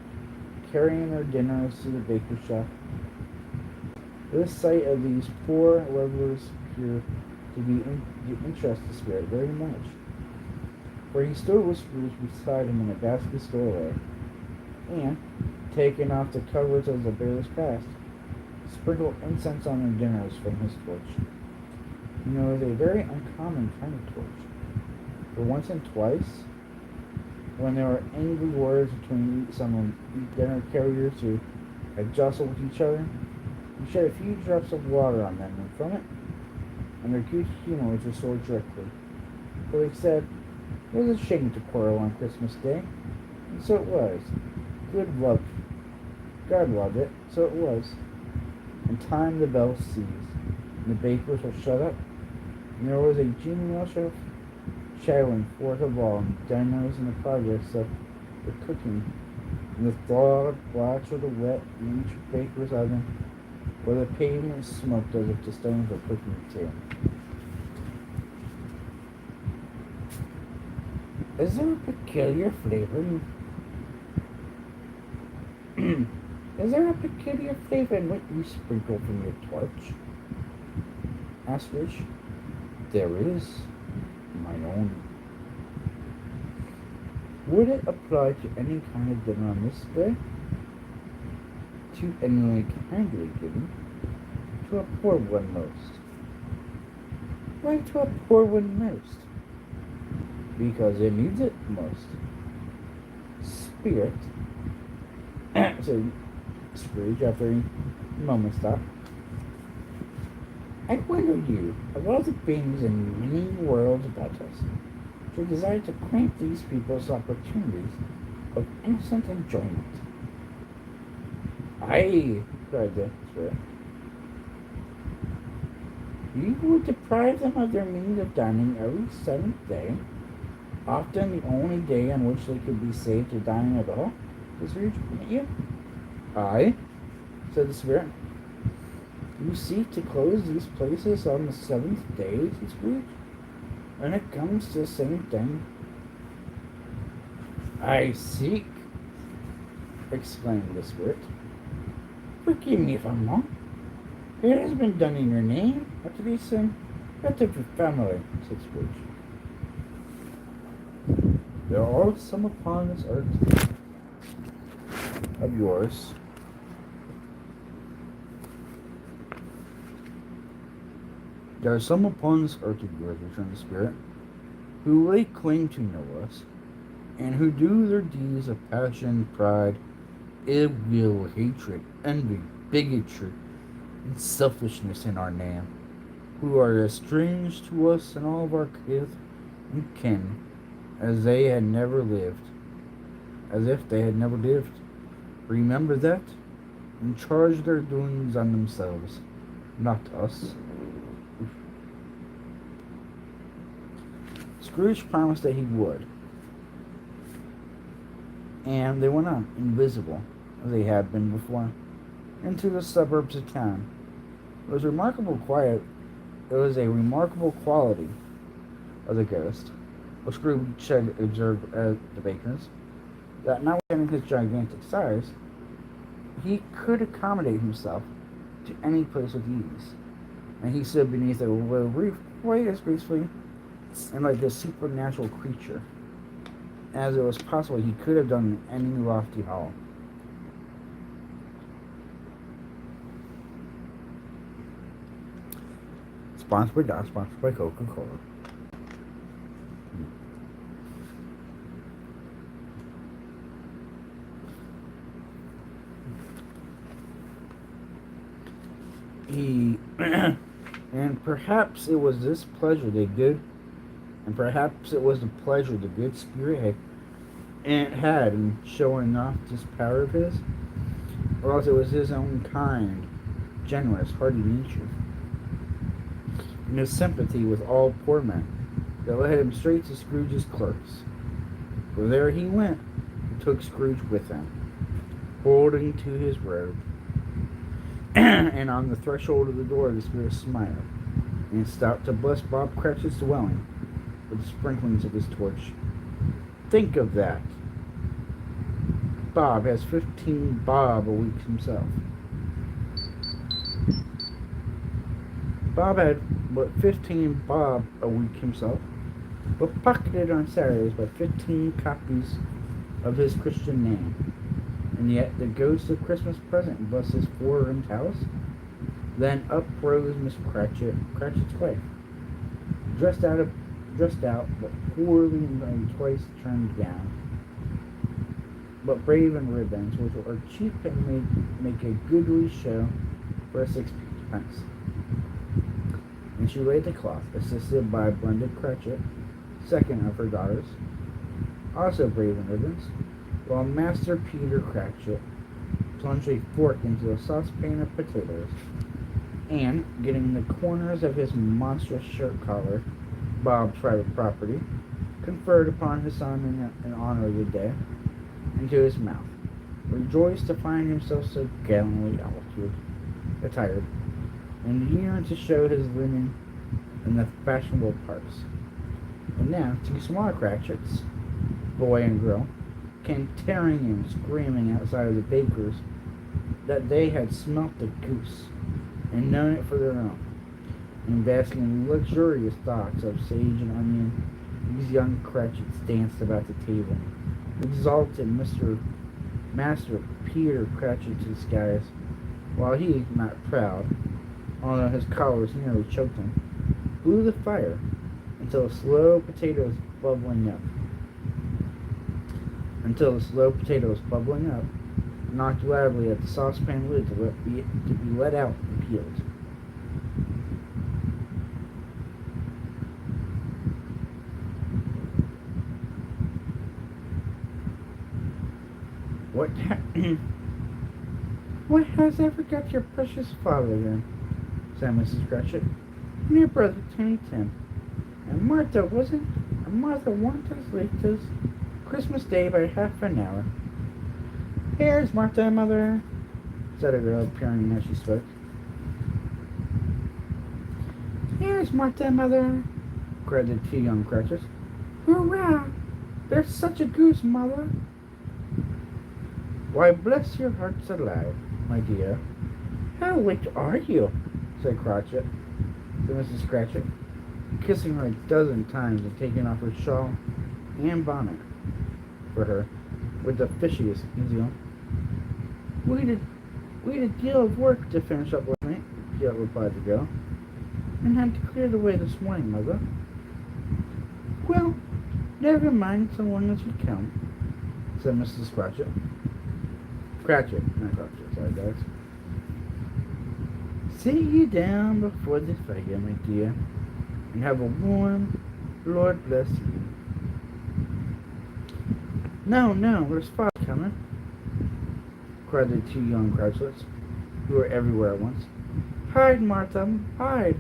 carrying their dinners to the baker's shop. This sight of these poor revelers appeared to interest the spirit very much, for he stood with Scrooge beside him in the basket doorway, and, taking off the covers as the bearers passed, sprinkled incense on their dinners from his torch. You know, it was a very uncommon kind of torch, for once and twice, when there were angry words between some dinner carriers who had jostled with each other, he shed a few drops of water on them, and from it, and their good humor was restored directly. For they said, it was a shame to quarrel on Christmas Day, and so it was. God loved it, so it was. In time the bells ceased, and the bakers were shut up, and there was a genial shadowing forth of all dinners in the progress of the cooking, and the broad blotch of the wet in each baker's oven, where the pavement smoked as if the stones were cooking too. Is there a peculiar flavor? Is there a peculiar flavor in what you sprinkle from your torch? Asked Rich. There is. Mine own. Would it apply to any kind of dinner on this day? To any kindly given? To a poor one most. Why to a poor one most? Because it needs it most. Spirit, said Scrooge after a moment's thought. I wonder you, of all the beings in many worlds about us, should desire to cramp these people's opportunities of innocent enjoyment. Aye, cried the spirit. You would deprive them of their means of dining every 7th day, often the only day on which they could be saved to dine at all? Does Scrooge permit you? Aye, said the spirit. You seek to close these places on the 7th day, said Scrooge? And it comes to the same thing. I seek, exclaimed the spirit. Forgive me if I'm wrong. It has been done in your name, not to be sin, not to your family, said Scrooge. There are some upon this earth of yours. There are some upon this earth of yours, returned the spirit, who lay claim to know us, and who do their deeds of passion, pride, ill will, hatred, envy, bigotry, and selfishness in our name, who are as strange to us and all of our kith and kin as they had never lived, as if they had never lived. Remember that, and charge their doings on themselves, not us. Scrooge promised that he would, and they went on, invisible, as they had been before, into the suburbs of town. It was remarkable quiet. It was a remarkable quality of the ghost, which Scrooge had observed at the baker's, that notwithstanding his gigantic size, he could accommodate himself to any place with ease, and he stood beneath a low roof quite as gracefully and like a supernatural creature as it was possible he could have done in any lofty hall. Sponsored by Coca-Cola. And perhaps it was this pleasure they did, and perhaps it was the pleasure the good spirit had in showing off this power of his, or else it was his own kind, generous, hearty nature, and his sympathy with all poor men, that led him straight to Scrooge's clerks. For there he went, and took Scrooge with him, holding to his robe. And on the threshold of the door the spirit smiled, and stopped to bless Bob Cratchit's dwelling with the sprinklings of his torch. Think of that. Bob has 15 bob a week himself. Bob had, 15 bob a week himself, but pocketed on Saturdays by 15 copies of his Christian name. And yet the ghost of Christmas present blessed his four-roomed house. Then up rose Miss Cratchit's wife, dressed out, but poorly in a twice-turned gown, but brave in ribbons, which are cheap and make a goodly show for a sixpence. And she laid the cloth, assisted by Blended Cratchit, second of her daughters, also brave in ribbons, while Master Peter Cratchit plunged a fork into a saucepan of potatoes, and, getting the corners of his monstrous shirt collar, Bob's private property, conferred upon his son in honor of the day, into his mouth, rejoiced to find himself so gallantly attired, and yearned to show his linen in the fashionable parts. And now 2 smaller Cratchits, boy and girl, came tearing and screaming outside of the baker's that they had smelt the goose and known it for their own, and basking in luxurious thoughts of sage and onion, these young Cratchits danced about the table, exalted Master Peter Cratchit to the skies, while he, not proud, although his collars nearly choked him, blew the fire until the slow potato was bubbling up, knocked loudly at the saucepan lid to be let out and peeled. What has ever got your precious father then? Said Mrs. Cratchit. And your brother Timmy Tim. And Martha wasn't. And Martha warned us late to Christmas Day by half an hour. Here's Martha, mother, said a girl, appearing as she spoke. Here's Martha, mother, cried the 2 young Cratchits. Hurrah! There's such a goose, mother. Why, bless your hearts alive, my dear. How late are you? Said Mrs. Cratchit, kissing her a dozen times and taking off her shawl and bonnet for her with the fishiest zeal. We had a deal of work to finish up last night, replied the girl, and had to clear the way this morning, mother. Well, never mind so long as you come, said Mrs. Cratchit. Cratchit, not Cratchit, sorry guys. Sit you down before the fire, my dear, and have a warm, Lord bless you. No, there's father coming, cried the two young Cratchits, who were everywhere at once. Hide, Martha, hide!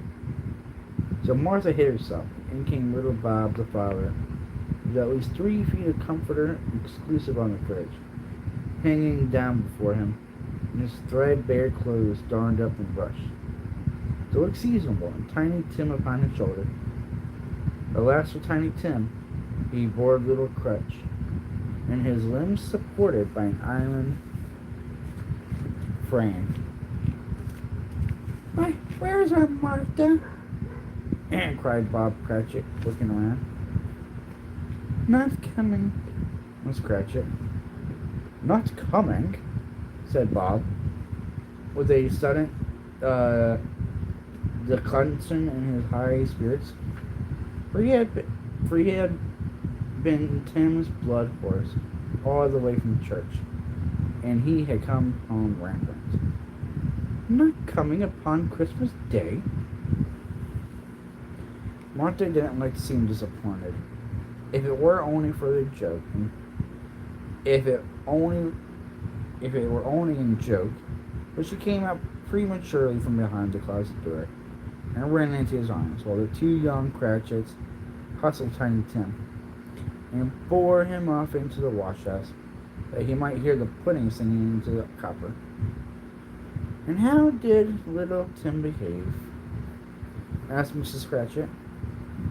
So Martha hid herself. In came little Bob the father, with at least 3 feet of comforter exclusive on the fridge, hanging down before him, and his threadbare clothes darned up and brushed, to look seasonable, and Tiny Tim upon his shoulder. Alas for Tiny Tim, he bore a little crutch, and his limbs supported by an iron frame. Why, where's our Martha? Cried Bob Cratchit, looking around. Not coming, was Cratchit. Not coming, said Bob, with a sudden declension in his high spirits, for he had been Tim's blood horse all the way from church, and he had come home rampant. Not coming upon Christmas Day? Martha didn't like to seem disappointed. If it were only for the joke, and if it were only in joke, but she came out prematurely from behind the closet door and ran into his arms, while the two young Cratchits hustled Tiny Tim and bore him off into the washhouse, that he might hear the pudding singing into the copper. And how did little Tim behave? Asked Mrs. Cratchit,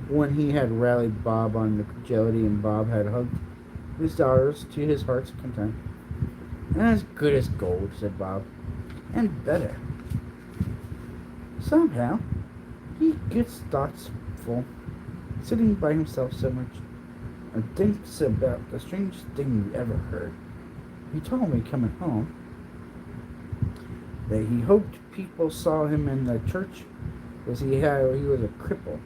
when he had rallied Bob on the jelly and Bob had hugged his daughters to his heart's content. As good as gold, said Bob, and better. Somehow, he gets thoughtful, sitting by himself so much, and thinks about the strangest thing you ever heard. He told me coming home that he hoped people saw him in the church because he was a cripple,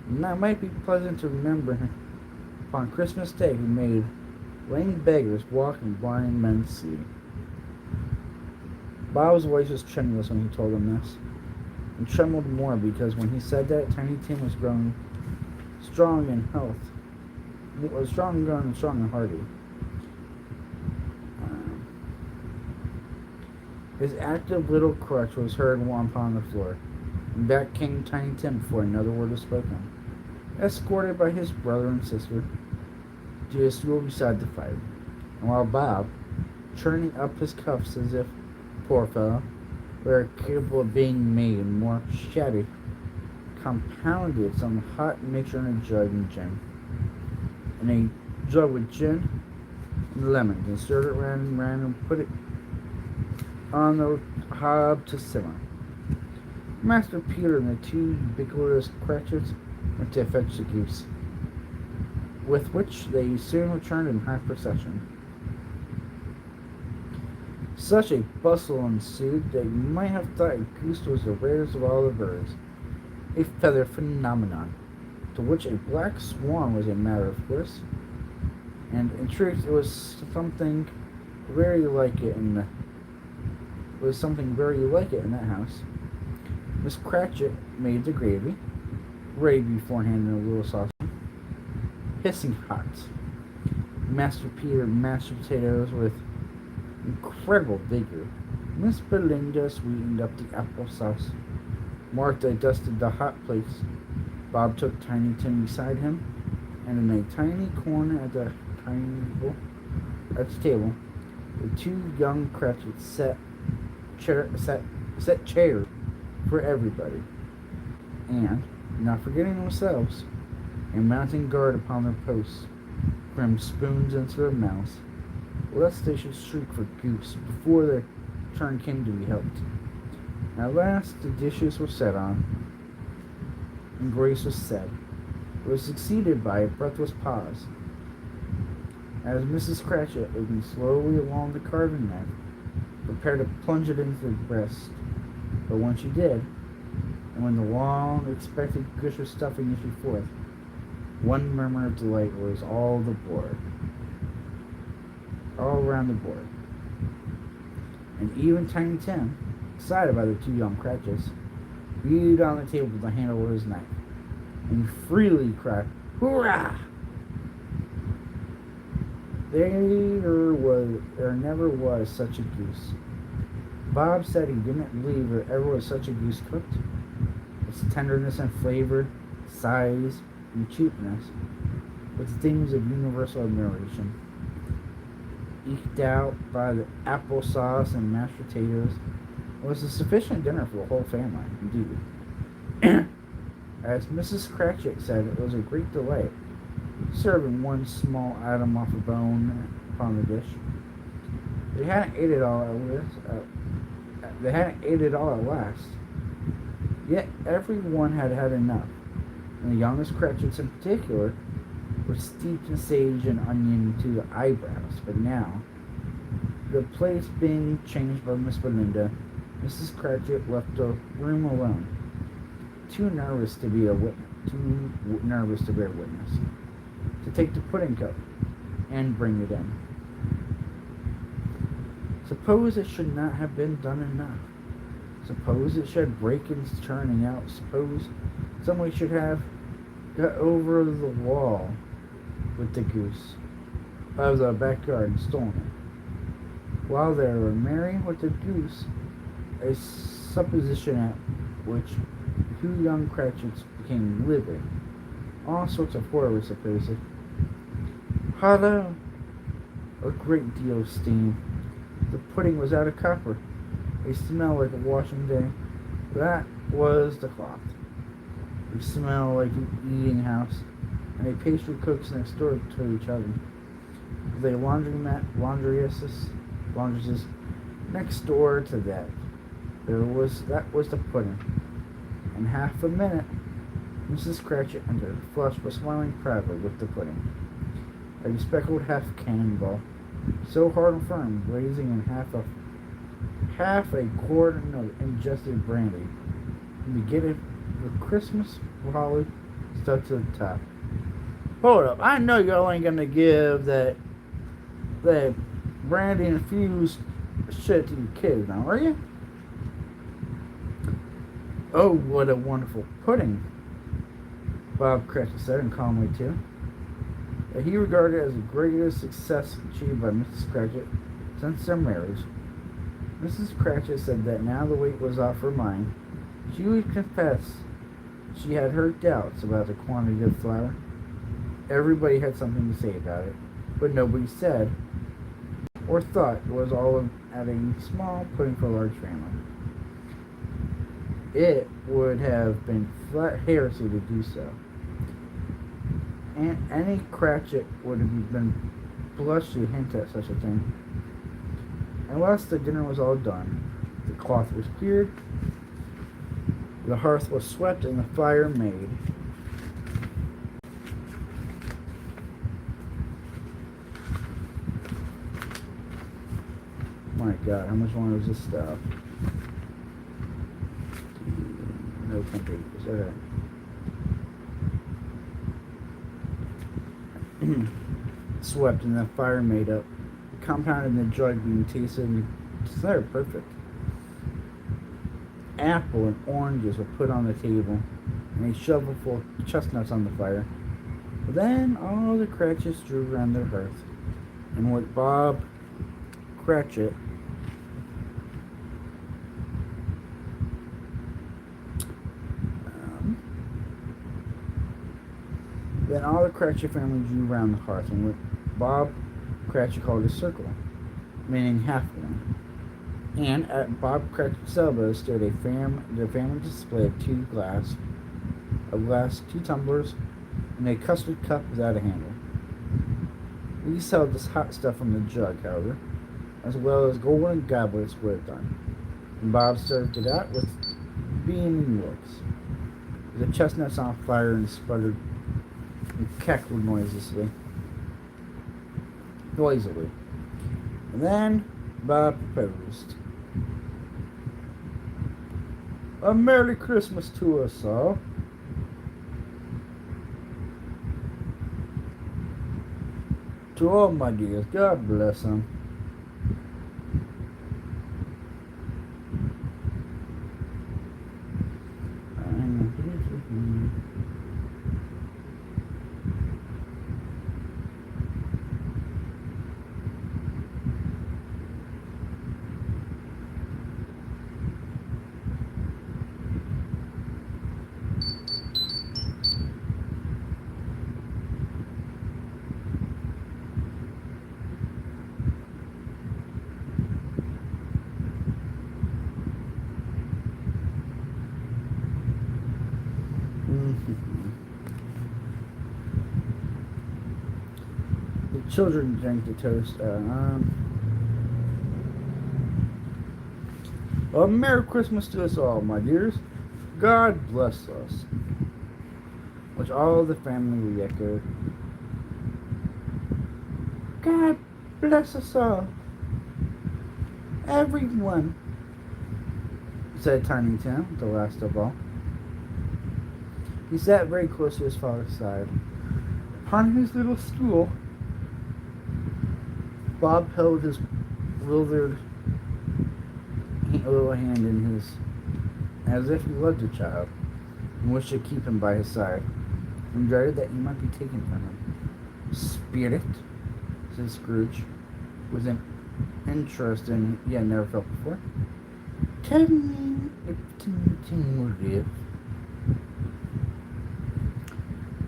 and that might be pleasant to remember him upon Christmas Day, who made lame beggars walk and blind men see. Bob's voice was tremulous when he told him this, and trembled more because when he said that, Tiny Tim was growing strong in health. It was strong and hearty. His active little crutch was heard upon the floor, and back came Tiny Tim before another word was spoken, escorted by his brother and sister to a stool beside the fire, and while Bob, churning up his cuffs as if, poor fellow, were capable of being made more shabby, compounded some hot mixture in a jug with gin and lemons, and stirred it round and round and put it on the hob to simmer. Master Peter and the two ubiquitous Cratchits went to fetch the goose, with which they soon returned in high procession. Such a bustle ensued that you might have thought a goose was the rarest of all the birds, a feather phenomenon, to which a black swan was a matter of course, and in truth it was something very like it in that house. Miss Cratchit made the gravy, ready beforehand in a little saucepan, hissing hot. Master Peter mashed the potatoes with incredible vigor. Miss Belinda sweetened up the applesauce. Martha dusted the hot plates. Bob took Tiny Tim beside him, and in a tiny corner at the table, the two young Cratchits set chairs for everybody, and, not forgetting themselves, and mounting guard upon their posts, crammed spoons into their mouths, lest they should shriek for Goose before their turn came to be helped. At last the dishes were set on, and grace was said. It was succeeded by a breathless pause, as Mrs. Cratchit, looking slowly along the carving knife, prepared to plunge it into the breast. But when she did, and when the long-expected gush of stuffing issued forth, one murmur of delight rose all around the board. And even Tiny Tim, excited by the two young Cratchits, beat on the table with the handle of his knife, and freely cried, "Hurrah!" There never was such a goose. Bob said he didn't believe there ever was such a goose cooked. Its tenderness and flavor, size, and cheapness was things of universal admiration. Eked out by the applesauce and mashed potatoes, it was a sufficient dinner for the whole family, indeed. As Mrs. Cratchit said, it was a great delight, serving one small atom off a bone upon the dish. They hadn't ate it all at last. Yet everyone had had enough, and the youngest Cratchits in particular were steeped in sage and onion to the eyebrows. But now, the place being changed by Miss Belinda, Mrs. Cratchit left the room alone, too nervous to bear witness, to take the pudding cup and bring it in. Suppose it should not have been done enough. Suppose it should break in turning out. Suppose somebody should have got over the wall with the goose out of the backyard and stolen it. While they were marrying with the goose, a supposition at which the two young Cratchits became livid. All sorts of horror was supposed. Hello! A great deal of steam. The pudding was out of copper. A smell like a washing day. That was the cloth. A smell like an eating house, and a pastry cook's next door to each other. The laundresses next door to that. That was the pudding. In half a minute, Mrs. Cratchit entered, flushed but smiling proudly with the pudding. A bespectacled half-cannonball, so hard and firm, blazing in half a quart of ingested brandy, and to get it with Christmas holly stuck to the top. Hold up, I know y'all ain't gonna give that brandy infused shit to your kids now, are you? Oh, what a wonderful pudding, Bob Cratchit said, and calmly too. That he regarded as the greatest success achieved by Mrs. Cratchit since their marriage. Mrs. Cratchit said that now the weight was off her mind. She would confess she had her doubts about the quantity of flour. Everybody had something to say about it, but nobody said or thought it was all at a small pudding for a large family. It would have been flat heresy to do so. And any Cratchit would have been blushed to hint at such a thing. Unless the dinner was all done, the cloth was cleared, the hearth was swept, and the fire made. My God, how much longer is this stuff? No 10 pages. Okay. Swept and the fire made up. The compound in the jug being tasted and considered perfect. Apple and oranges were put on the table, and a shovelful of chestnuts on the fire. But then all the Cratchits drew around their hearth, and what Bob Cratchit Then all the Cratchit family drew round the hearth, and what Bob Cratchit called a circle, meaning half one. And at Bob Cratchit's elbow stood the family display of two tumblers, and a custard cup without a handle. We sell this hot stuff from the jug, however, as well as golden goblets were done. And Bob served it out with bean yolks. The chestnuts on fire and sputtered and cackled noisily. And then Bob proposed. A Merry Christmas to us all. To all my dears, God bless them. The children drank the toast. A Merry Christmas to us all, my dears. God bless us. Which all the family re-echoed. God bless us all. Everyone, said Tiny Tim, the last of all. He sat very close to his father's side. Upon his little stool, Bob held his withered little hand in his, as if he loved the child, and wished to keep him by his side, and dreaded that he might be taken from him. Spirit, said Scrooge, with an interest in he had never felt before. Tell me if Tim will live.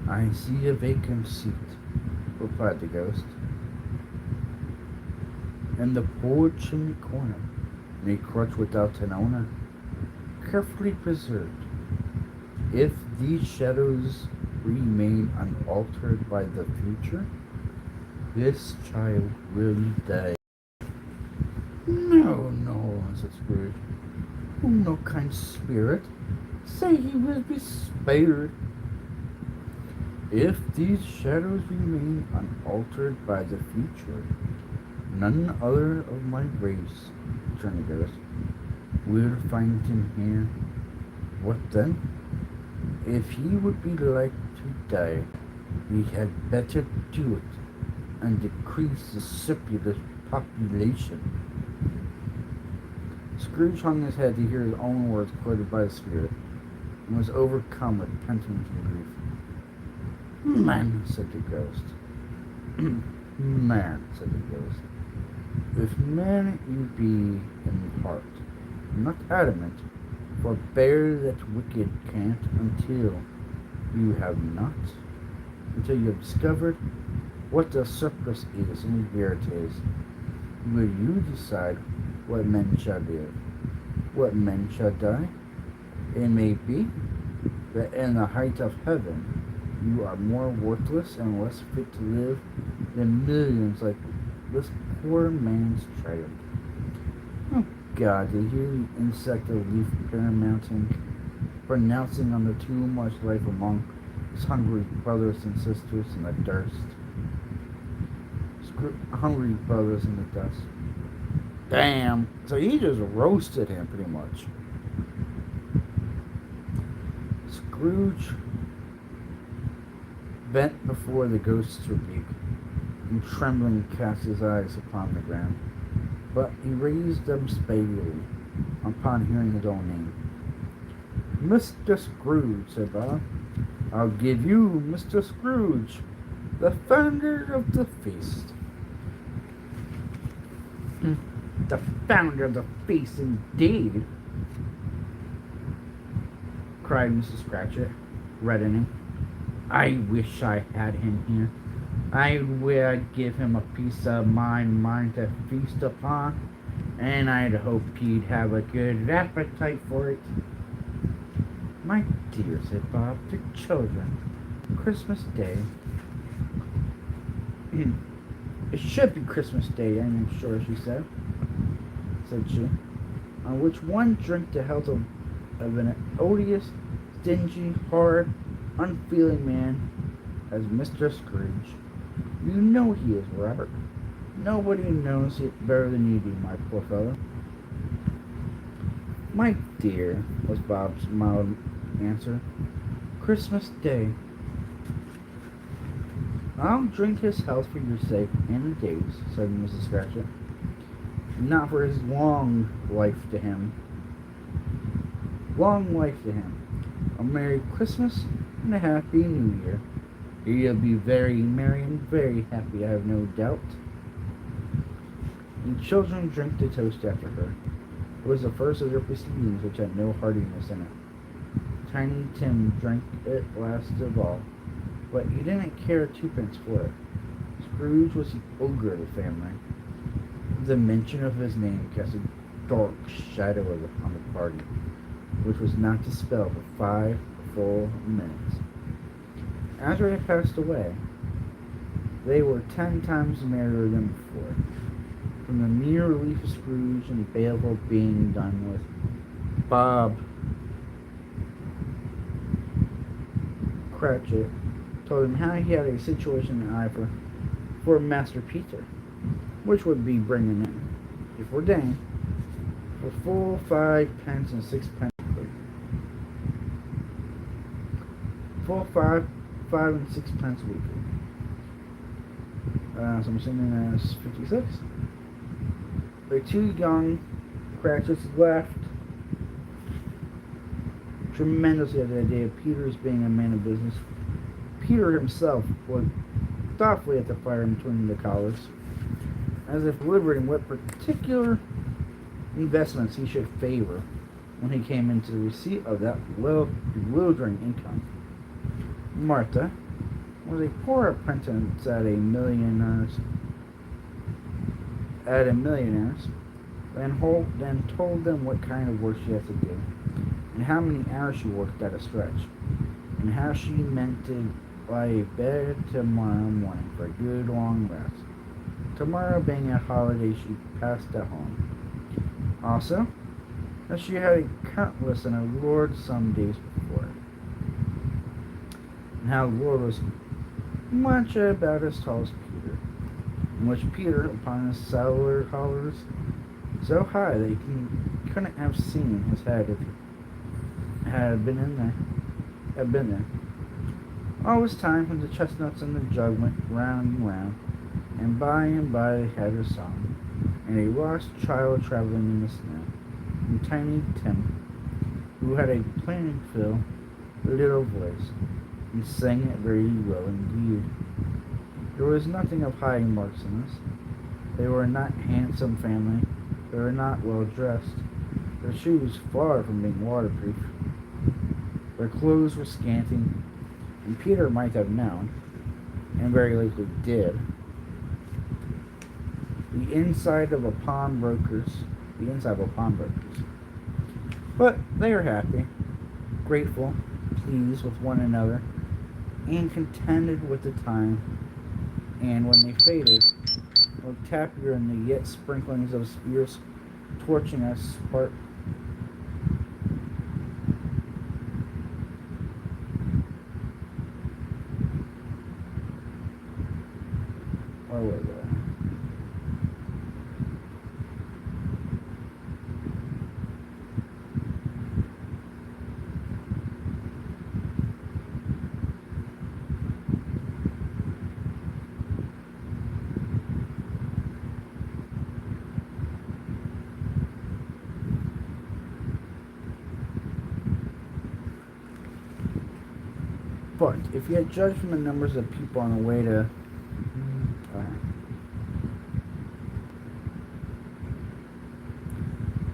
I see a vacant seat, replied the ghost. In the poor chimney corner, in a crutch without an owner, carefully preserved. If these shadows remain unaltered by the future, this child will die. No, said Scrooge. Oh, no kind spirit. Say he will be spared. If these shadows remain unaltered by the future, none other of my race, returned the ghost, will find him here. What then? If he would be like to die, we had better do it and decrease the surplus population. Scrooge hung his head to hear his own words quoted by the spirit, and was overcome with penitence and grief. Man, said the ghost. Man, said the ghost. If man you be in heart, not adamant, forbear that wicked can't until you have discovered what the surplus is and where it is. Will you decide what men shall live, what men shall die? It may be that in the height of heaven you are more worthless and less fit to live than millions like this poor man's child. Oh God, to hear the insect of leaf pronouncing on the too much life among his hungry brothers and sisters in the dust. Hungry brothers in the dust. Damn. So he just roasted him pretty much. Scrooge bent before the ghost's rebuke, and trembling cast his eyes upon the ground. But he raised them speedily upon hearing his own name. Mr. Scrooge, said Bob. I'll give you Mr. Scrooge, the founder of the feast. The founder of the feast, indeed, cried Mrs. Cratchit, reddening. I wish I had him here. I would give him a piece of my mind to feast upon, and I'd hope he'd have a good appetite for it. My dear, said Bob, the children, Christmas Day. It should be Christmas Day, I'm sure, said she, on which one drink the health of an odious, stingy, hard, unfeeling man as Mr. Scrooge. You know he is, Robert. Nobody knows it better than you do, my poor fellow. My dear, was Bob's mild answer. Christmas Day. I'll drink his health for your sake and the Dave's, said Mrs. Cratchit. Not for his long life to him. Long life to him. A Merry Christmas and a Happy New Year. He'll be very merry and very happy, I have no doubt. The children drank the toast after her. It was the first of their proceedings which had no heartiness in it. Tiny Tim drank it last of all, but he didn't care twopence for it. Scrooge was the ogre of the family. The mention of his name cast a dark shadow on the party, which was not dispelled for 5 full minutes. After he passed away, they were 10 times merrier than before. From the mere relief of Scrooge and baleful being done with, Bob Cratchit told him how he had a situation in eye for Master Peter, which would be bringing in, before day, for full 5 pence and 6 pence. Full 5 and 6 pence weekly. So I'm assuming that's 56. The 2 young Cratchits laughed tremendously at the idea of Peter's being a man of business. Peter himself looked thoughtfully at the fire between the collars, as if deliberating what particular investments he should favor when he came into the receipt of that bewildering income. Martha was a poor apprentice at a millionaire's, and told them what kind of work she had to do, and how many hours she worked at a stretch, and how she meant to lie in bed tomorrow morning for a good long rest. Tomorrow being a holiday she passed at home. Also, that she had a countless and a Lord some days before, and how the Lord was much about as tall as Peter, in which Peter, upon his cellular collars, so high that he couldn't have seen his head if he had been there. All this time, when the chestnuts and the jug went round and by they had a song, and a lost child traveling in the snow, and Tiny Tim, who had a plain little voice, and sang it very well indeed. There was nothing of high marks in this. They were not handsome family. They were not well dressed. Their shoes far from being waterproof. Their clothes were scanty, and Peter might have known, and very likely did, the inside of a pawnbroker's. But they were happy, grateful, pleased with one another, and contented with the time. And when they faded, looked happier in the yet sprinklings of spears torching us spark. Where was I? But if you had judged from the numbers of people on the way to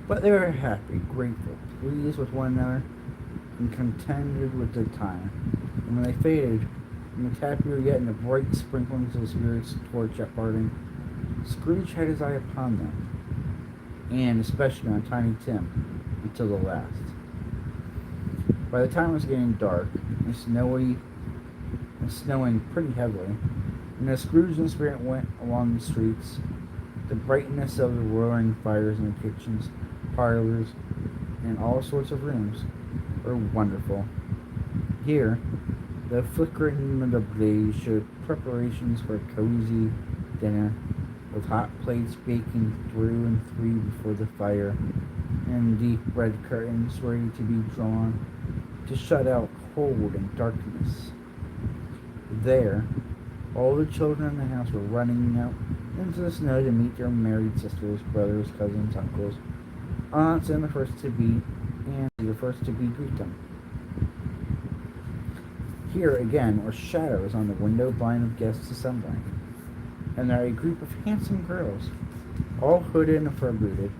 but they were happy, grateful, pleased with one another, and contented with the time. And when they faded, and looked happier yet in the bright sprinklings of spirits torch at parting, Scrooge had his eye upon them, and especially on Tiny Tim, until the last. By the time it was getting dark, and snowing pretty heavily, And as Scrooge and Spirit went along the streets, the brightness of the roaring fires in the kitchens, parlors, and all sorts of rooms were wonderful. Here, the flickering of the blaze showed preparations for a cozy dinner, with hot plates baking through and through before the fire, and deep red curtains ready to be drawn to shut out cold and darkness. There, all the children in the house were running out into the snow to meet their married sisters, brothers, cousins, uncles, aunts, and the first to be greet them. Here again were shadows on the window blind of guests assembling, and there a group of handsome girls, all hooded and fur-booted,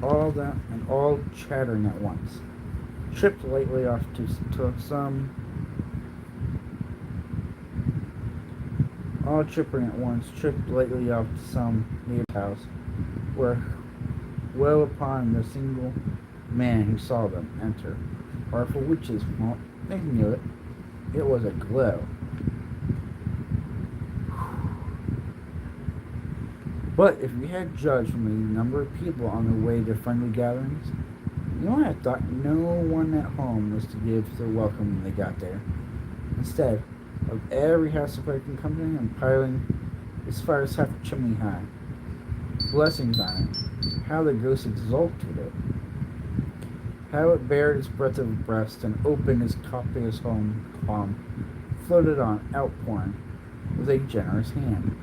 all chattering at once, tripped lightly off to some all tripping at once, tripped lightly off to some neighbor's house, where well upon the single man who saw them enter, or for witches, well, they knew it. It was a glow. But if you had judged from the number of people on their way to friendly gatherings, you might have thought no one at home was to give their welcome when they got there. Instead of every house breaking company and piling as far as half a chimney high, blessings on it, how the ghost exulted it, how it bared its breadth of breast and opened its copious palm, floated on, outpouring with a generous hand,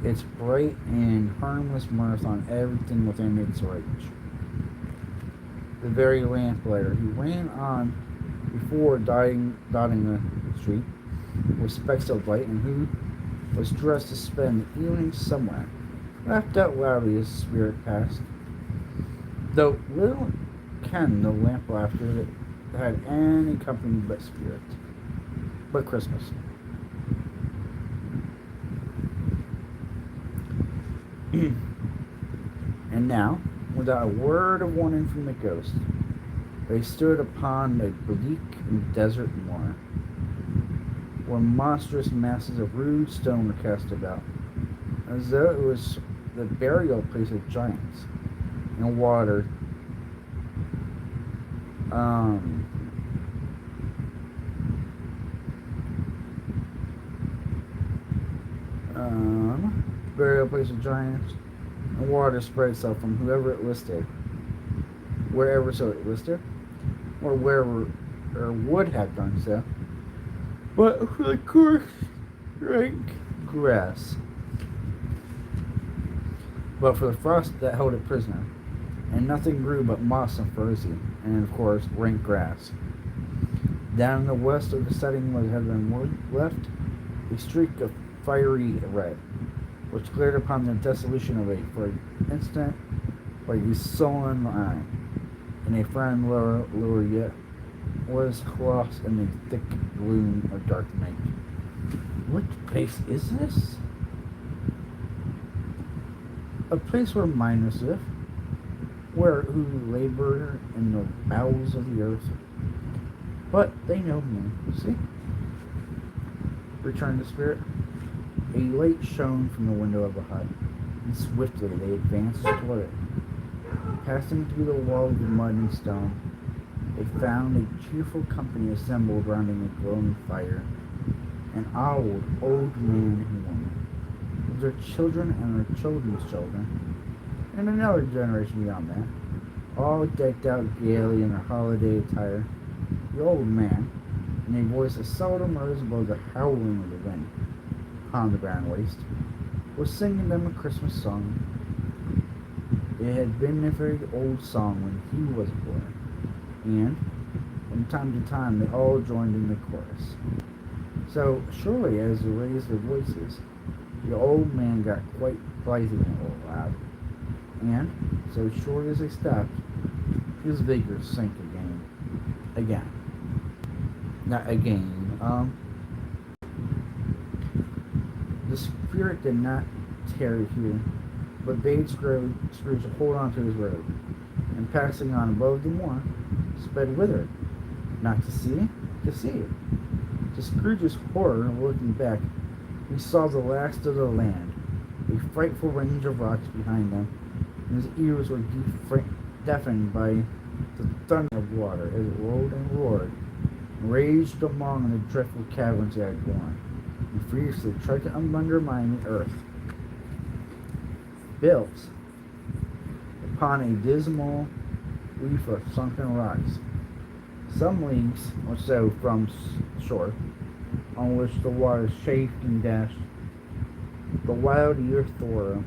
its bright and harmless mirth on everything within its reach. The very lamplighter who ran on before dotting the street with specks of light, and who was dressed to spend the evening somewhere, laughed out loudly as the Spirit passed. Though little can the lamp laughter that had any company but Spirit, but Christmas. And now, without a word of warning from the ghost, they stood upon a bleak and desert moor, where monstrous masses of rude stone were cast about, as though it was the burial place of giants, and water burial place of giants, and water spread itself from wherever it listed, or wherever, or would have done so, but for the coarse, rank grass. But for the frost that held it prisoner, and nothing grew but moss and furze, and of course, rank grass. Down in the west of the setting where it had been left, a streak of fiery red, which glared upon the desolation of it for an instant like a sullen eye, and a frown lower yet was lost in the thick gloom of dark night. What place is this? A place where miners live, who labor in the bowels of the earth. But they know me, see? Returned the Spirit. A light shone from the window of the hut, and swiftly they advanced toward it. Passing through the wall of mud and stone, they found a cheerful company assembled round a glowing fire, an old man and woman, with their children and their children's children, and another generation beyond that, all decked out gaily in their holiday attire. The old man, in a voice that seldom rose above the howling of the wind upon the brown waste, was singing them a Christmas song. It had been a very old song when he was a boy, and from time to time they all joined in the chorus. So surely as they raised their voices, the old man got quite blithe and loud, and so short as they stopped, his vigor sank again. Not again. The Spirit did not tarry here, but bade Scrooge hold on to his robe, and passing on above the moor, sped with her, not to see, to see it. To Scrooge's horror, looking back, He saw the last of the land, a frightful range of rocks behind him, and his ears were deafened by the thunder of water as it rolled and roared, and raged among the dreadful caverns it had borne, and fiercely tried to undermine the earth, built upon a dismal reef of sunken rocks, some leagues or so from shore, on which the water chafed and dashed. The wild ear through.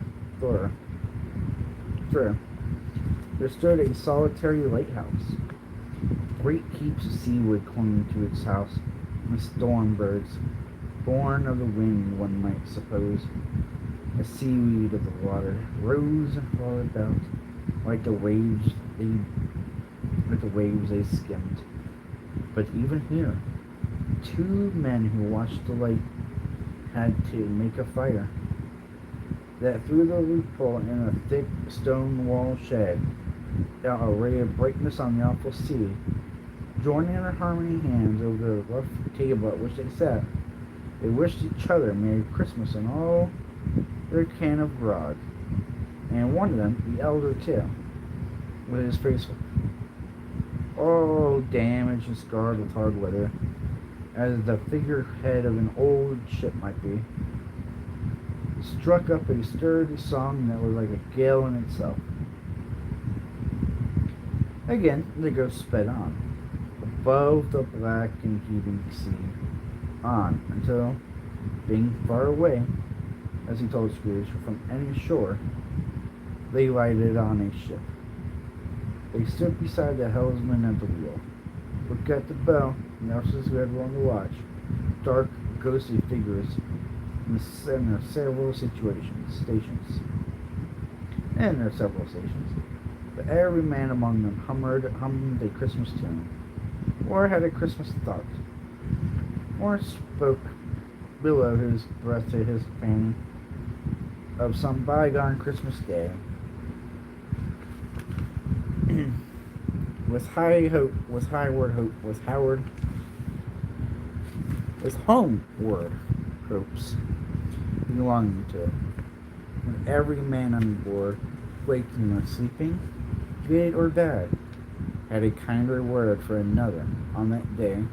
There stood a solitary lighthouse. Great heaps of seaweed clung to its house, and storm birds, born of the wind, one might suppose, the seaweed of the water, rose and flowed about like the waves they skimmed. But even here, two men who watched the light had to make a fire that through the loophole in a thick stone wall shed out a ray of brightness on the awful sea. Joining their harmony hands over the rough table at which they sat, they wished each other Merry Christmas and all their can of grog. And one of them, the elder too, with his face all damaged and scarred with hard weather, as the figurehead of an old ship might be, struck up a sturdy song that was like a gale in itself. Again, the ghost sped on, above the black and heaving sea, on until, being far away, as he told Scrooge, from any shore, they lighted on a ship. They stood beside the helmsman at the wheel, looked at the bow, and the officers who had run the watch, dark, ghostly figures in their several stations. But every man among them hummed a Christmas tune, or had a Christmas thought, or spoke below his breath to his companion of some bygone Christmas day. with homeward hopes belonging to it. When every man on board, waking or sleeping, good or bad, had a kinder word for another on that day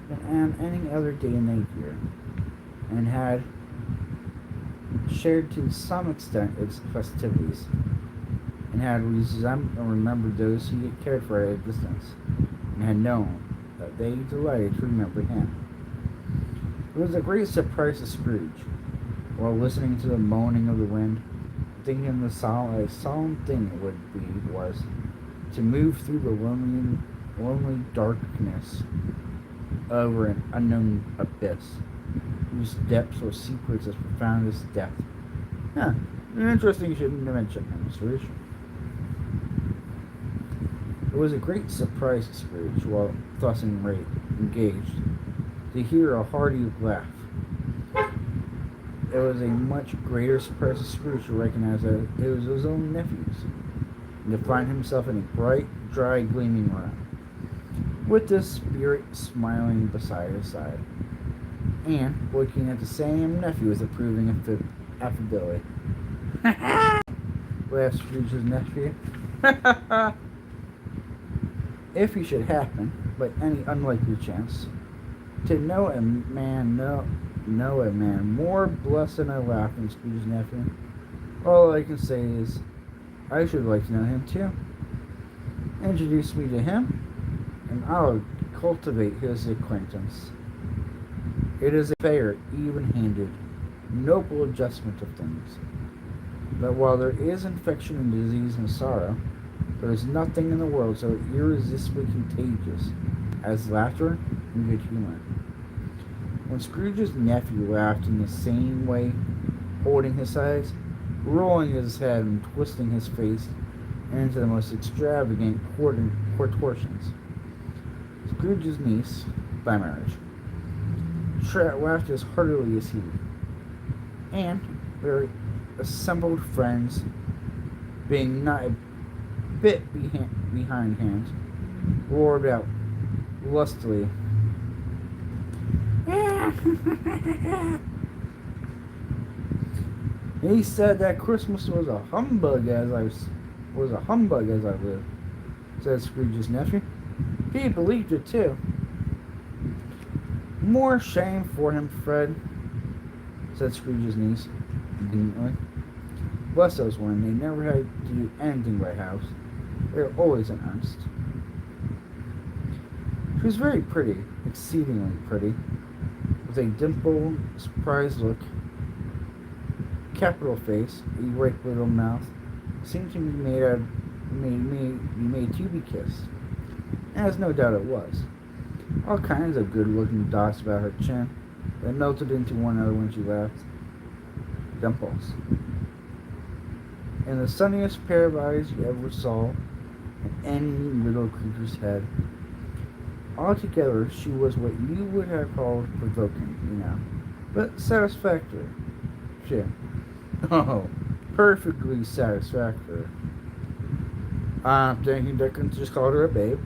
than on any other day in the year, and had shared to some extent its festivities, and had remembered those he had cared for at a distance, and had known that they delighted to remember him. It was a great surprise to Scrooge, while listening to the moaning of the wind, thinking the solemn thing it would be was to move through the lonely darkness over an unknown abyss, whose depths were secrets as profound as death. Interesting you shouldn't mention, Scrooge. It was a great surprise to Scrooge, while thus engaged, to hear a hearty laugh. It was a much greater surprise to Scrooge to recognize that it was his own nephews, and to find himself in a bright, dry, gleaming room, with the spirit smiling beside his side, and looking at the same nephew with approving affability. Laughed Scrooge's nephew. If he should happen, by any unlikely chance, to know a man more blessed than I laugh than Scrooge's nephew, all I can say is, I should like to know him too. Introduce me to him, and I'll cultivate his acquaintance. It is a fair, even-handed, noble adjustment of things, that while there is infection and disease and sorrow, there is nothing in the world so irresistibly contagious as laughter and good humor. When Scrooge's nephew laughed in the same way, holding his sides, rolling his head and twisting his face into the most extravagant contortions, Scrooge's niece, by marriage, laughed as heartily as he, and their assembled friends, being not a bit behindhand, roared out lustily, He said that Christmas was a humbug as I lived, said Scrooge's nephew. He believed it too. More shame for him, Fred, said Scrooge's niece, indignantly. Bless those women, they never had to do anything by house. They were always in earnest. She was very pretty, exceedingly pretty, with a dimpled, surprised look, capital face, a ripe little mouth, seemed to be made to be kissed, as no doubt it was. All kinds of good-looking dots about her chin that melted into one another when she laughed. Dimples. And the sunniest pair of eyes you ever saw in any little creature's head. Altogether, she was what you would have called provoking, but satisfactory. Shit. Oh, perfectly satisfactory. I'm thinking Dickens just called her a babe.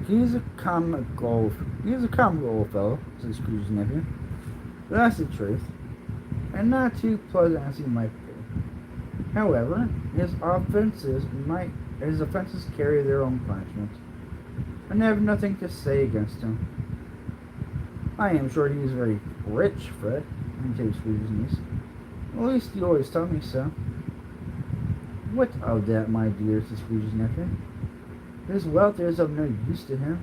He's a comical old fellow, said Scrooge's nephew. That's the truth, and not too pleasant as he might be. However, his offenses carry their own punishment, and I have nothing to say against him. I am sure he is very rich, Fred, continued Scrooge's niece. At least you always tell me so. What of that, my dear, said Scrooge's nephew. His wealth is of no use to him.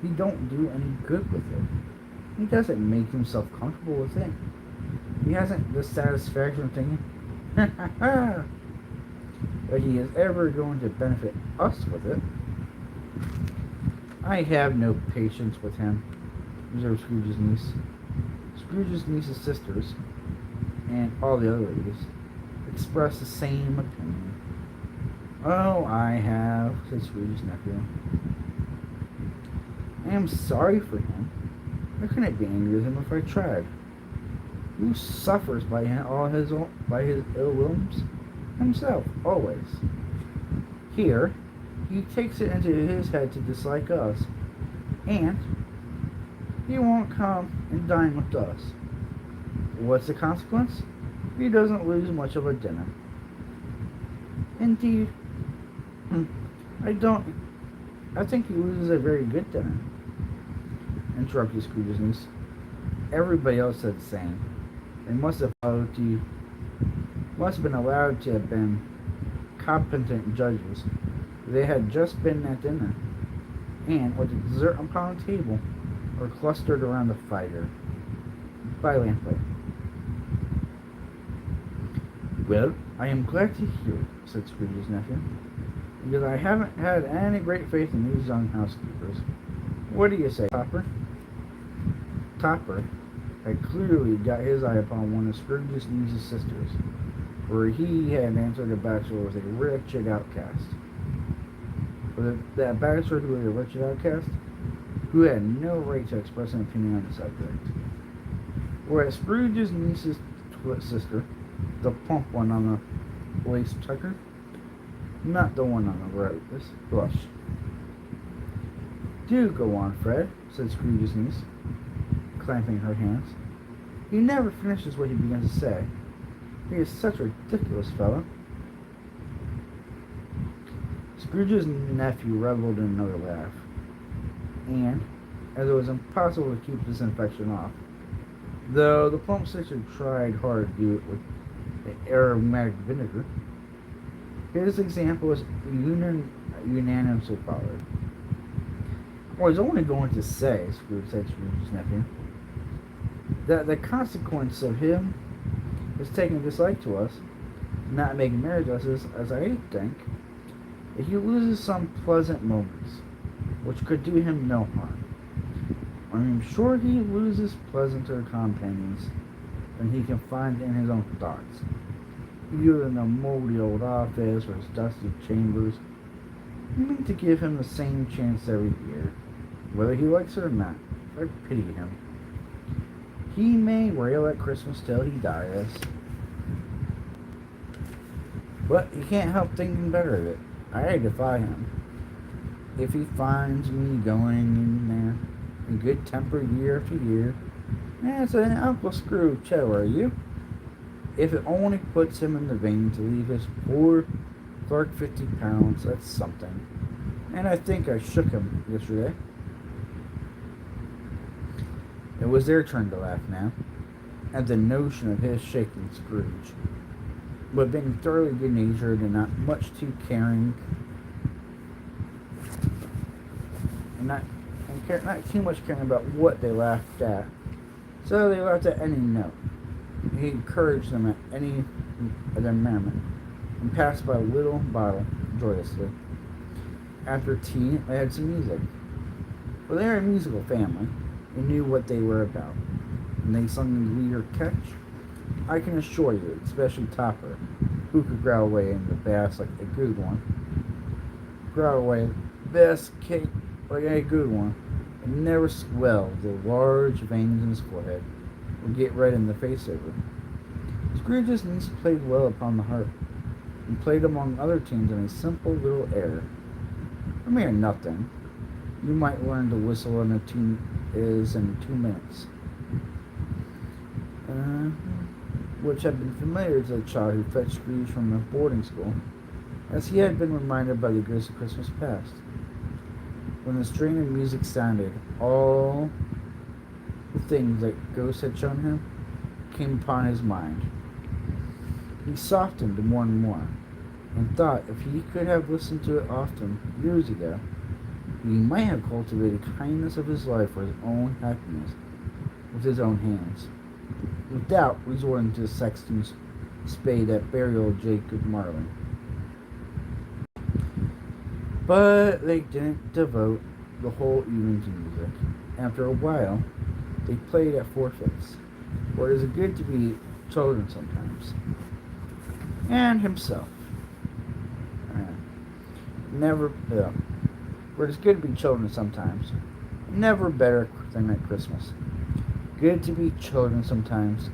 He don't do any good with it. He doesn't make himself comfortable with it. He hasn't the satisfaction of thinking, ha ha ha, that he is ever going to benefit us with it. I have no patience with him, observed Scrooge's niece. Scrooge's niece's sisters, and all the other ladies, expressed the same opinion. Oh, I have, said Scrooge's nephew. I am sorry for him. I couldn't be angry with him if I tried. Who suffers by his ill whims? Himself, always. Here, he takes it into his head to dislike us, and he won't come and dine with us. What's the consequence? He doesn't lose much of a dinner. Indeed, I think he loses a very good dinner, interrupted Scrooge's niece. Everybody else said the same. They must have been allowed to have been competent judges. They had just been at dinner, and with the dessert upon the table, were clustered around the fire by lamplight. Well, I am glad to hear it, said Scrooge's nephew, because I haven't had any great faith in these young housekeepers. What do you say, Topper? Topper had clearly got his eye upon one of Scrooge's niece's sisters, where he had answered a bachelor was a wretched outcast. That bachelor who was a wretched outcast, who had no right to express an opinion on the subject. Whereas Scrooge's niece's sister, the plump one on the lace tucker, not the one on the right, this blush. Do go on, Fred, said Scrooge's niece, clamping her hands. He never finishes what he begins to say. He is such a ridiculous fellow. Scrooge's nephew reveled in another laugh, and, as it was impossible to keep this infection off, though the plump sister tried hard to do it with the aromatic vinegar, his example was unanimously followed. I was only going to say, Scrooge said to Scrooge's nephew, that the consequence of him is taking a dislike to us, not making marriage us, as I think, if he loses some pleasant moments, which could do him no harm. I am sure he loses pleasanter companions than he can find in his own thoughts, either in the moldy old office or his dusty chambers. You mean to give him the same chance every year, whether he likes it or not. I pity him. He may rail at Christmas till he dies, but he can't help thinking better of it. I defy him. If he finds me going in there in good temper year after year, it's an Uncle Scrooge, how are you? If it only puts him in the vein to leave his poor clerk 50 pounds, that's something. And I think I shook him yesterday. It was their turn to laugh now, at the notion of his shaking Scrooge. But being thoroughly good natured and not much too caring, and not too much caring about what they laughed at, so they laughed at any note. He encouraged them at any of their merriment, and passed by little bottle joyously. After tea, they had some music. For they were a musical family, and knew what they were about. And they sung in glee or catch. I can assure you, especially Topper, who could growl away in the bass like a good one. Growl away bass cake like a good one, and never swell the large veins in his forehead, or get red in the face over. Scrooge's niece played well upon the harp, and played among other tunes in a simple little air. A mere nothing. You might learn to whistle on a tune is in 2 minutes. Which had been familiar to the child who fetched Scrooge from the boarding school, as he had been reminded by the ghost of Christmas past. When the strain of music sounded, all the things that ghosts had shown him came upon his mind. He softened more and more, and thought if he could have listened to it often, years ago, he might have cultivated kindness of his life for his own happiness with his own hands, without resorting to the sexton's spade at burial Jacob Marley. But they didn't devote the whole evening to music. After a while, they played at forfeits, for it is good to be children sometimes. And himself. For it is good to be children sometimes. Never better than at Christmas. Good to be children sometimes.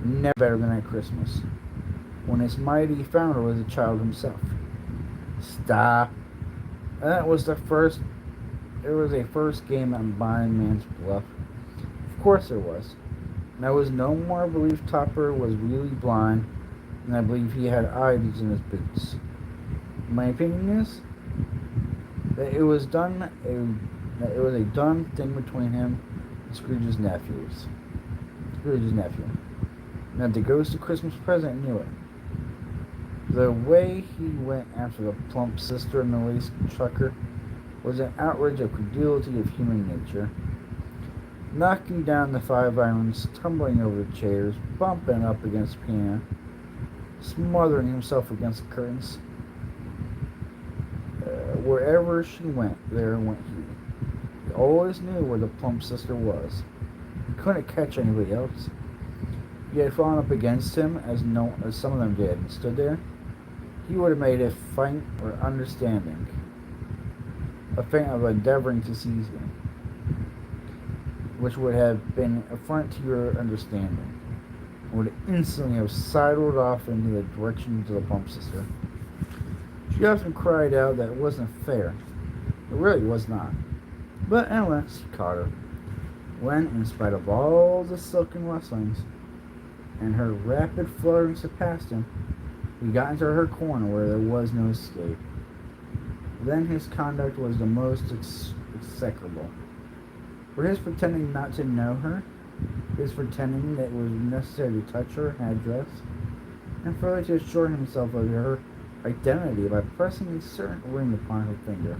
Never better than at Christmas, when its mighty founder was a child himself. Stop. That was the first. It was a first game at Blind Man's Bluff. Of course there was. And I was no more believe Topper was really blind than I believe he had eyes in his boots. My opinion is that it was a done thing between him and Scrooge's nephew. And that the ghost of Christmas present knew it. The way he went after the plump sister and the lace chucker was an outrage of credulity of human nature. Knocking down the 5 irons, tumbling over the chairs, bumping up against the piano, smothering himself against the curtains. Wherever she went, there went he. He always knew where the plump sister was. He couldn't catch anybody else. If he had fallen up against him, as some of them did, and stood there, he would have made a feint or understanding, a feint of endeavoring to seize him, which would have been affront to your understanding, and would instantly have sidled off into the direction of the plump sister. She often cried out that it wasn't fair. It really was not. But at last he caught her, when, in spite of all the silken rustlings and her rapid flutterings past him, he got into her corner where there was no escape. Then his conduct was the most execrable. For his pretending not to know her, his pretending that it was necessary to touch her address, and further to assure himself of her identity by pressing a certain ring upon her finger,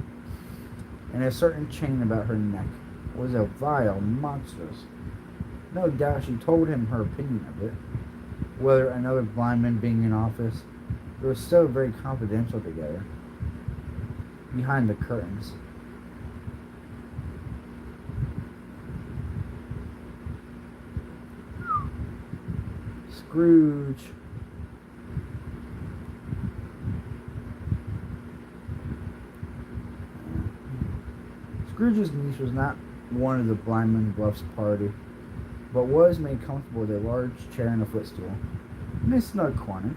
and a certain chain about her neck, was a vile, monstrous. No doubt she told him her opinion of it, whether another blind man being in office. They were so very confidential together, behind the curtains. Scrooge's niece was not one of the Blind Man's Bluff's party, but was made comfortable with a large chair and a footstool, in a snug corner,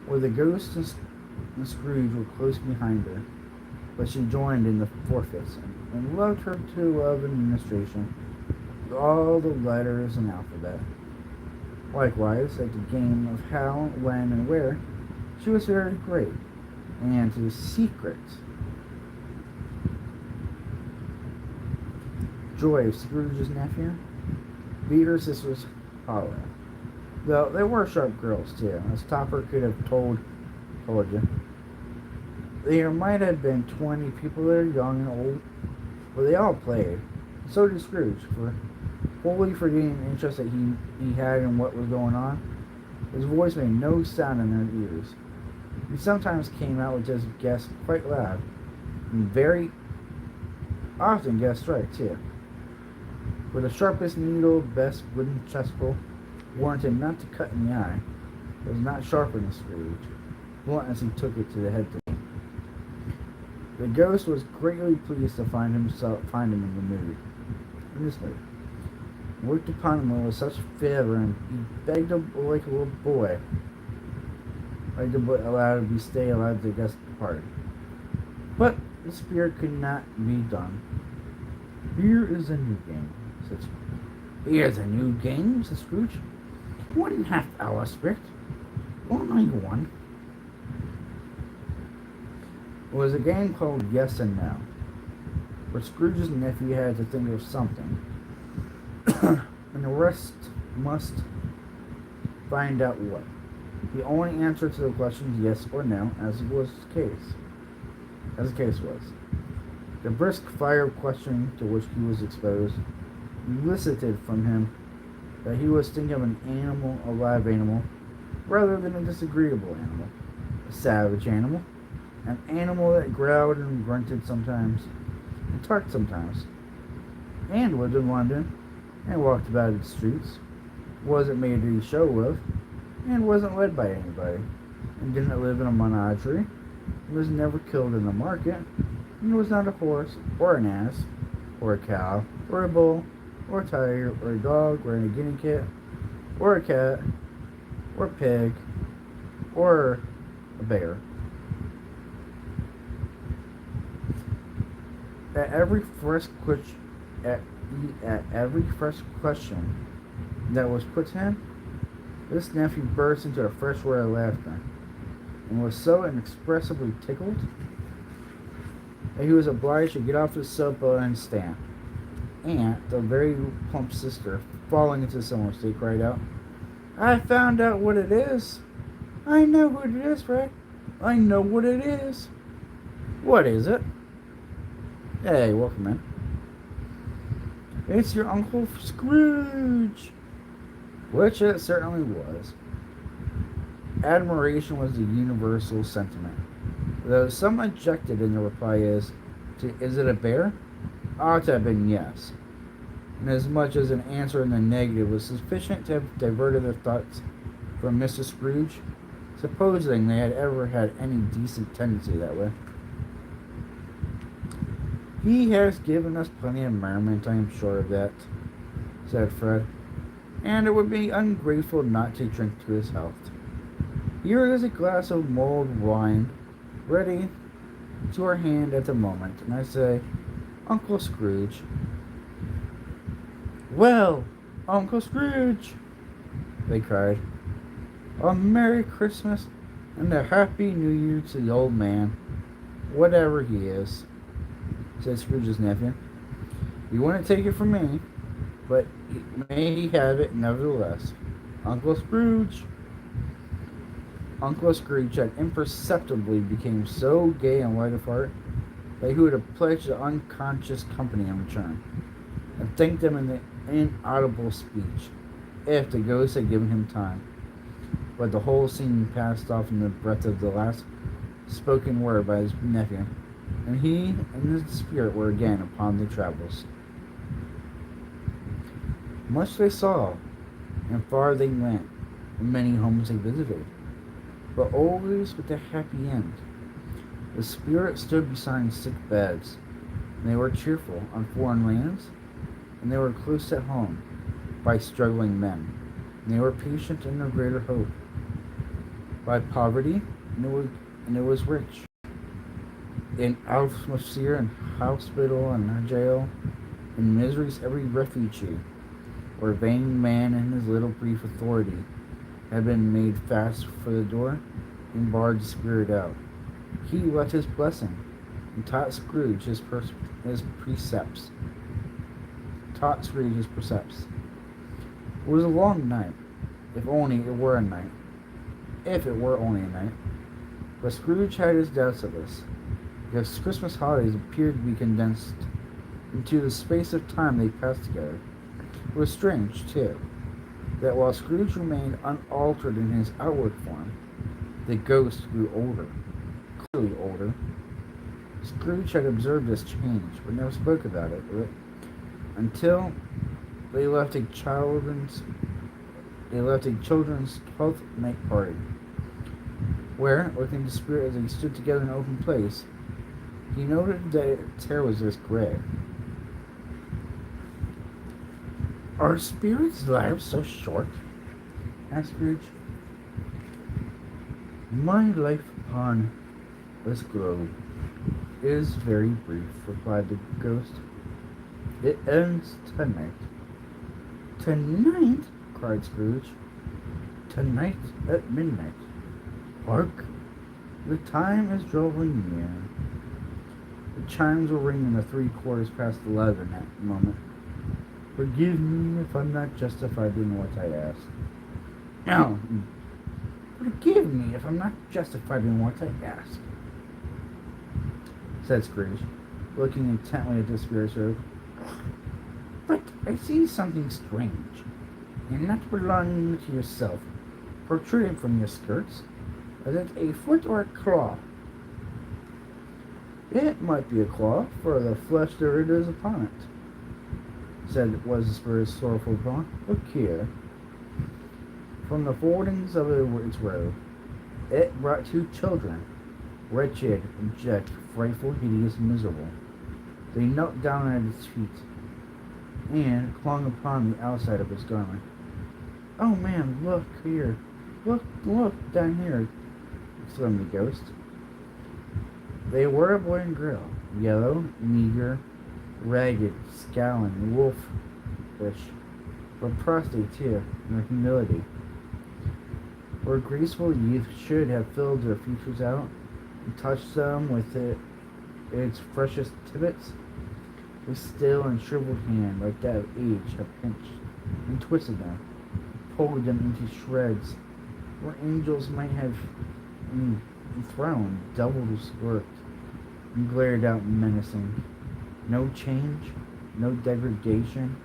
where the ghost and Scrooge were close behind her. but she joined in the forfeits and loved her to love administration with all the letters and alphabet. Likewise, at the game of how, when, and where, she was very great, and to secret joy of Scrooge's nephew beat her sister's hollow. Though they were sharp girls too, as Topper could have told you. There might have been 20 people there, young and old, but they all played. So did Scrooge, for wholly forgetting the interest that he had in what was going on. His voice made no sound in their ears. He sometimes came out with his guess quite loud, and very often guessed right too. For the sharpest needle, best wooden chestful, warranted not to cut in the eye, was not sharper than Scrooge, blunt as he took it to the head. The ghost was greatly pleased to find him in this mood. He looked upon him with such favor, and he begged him like a little boy, like to be allowed to stay alive to guest the party. But the spirit could not be done. Here is a new game, said Scrooge. Here's a new game, said Scrooge. 1.5 hour, spirit. Only one. It was a game called Yes and No, where Scrooge's nephew had to think of something, and the rest must find out what. The only answer to the questions yes or no, as the case was. The brisk fire of questioning to which he was exposed elicited from him that he was thinking of an animal, a live animal, rather than a disagreeable animal, a savage animal, an animal that growled and grunted sometimes, and talked sometimes, and lived in London, and walked about its streets, wasn't made to be show with, and wasn't led by anybody, and didn't live in a menagerie, and was never killed in the market, and was not a horse, or an ass, or a cow, or a bull, or a tiger, or a dog, or a guinea kid, or a cat, or a pig, or a bear. At every fresh question that was put to him, this nephew burst into a fresh roar of laughter, and was so inexpressibly tickled that he was obliged to get off his sofa and stand. Aunt, the very plump sister, falling into a similar state, cried out, "I found out what it is. I know what it is, Fred. I know what it is." "What is it?" "Hey, welcome in." "It's your Uncle Scrooge." Which it certainly was. Admiration was the universal sentiment, though some objected, and the reply is it a bear? Ought to have been yes, inasmuch as an answer in the negative was sufficient to have diverted their thoughts from Mr. Scrooge, supposing they had ever had any decent tendency that way. "He has given us plenty of merriment, I am sure of that," said Fred, "and it would be ungrateful not to drink to his health. Here is a glass of mulled wine, ready to our hand at the moment, and I say, Uncle Scrooge." "Well, Uncle Scrooge," they cried, "a Merry Christmas and a Happy New Year to the old man, whatever he is," said Scrooge's nephew. "You wouldn't take it from me, but may he have it nevertheless. Uncle Scrooge." Uncle Scrooge had imperceptibly become so gay and light of heart that he would have pledged the unconscious company in return, and thanked them in the inaudible speech, if the ghost had given him time. But the whole scene passed off in the breath of the last spoken word by his nephew, and he and his spirit were again upon their travels. Much they saw, and far they went, and many homes they visited, but always with a happy end. The spirit stood beside sick beds, and they were cheerful on foreign lands, and they were close at home by struggling men, and they were patient in their greater hope. By poverty, and it was rich. In atmosphere and hospital and jail, in misery's every refugee, where vain man and his little brief authority had been made fast for the door and barred the spirit out. He left his blessing and taught Scrooge his precepts. Taught Scrooge his precepts. It was a long night, if only it were a night. If it were only a night. But Scrooge had his doubts of this, because Christmas holidays appeared to be condensed into the space of time they passed together. It was strange, too, that while Scrooge remained unaltered in his outward form, the ghost grew older, clearly older. Scrooge had observed this change, but never spoke about it until they left a children's 12th night party, where, looking to spirit as they stood together in an open place, he noted that its hair was this gray. "Are spirits' lives so short?" asked Scrooge. "My life upon this globe is very brief," replied the ghost. "It ends tonight." "Tonight?" cried Scrooge. "Tonight at midnight. Hark! The time is drawing near." The chimes were ringing the 3/4 past 11 at the moment. "Forgive me if I'm not justified in what I ask." "No, forgive me if I'm not justified in what I ask," said Scrooge, looking intently at the spirit's robe. "But I see something strange, and not belonging to yourself, protruding from your skirts. Is it a foot or a claw?" "It might be a claw, for the flesh there is upon it," said was the spirit's sorrowful tone. "Look here." From the foldings of its robe, it brought 2 children, wretched, abject, frightful, hideous, miserable. They knelt down at its feet, and clung upon the outside of his garment. "Oh, man, look here! Look down here!" exclaimed the ghost. They were a boy and girl, yellow, meager, ragged, scowling, wolfish, but prostate too, in their humility. Where graceful youth should have filled their features out and touched them with its freshest tippets, a still and shriveled hand like that of age had pinched and twisted them, and pulled them into shreds, where angels might have enthroned, devils lurked, and glared out menacing. No change, no degradation,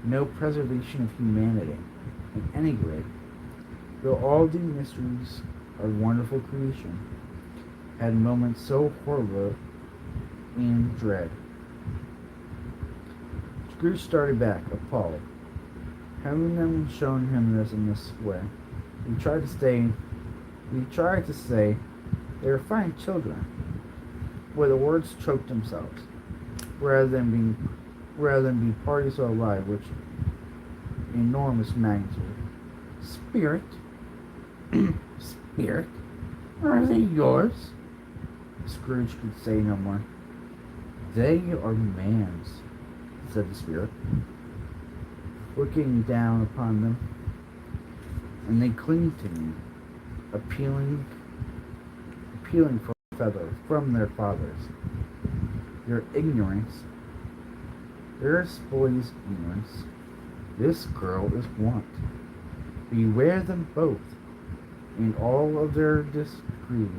no preservation of humanity, at any rate, though all the mysteries of wonderful creation had moments so horrible and dread. Scrooge started back, appalled. Having them shown him this in this way, he tried to say they were fine children, where the words choked themselves, rather than be parties of a lie which enormous magnitude. "Spirit? Spirit? Are they yours?" Scrooge could say no more. "They are man's," said the spirit, looking down upon them. "And they cling to me, appealing for feather from their fathers. Your ignorance, this boy's ignorance, this girl is want. Beware them both, in all of their degree,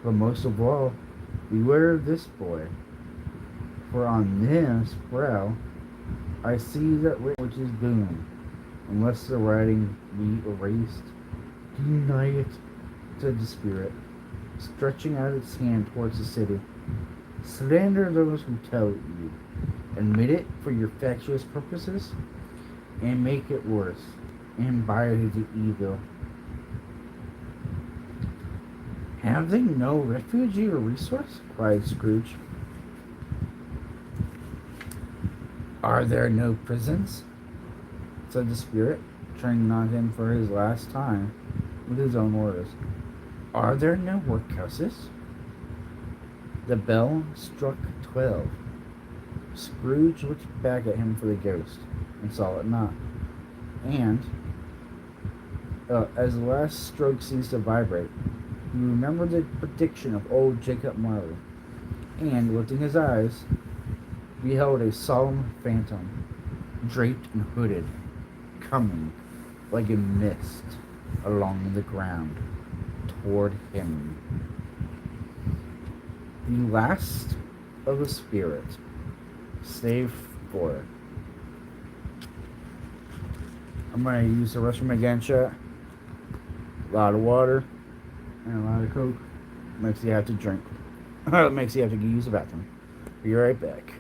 but most of all, beware of this boy, for on this brow I see that which is doom, unless the writing be erased. Deny it," said the spirit, stretching out its hand towards the city. "Slander those who tell it you. Admit it for your factious purposes, and make it worse. Embody the evil. Have they no refuge or resource?" cried Scrooge. "Are there no prisons?" said the spirit, turning on him for his last time with his own words. Are there no workhouses? The bell struck 12. Scrooge looked back at him for the ghost, and saw it not. And, as the last stroke ceased to vibrate, he remembered the prediction of old Jacob Marley, and, lifting his eyes, beheld a solemn phantom, draped and hooded, coming like a mist along the ground toward him. The last of the spirit, save for. I'm gonna use the restroom again, chat. A lot of water and a lot of coke makes you have to drink. Makes you have to use the bathroom. Be right back.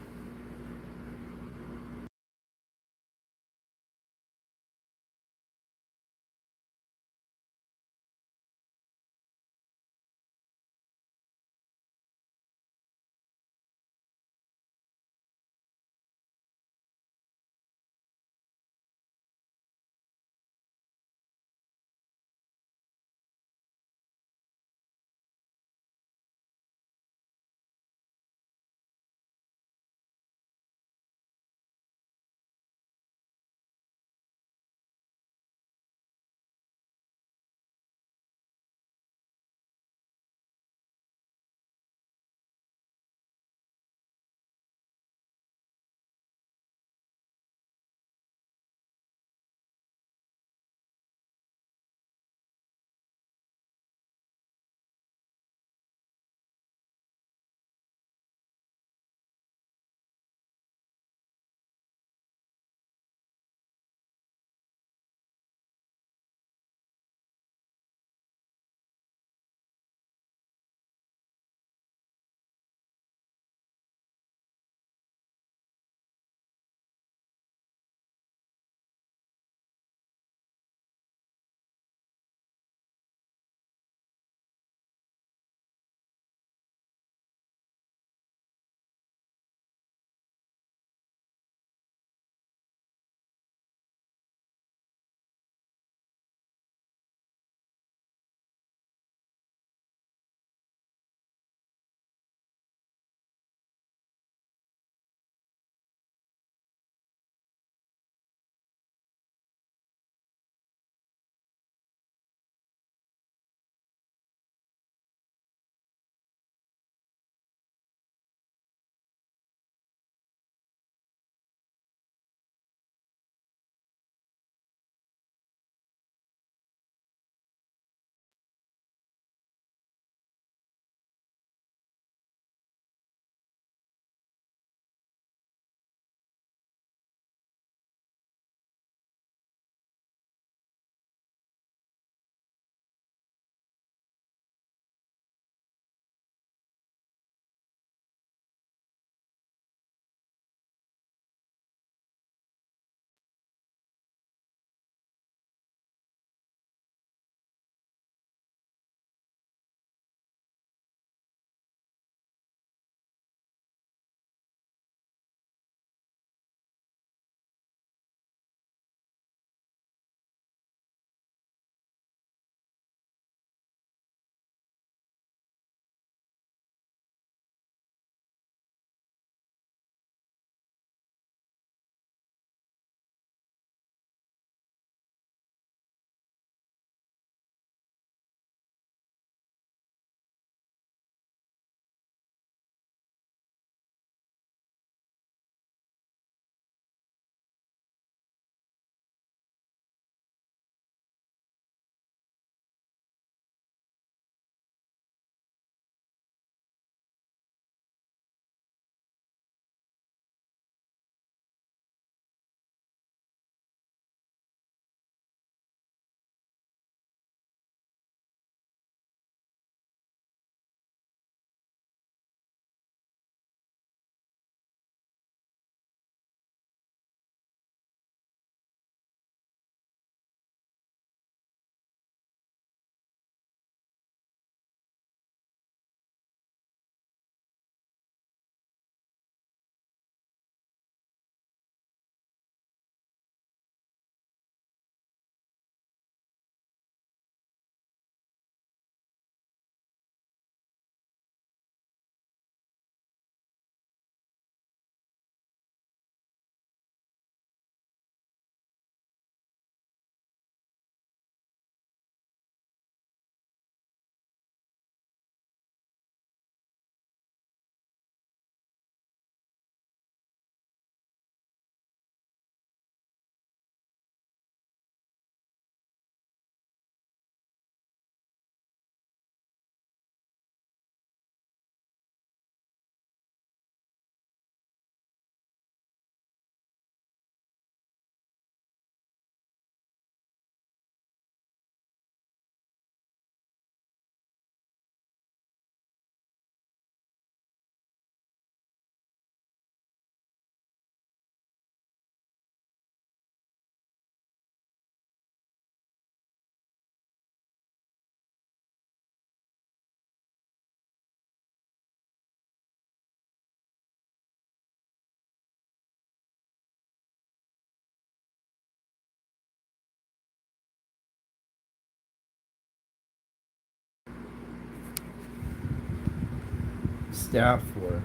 Stave floor,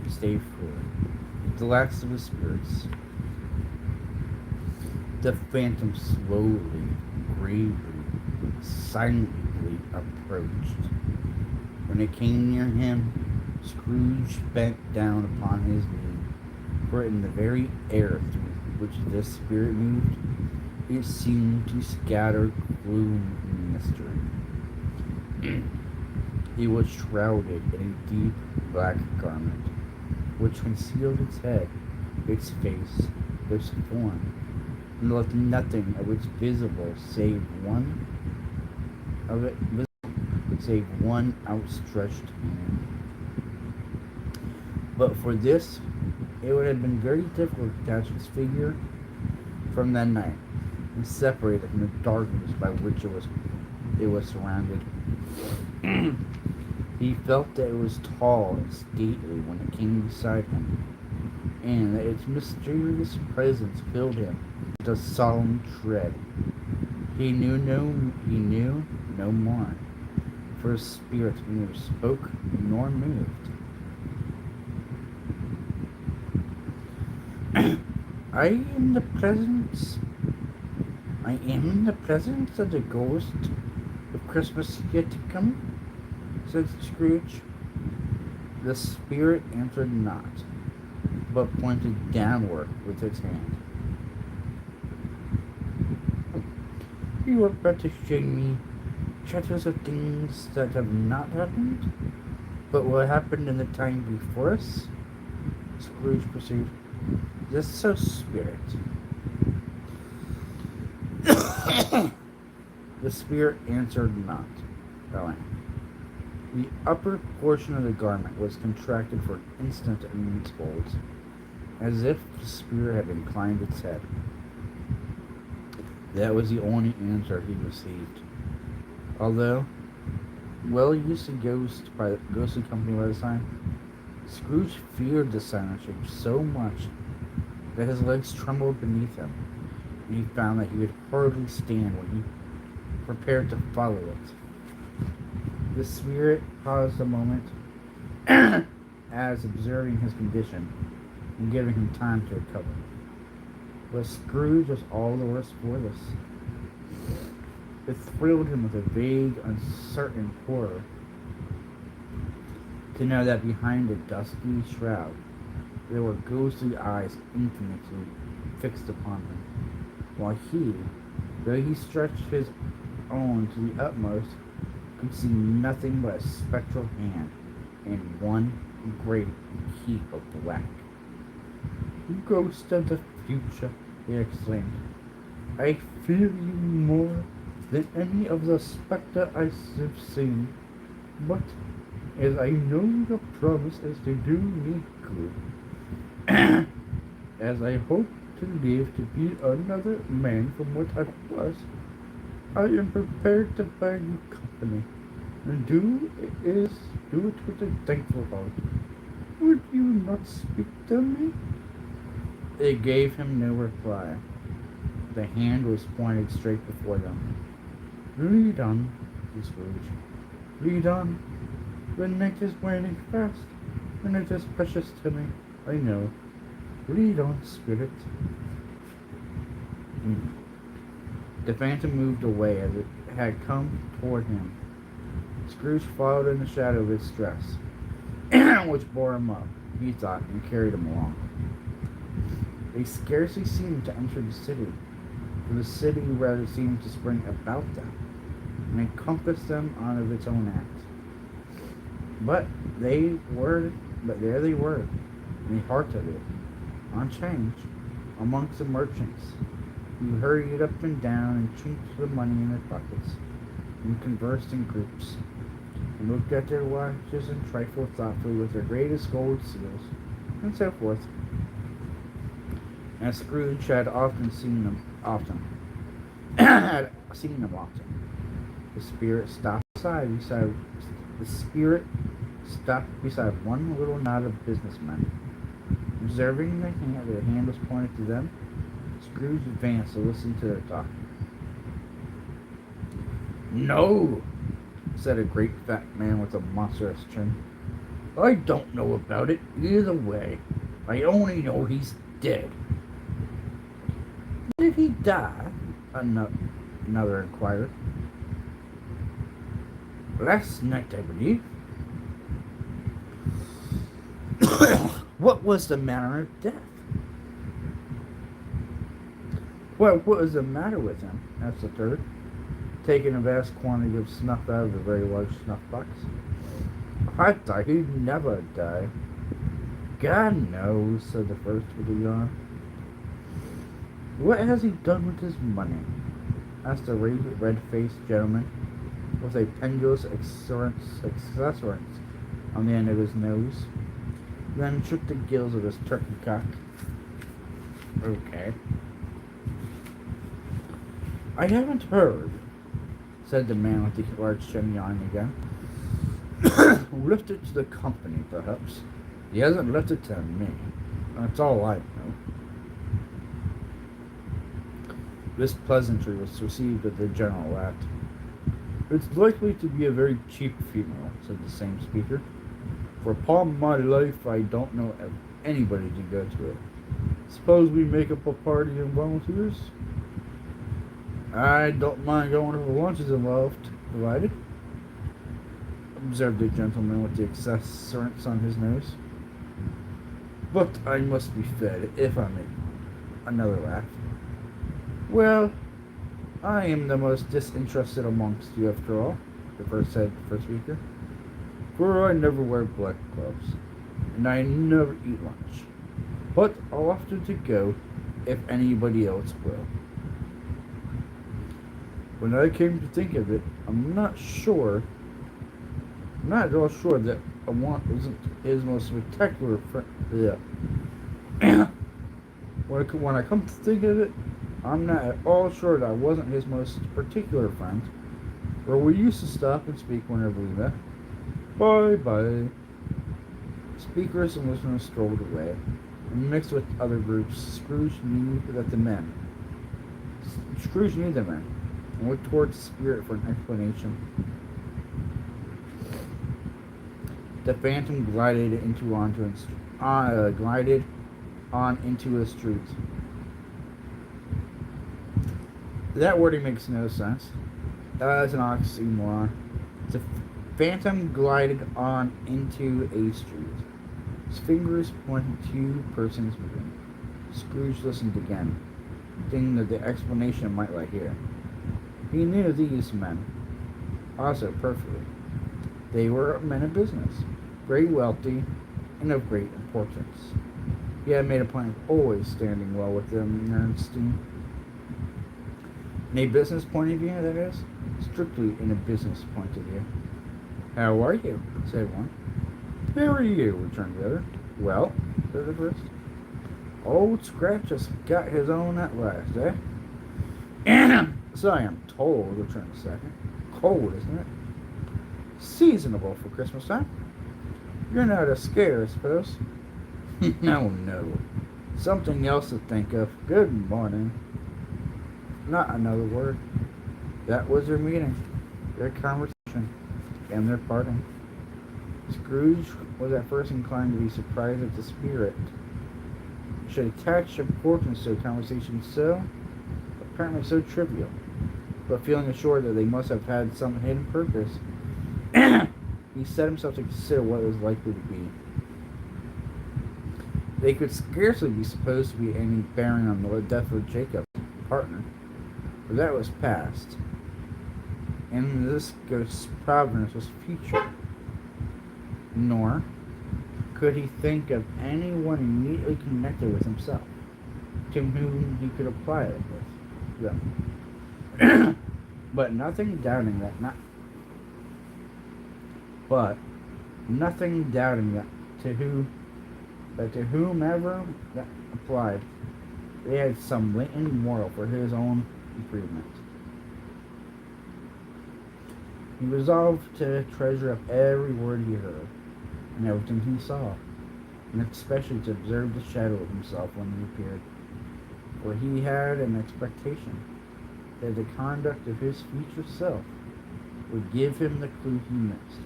the last of the spirits. The phantom slowly, gravely, silently approached. When it came near him, Scrooge bent down upon his knee, for in the very air through which this spirit moved, it seemed to scatter gloom and mystery. It was shrouded in a deep black garment, which concealed its head, its face, its form, and left nothing of its visible save one outstretched hand. But for this, it would have been very difficult to detach its figure from that night and separate it from the darkness by which it was surrounded. He felt that it was tall and stately when it came beside him, and that its mysterious presence filled him with a solemn dread. He knew no more, for his spirit neither spoke nor moved. I am in the presence of the ghost of Christmas yet to come, said Scrooge. The spirit answered not, but pointed downward with its hand. You are about to show me shadows of things that have not happened, but what happened in the time before us? Scrooge pursued. Just so, spirit. The spirit answered not, bowing. The upper portion of the garment was contracted for an instant in its folds, as if the spirit had inclined its head. That was the only answer he received. Although well used to ghostly company by the time, Scrooge feared the silent shape so much that his legs trembled beneath him, and he found that he could hardly stand when he prepared to follow it. The spirit paused a moment, as observing his condition and giving him time to recover. But Scrooge was all the worse for this. It thrilled him with a vague, uncertain horror to know that behind the dusky shroud there were ghostly eyes infinitely fixed upon him, while he, though he stretched his own to the utmost, could see nothing but a spectral hand and one great heap of black. Ghost of the future, he exclaimed, I fear you more than any of the spectre I have seen, but as I know your promise is to do me good, as I hope to live to be another man from what I was, I am prepared to bear you company, and do it with a thankful heart. Would you not speak to me? They gave him no reply. The hand was pointed straight before them. Lead on, said Scrooge. Lead on. The night is waning fast, and it is precious to me, I know. Lead on, spirit. The phantom moved away as it had come toward him. Scrooge followed in the shadow of its dress, which bore him up, he thought, and carried him along. They scarcely seemed to enter the city, for the city rather seemed to spring about them and encompass them on of its own act. But there they were, in the heart of it, on change, amongst the merchants, who hurried up and down and chinked the money in their pockets, and conversed in groups, and looked at their watches and trifled thoughtfully with their greatest gold seals, and so forth. As Scrooge had seen them often. The spirit stopped beside one little knot of businessmen. Observing the hand was pointed to them, Scrooge advanced to listen to their talk. No, said a great fat man with a monstrous chin. I don't know about it either way. I only know he's dead. Did he die? Another inquired. Last night, I believe. What was the manner of death? What was the matter with him? Asked the third, taking a vast quantity of snuff out of a very large snuff box. I thought he'd never die. God knows, said the first with a yawn. What has he done with his money? Asked a red-faced gentleman with a pendulous accessory on the end of his nose, then shook the gills of his turkey cock. Okay. I haven't heard, said the man with the large chimney again. Left it to the company, perhaps. He hasn't left it to me. That's all I know. This pleasantry was received with a general laugh. It's likely to be a very cheap funeral, said the same speaker. For upon my life, I don't know of anybody to go to it. Suppose we make up a party and volunteers? I don't mind going if the lunch is involved, provided, observed the gentleman with the accessories on his nose. But I must be fed, if I may. Another laugh. Well, I am the most disinterested amongst you, after all, the first speaker. For I never wear black gloves, and I never eat lunch. But I'll offer to go if anybody else will. When I came to think of it, I'm not at all sure that a want isn't his most spectacular friend. Yeah. When I come to think of it, I'm not at all sure that I wasn't his most particular friend, for we used to stop and speak whenever we met. Bye-bye. Speakers and listeners strolled away, and mixed with other groups, Scrooge knew the men, and looked towards the spirit for an explanation. The phantom glided on into a street. That wording makes no sense. That's an oxymoron. The phantom glided on into a street. His fingers pointed to two persons moving. Scrooge listened again, thinking that the explanation might lie here. He knew these men also perfectly. They were men of business, very wealthy, and of great importance. He had made a point of always standing well with them in their esteem. In a business point of view, that is. Strictly in a business point of view. How are you? Said one. How are you? Returned the other. Well, said the first. Old Scratch has got his own at last, eh? So I am told, returned the second. Cold, isn't it? Seasonable for Christmas time. You're not a scare, I suppose. No. Something else to think of. Good morning. Not another word. That was their meeting, their conversation, and their parting. Scrooge was at first inclined to be surprised that the spirit should attach importance to a conversation apparently so trivial, but feeling assured that they must have had some hidden purpose, he set himself to consider what it was likely to be. They could scarcely be supposed to be any bearing on the death of Jacob's partner, for that was past, and this ghost's providence was future. Nor could he think of anyone immediately connected with himself, to whom he could apply it with them. But nothing doubting that to whomever that applied, they had some latent moral for his own improvement. He resolved to treasure up every word he heard, and everything he saw, and especially to observe the shadow of himself when he appeared, for he had an expectation that the conduct of his future self would give him the clue he missed.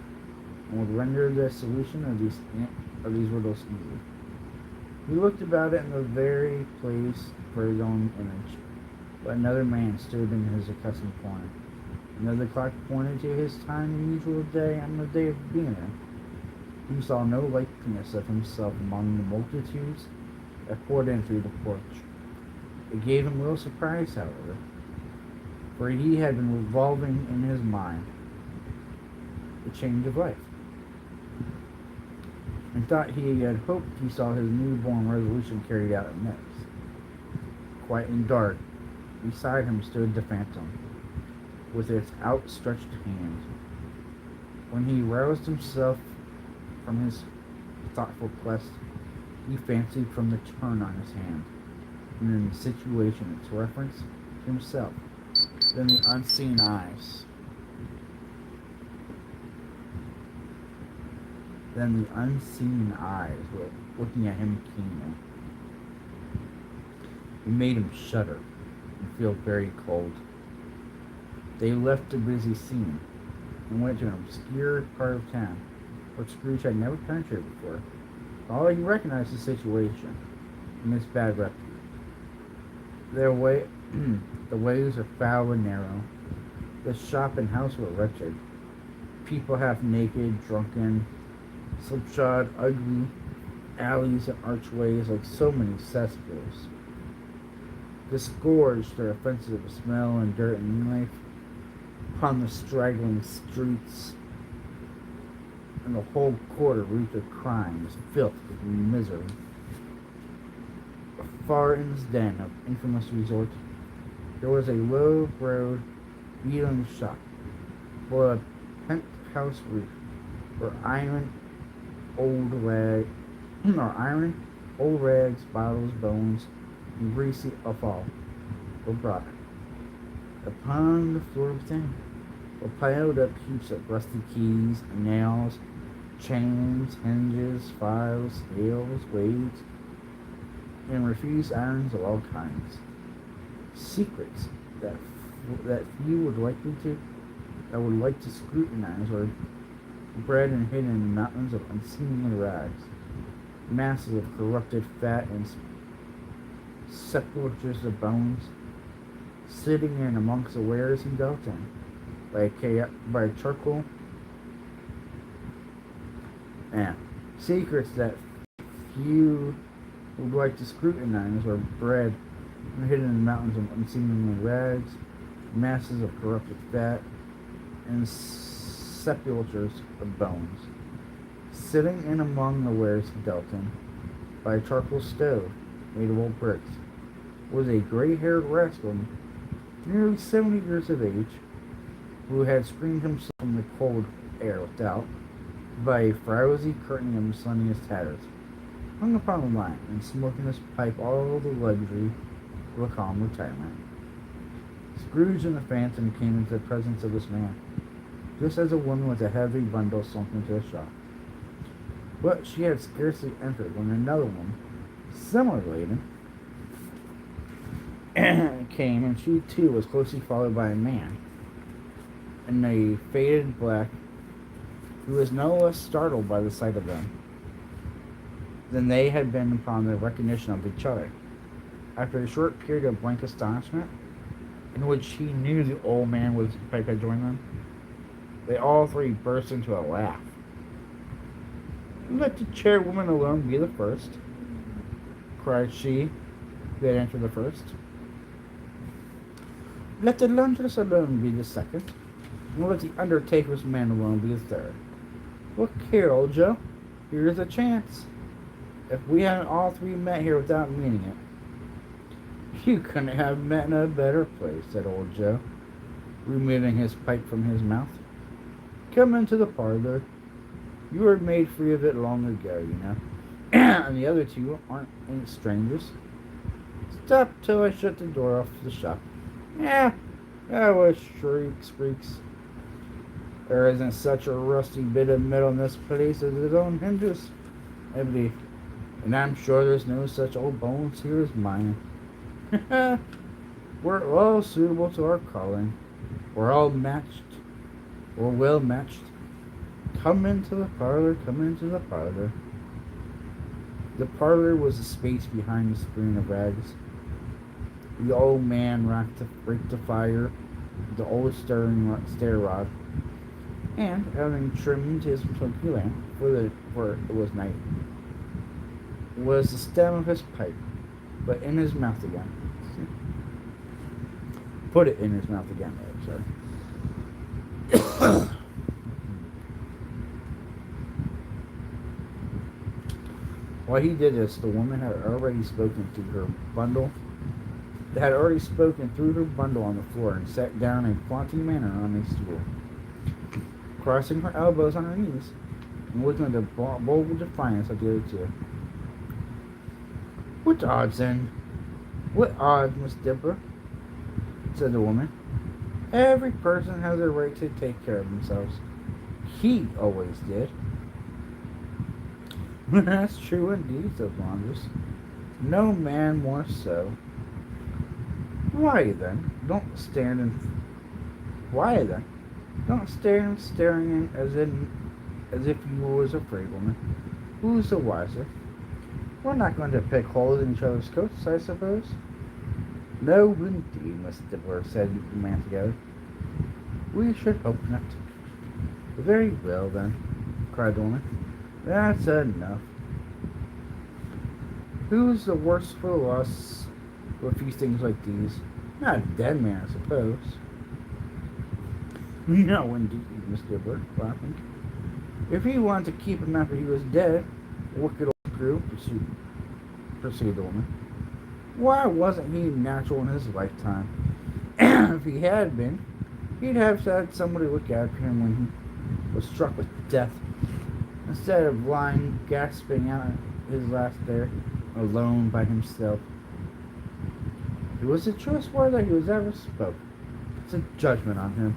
and would render the solution of these riddles easy. He looked about it in the very place for his own image, but another man stood in his accustomed corner. Another clock pointed to his time the usual day on the day of being there. He saw no likeness of himself among the multitudes that poured in through the porch. It gave him little surprise, however, for he had been revolving in his mind the change of life, and thought he had hoped he saw his newborn resolution carried out at next. Quiet and dark, beside him stood the phantom, with its outstretched hand. When he roused himself from his thoughtful quest, he fancied from the turn on his hand, and in the situation its reference to himself, then the unseen eyes. Then the unseen eyes were looking at him keenly. It made him shudder and feel very cold. They left the busy scene and went to an obscure part of town where Scrooge had never penetrated before. Although he recognized the situation and its bad repute. The ways are foul and narrow. The shop and house were wretched. People half naked, drunken, slipshod, ugly, alleys and archways like so many cesspools. Disgorged their offensive smell and dirt and life upon the straggling streets, and the whole quarter reeked of crimes, filth, and misery. Far in this den of infamous resort, there was a low-browed, beetling shop, full of penthouse roof, where iron, old rags, bottles, bones, and greasy offal were brought. Upon the floor within were piled up heaps of rusty keys, nails, chains, hinges, files, scales, weights, and refused irons of all kinds. Secrets that few would like to scrutinize were bred and hidden in mountains of unseemly rags, masses of corrupted fat and sepulchres of bones, sitting in amongst the wares he dealt in, by charcoal, and secrets that few would like to scrutinize were bred and hidden in mountains of unseemly rags, masses of corrupted fat, and sepulchres of bones, sitting in among the wares he dealt in, by a charcoal stove made of old bricks, was a gray-haired rascal, nearly 70 years of age, who had screened himself from the cold air without by a frowsy curtain of miscellaneous tatters, hung upon the line, and smoking his pipe all the luxury of a calm retirement. Scrooge and the Phantom came into the presence of this man, just as a woman with a heavy bundle slunk into the shop. But she had scarcely entered when another woman, similarly laden, came, and she too was closely followed by a man in a faded black, who was no less startled by the sight of them than they had been upon the recognition of each other. After a short period of blank astonishment, in which he knew the old man with his pipe had joined them, they all three burst into a laugh. "Let the chairwoman alone be the first," cried she, who had entered the first. "Let the laundress alone be the second, and let the undertaker's man alone be the third. Look here, old Joe, here's a chance. If we hadn't all three met here without meaning it." "You couldn't have met in a better place," said old Joe, removing his pipe from his mouth. "Come into the parlor. You were made free of it long ago, you know, and the other two ain't strangers. Stop till I shut the door off the shop. That was shrieks. There isn't such a rusty bit of metal in this place as its own hinges, I believe, and I'm sure there's no such old bones here as mine. We're all suitable to our calling. We're all matched. We're well matched. Come into the parlor, come into the parlor. The parlor was a space behind the screen of rags. The old man raked the fire, the old stair rod, and, having trimmed his smoky lamp, for it was night, was the stem of his pipe, but in his mouth again. Put it in his mouth again, sorry. While he did this, the woman had already spoken through her bundle on the floor and sat down in a flaunting manner on a stool, crossing her elbows on her knees and looking with a bold defiance at the other two. What odds, then? What odds, Miss Dipper? Said the woman. Every person has a right to take care of themselves. He always did. That's true indeed, said Laundress. No man more so. Why then, don't stand staring in as if you was afraid, woman. Who's the wiser? We're not going to pick holes in each other's coats, I suppose. No, indeed, Miss Dipper, said the man together. We should hope not. Very well, then, cried the woman. That's enough. Who's the worse for the loss of a few things like these? Not a dead man, I suppose. No, indeed, Miss Dipper, laughing. If he wanted to keep him after he was dead, wicked old screw, pursued the woman. Why wasn't he natural in his lifetime? If he had been, he'd have had somebody look after him when he was struck with death, instead of lying gasping out his last there, alone by himself. It was the truest word that he was ever spoke. It's a judgment on him.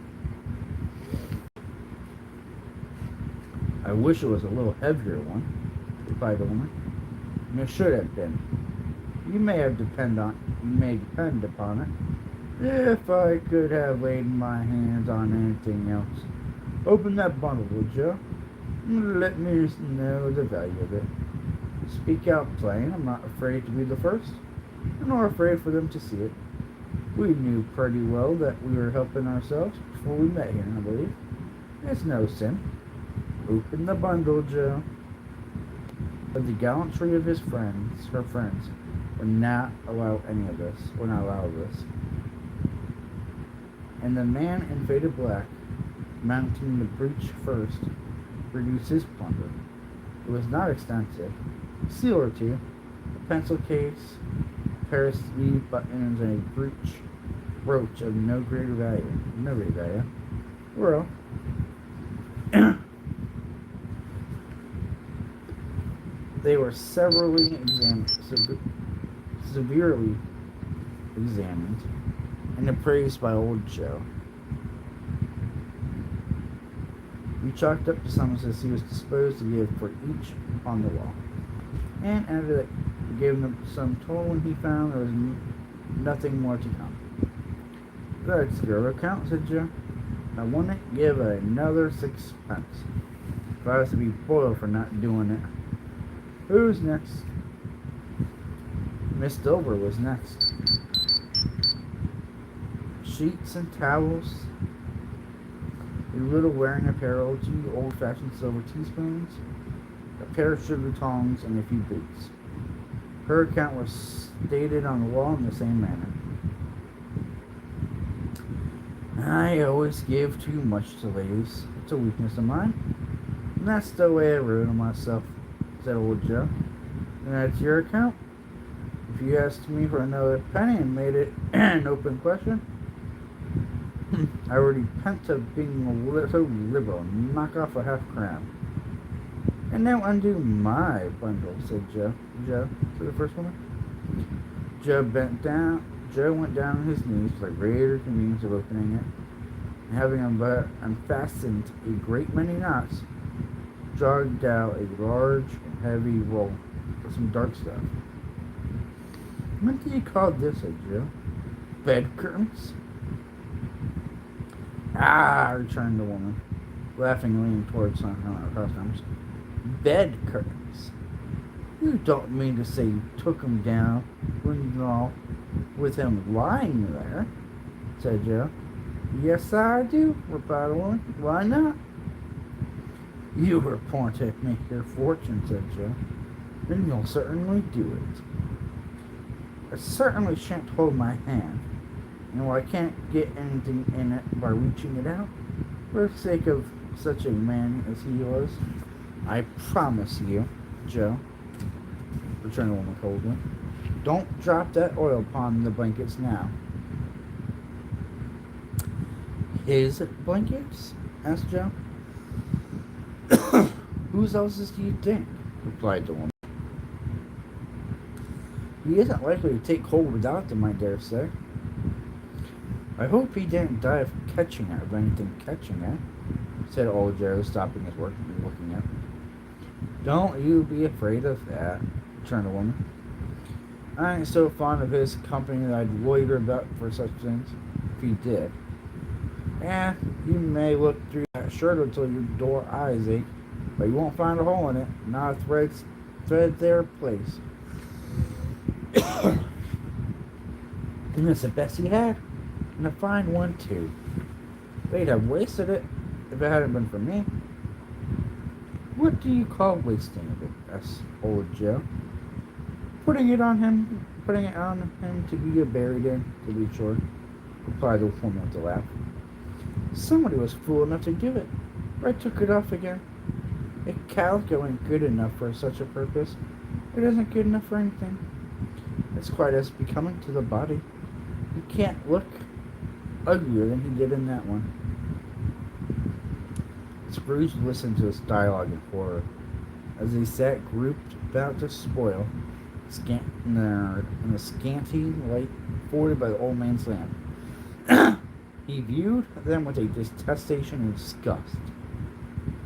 I wish it was a little heavier one, replied the woman. And it should have been. You may depend upon it. If I could have laid my hands on anything else. Open that bundle, would you? Let me know the value of it. Speak out plain. I'm not afraid to be the first, nor afraid for them to see it. We knew pretty well that we were helping ourselves before we met here, I believe. It's no sin. Open the bundle, Joe. But the gallantry of her friends, would not allow this. And the man in faded black, mounting the breech first, produced his plunder. It was not extensive. A seal or two, a pencil case, a pair of sleeve buttons, and a brooch of no great value. Well, they were severely severely examined and appraised by old Joe. He chalked up the sums as he was disposed to give for each on the wall, and after that gave them some total when he found there was nothing more to come. That's your account, said Joe. I wouldn't give another 6 pence if I was to be boiled for not doing it. Who's next? Miss Dover was next. Sheets and towels, a little wearing apparel, 2 old-fashioned silver teaspoons, a pair of sugar tongs, and a few boots. Her account was stated on the wall in the same manner. I always give too much to ladies. It's a weakness of mine. And that's the way I ruin myself, said old Joe. And that's your account? If you asked me for another penny and made it an open question, I already repent of being so liberal. Knock off a half-crown. And now undo my bundle, said Joe, to the first woman. Joe went down on his knees for the greater convenience of opening it, and having unfastened a great many knots, jogged out a large and heavy roll with some dark stuff. What do you call this, said Joe? Bed curtains? Ah, returned the woman. laughing, leaning towards someone across the arms. Bed curtains. You don't mean to say you took him down when you all with him lying there, said Joe. Yes, I do, replied the woman. Why not? You were born to make your fortune, said Joe. Then you'll certainly do it. I certainly shan't hold my hand, and while I can't get anything in it by reaching it out, for the sake of such a man as he was, I promise you, Joe, returned the woman coldly, don't drop that oil upon the blankets now. His blankets? Asked Joe. Whose else's do you think? Replied the woman. He isn't likely to take cold without them, I dare say. I hope he didn't die of catching it, of anything catching it, said old Joe, stopping his work and looking up. Don't you be afraid of that, returned the woman. I ain't so fond of his company that I'd loiter about for such things, if he did. You may look through that shirt until your door eyes ache, but you won't find a hole in it, not a thread there place. And it's the best he had, and a fine one too. They'd have wasted it if it hadn't been for me. What do you call wasting of it? Asked old Joe. Putting it on him to be buried in, to be sure, replied the woman with a laugh. Somebody was fool enough to do it, but I took it off again. A calico ain't good enough for such a purpose. It isn't good enough for anything. It's quite as becoming to the body. He can't look uglier than he did in that one. Scrooge listened to this dialogue in horror, as they sat grouped about to spoil in the scanty light afforded by the old man's lamp. He viewed them with a detestation and disgust,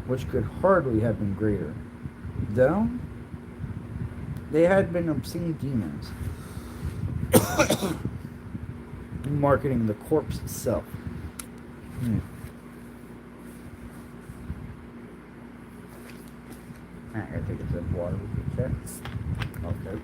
which could hardly have been greater, though they had been obscene demons, marketing the corpse itself. I gotta take a sip of water with your chest. Okay.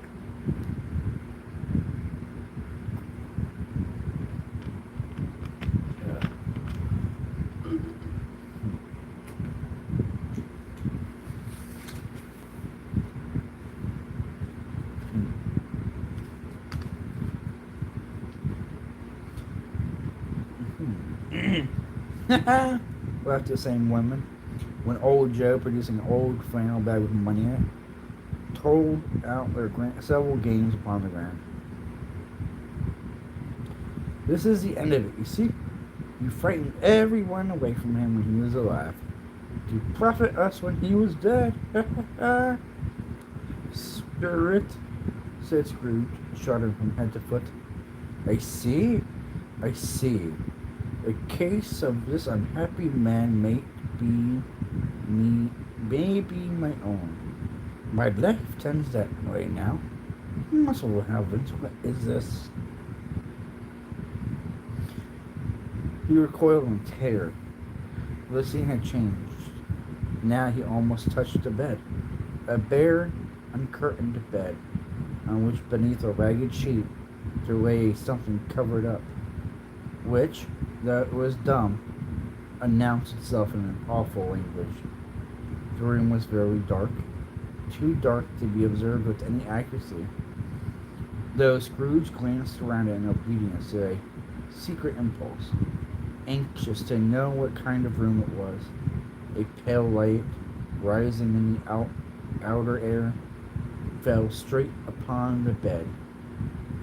Laughed the same woman when old Joe, producing an old flannel bag with money in it, told out their several games upon the ground. This is the end of it, you see. You frightened everyone away from him when he was alive, to profit us when he was dead. Spirit, said Scrooge, shuddering from head to foot. I see. A case of this unhappy man may be my own. My life tends that way now. Muscle heavens, what is this? He recoiled in terror. The scene had changed. Now he almost touched the bed. A bare, uncurtained bed, on which beneath a ragged sheet there lay something covered up, which, though it was dumb, announced itself in an awful language. The room was very dark, too dark to be observed with any accuracy, though Scrooge glanced around it in obedience to a secret impulse, anxious to know what kind of room it was. A pale light, rising in the outer air, fell straight upon the bed,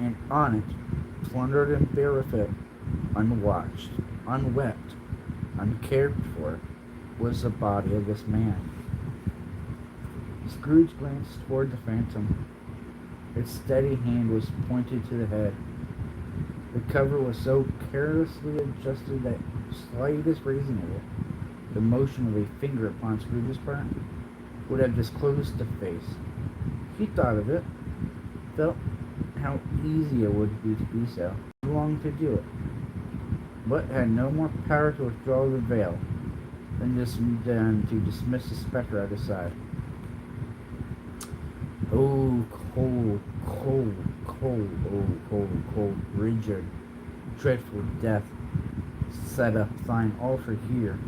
and on it, plundered and barefoot, unwatched, unwept, uncared for, was the body of this man. Scrooge glanced toward the phantom. Its steady hand was pointed to the head. The cover was so carelessly adjusted that slightest raising of it, the motion of a finger upon Scrooge's part, would have disclosed the face. He thought of it, felt how easy it would be to do so, longed to do it, but had no more power to withdraw the veil then to dismiss the spectre at his side. Oh, cold, cold, cold, oh, cold, cold, rigid, dreadful death, set up thine altar here,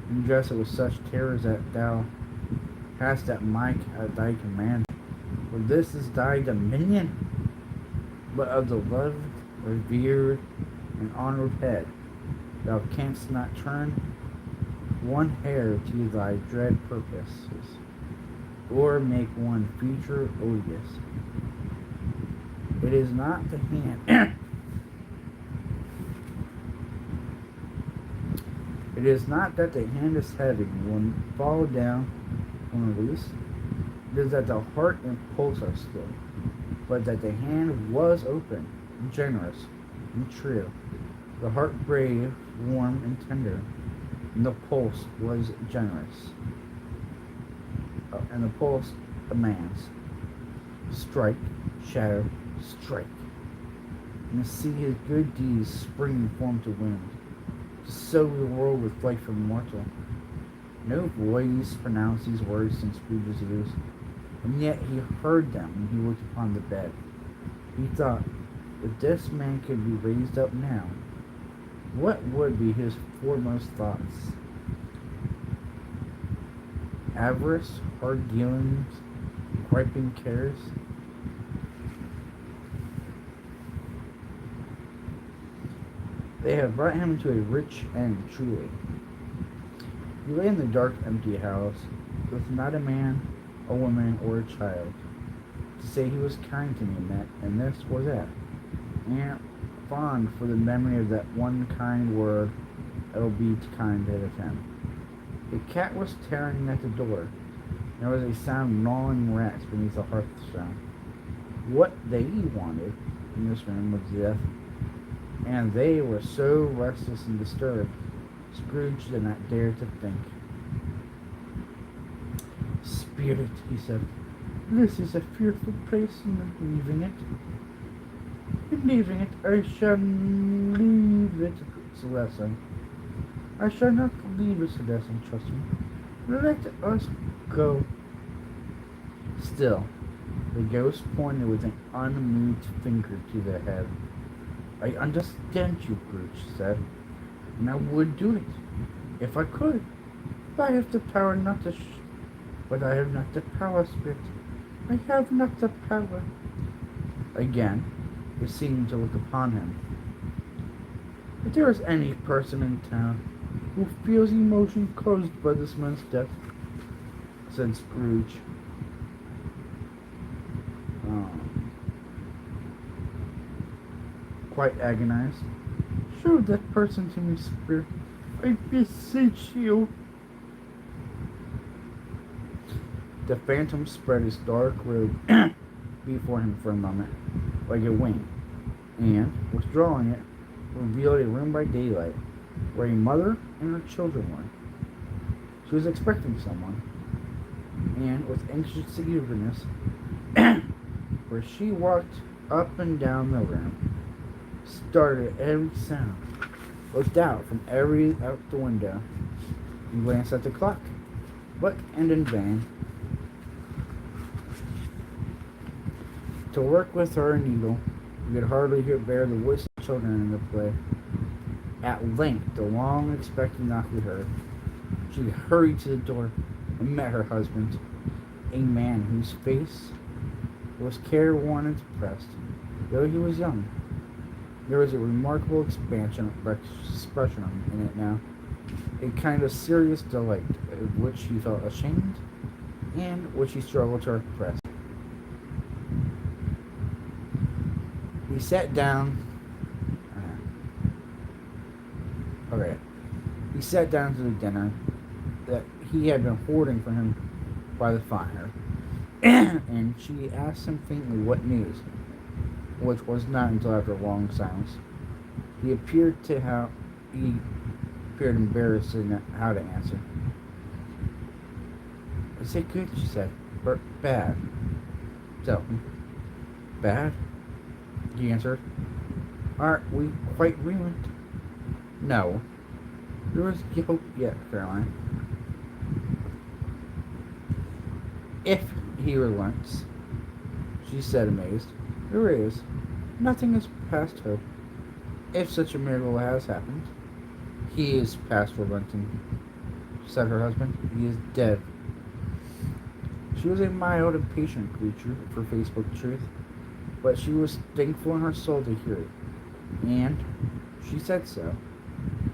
and dress it with such terrors that thou hast at thy command. For this is thy dominion, but of the loved, revered, and honored head thou canst not turn one hair to thy dread purposes, or make one feature odious. It is not the hand it is not that the hand is heavy when fall down on loose, it is that the heart and pulse are still, but that the hand was open, generous, and true, the heart brave, warm, and tender, and the pulse was generous, and the pulse a man's. Strike, shadow, strike, and to see his good deeds spring form to wind, to sow the world with life immortal. No voice pronounced these words in Scrooge's ears, and yet he heard them when he looked upon the bed. He thought, if this man could be raised up now, what would be his foremost thoughts? Avarice, hard dealings, griping cares? They have brought him to a rich end, truly. He lay in the dark, empty house, with not a man, a woman, or a child. To say he was kind to me, and this was it. And fond for the memory of that one kind word that will be kind to him. A cat was tearing at the door. There was a sound of gnawing rats beneath the hearthstone. What they wanted in this room was death, and they were so restless and disturbed, Scrooge did not dare to think. Spirit, he said, this is a fearful place, and leaving it. In leaving it, I shall leave it, Celestine. I shall not leave it, Celestine, trust me. Let us go. Still, the ghost pointed with an unmoved finger to their head. I understand you, Scrooge said, and I would do it, if I could. But I have the power not to but I have not the power, Spirit. I have not the power. Again, he seemed to look upon him. If there is any person in town who feels emotion caused by this man's death, said Scrooge, quite agonized, show that person to me, Spirit. I beseech you. The phantom spread his dark robe before him for a moment, like a wing, and, withdrawing it, revealed a room by daylight, where a mother and her children were. She was expecting someone, and with anxious eagerness, where she walked up and down the room, started at every sound, looked out the window, and glanced at the clock, but in vain. To work with her needle, you could hardly bear the voice of children in the play. At length, the long-expected knock was heard. She hurried to the door and met her husband, a man whose face was careworn and depressed, though he was young. There was a remarkable expression in it now, a kind of serious delight, of which he felt ashamed, and which he struggled to repress. He sat down. He sat down to the dinner that he had been hoarding for him by the fire, and she asked him faintly what news, which was not until after a long silence. He appeared embarrassed in how to answer. Is it good? She said. Or bad? Tell me. Bad? He answered. Aren't we quite ruined? No. There was hope yet, Caroline. If he relents, she said, amazed. There is. Nothing is past hope. If such a miracle has happened, he is past relenting, said her husband. He is dead. She was a mild and patient creature for Facebook truth, but she was thankful in her soul to hear it. And she said so,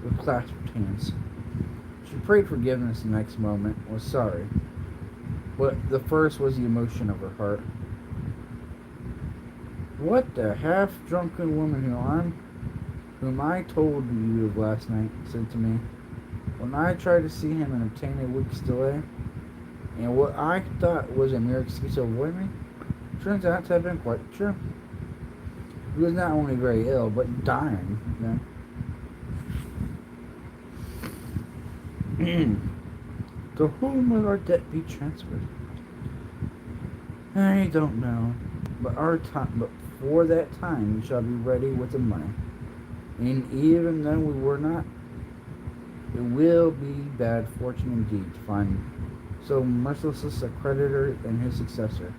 with clasped hands. She prayed forgiveness the next moment, was sorry, but the first was the emotion of her heart. What the half-drunken woman whom I told you of last night, said to me, when I tried to see him and obtain a week's delay, and what I thought was a mere excuse to avoid me, turns out to have been quite true. He was not only very ill, but dying. To whom will our debt be transferred? I don't know, but for that time we shall be ready with the money. And even though we were not, it will be bad fortune indeed to find so merciless a creditor and his successor.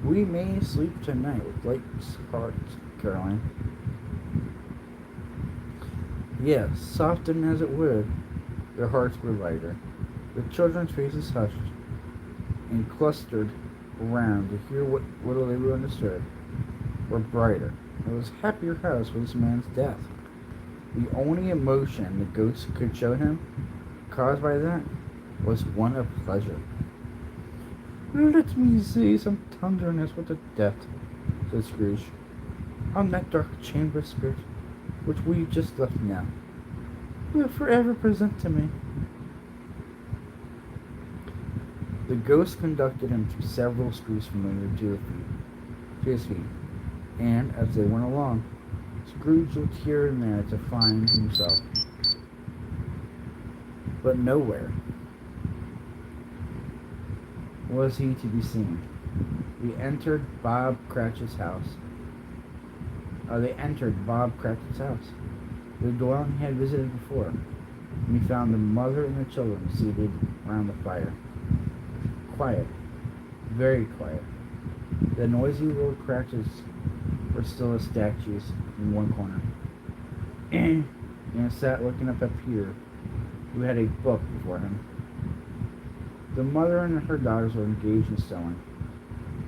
We may sleep tonight with light hearts, Caroline. Yes, softened as it would, their hearts were lighter. The children's faces hushed and clustered around to hear what little they understood, were brighter. It was a happier house for this man's death. The only emotion the ghost could show him, caused by that, was one of pleasure. Let me see some tenderness with the death, said Scrooge, on that dark chamber, spirit, which we just left now. Will forever present to me. The ghost conducted him through several streets familiar to his feet, and as they went along, Scrooge looked here and there to find himself, but nowhere was he to be seen. They entered Bob Cratchit's house. The dwelling he had visited before, and he found the mother and the children seated round the fire. Quiet, very quiet. The noisy little Cratchits were still as statues in one corner, and sat looking up at Peter, who had a book before him. The mother and her daughters were engaged in sewing,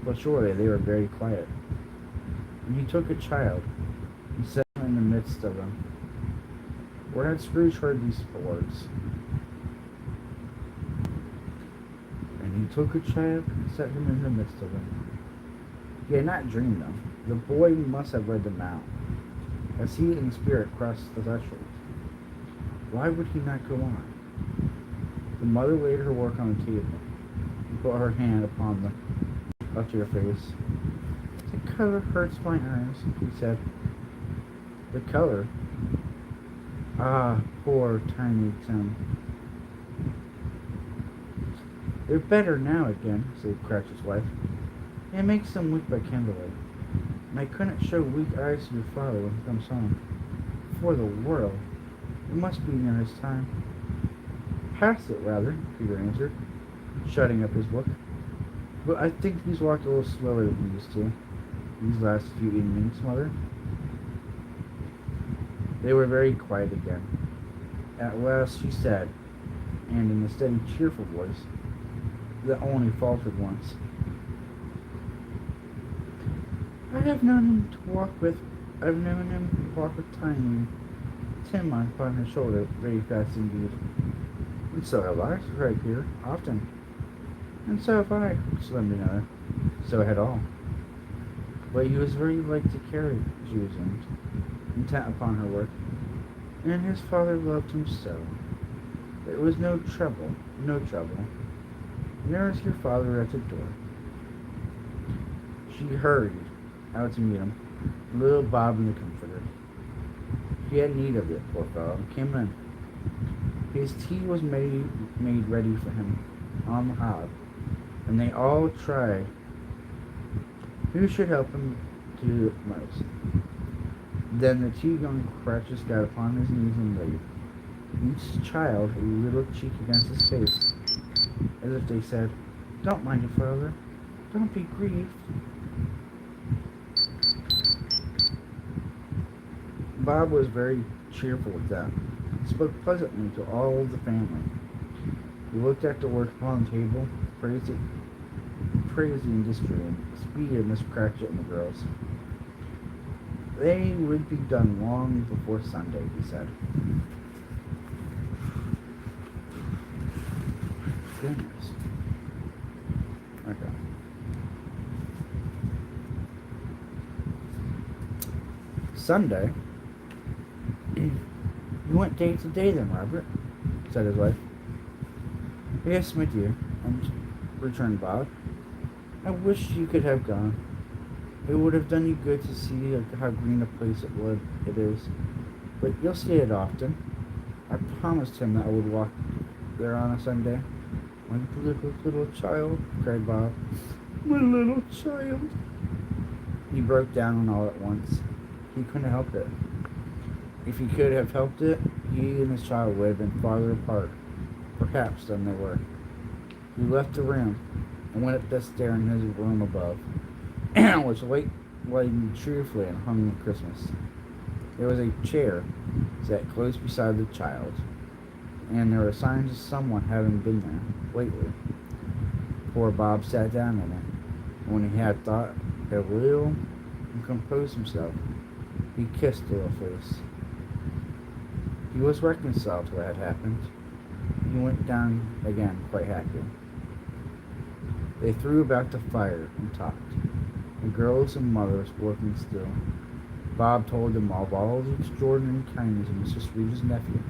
but surely they were very quiet. And he took a child and set him in the midst of them. Where had Scrooge heard these words? And he took a child and set him in the midst of them. He had not dreamed them. The boy must have read them out, as he in spirit crossed the threshold. Why would he not go on? The mother laid her work on the table and put her hand up to her face. The color hurts my eyes, he said. The color? Ah, poor tiny Tim. They're better now again, said Cratchit's wife. It makes them weak by candlelight. And I couldn't show weak eyes to your father when he comes home. For the world. It must be near his time. Past it, rather, Peter answered, shutting up his book. But I think he's walked a little slower than he used to, these last few evenings, Mother. They were very quiet again. At last she said, and in a steady, cheerful voice, that only faltered once, I've known him to walk with Tiny Tim upon his shoulder, very fast indeed. And so have I, cried Peter, often. And so have I, exclaimed another. So had all. But he was very light to carry, she resumed, intent upon her work. And his father loved him so. There was no trouble, no trouble. There is your father at the door. She hurried out to meet him, little Bob in the comforter. He had need of it, poor fellow, and came in. His tea was made ready for him on the hob, and they all tried who should help him do it most. Then the two young Cratchits got upon his knees and laid each child a little cheek against his face, as if they said, "Don't mind it, Father. Don't be grieved." Bob was very cheerful with that. He spoke pleasantly to all of the family. He looked at the work upon the table, praised the industry and speed of Miss Cratchit and the girls. They would be done long before Sunday, he said. Goodness. Okay. Sunday? You went day to day then, Robert, said his wife. Yes, my dear, returned Bob. I wish you could have gone. It would have done you good to see how green a place it is. But you'll see it often. I promised him that I would walk there on a Sunday. My little child, cried Bob. My little child. He broke down all at once. He couldn't help it. If he could have helped it, he and his child would have been farther apart, perhaps, than they were. He left the room and went up the stair in his room above, which lighted cheerfully and hung with Christmas. There was a chair set close beside the child, and there were signs of someone having been there lately. Poor Bob sat down in it, and when he had thought a little and composed himself, he kissed the little face. He was reconciled to what had happened. He went down again quite happy. They threw about the fire and talked, the girls and mothers working still. Bob told them of all the extraordinary kindness of Mr. Scrooge's nephew,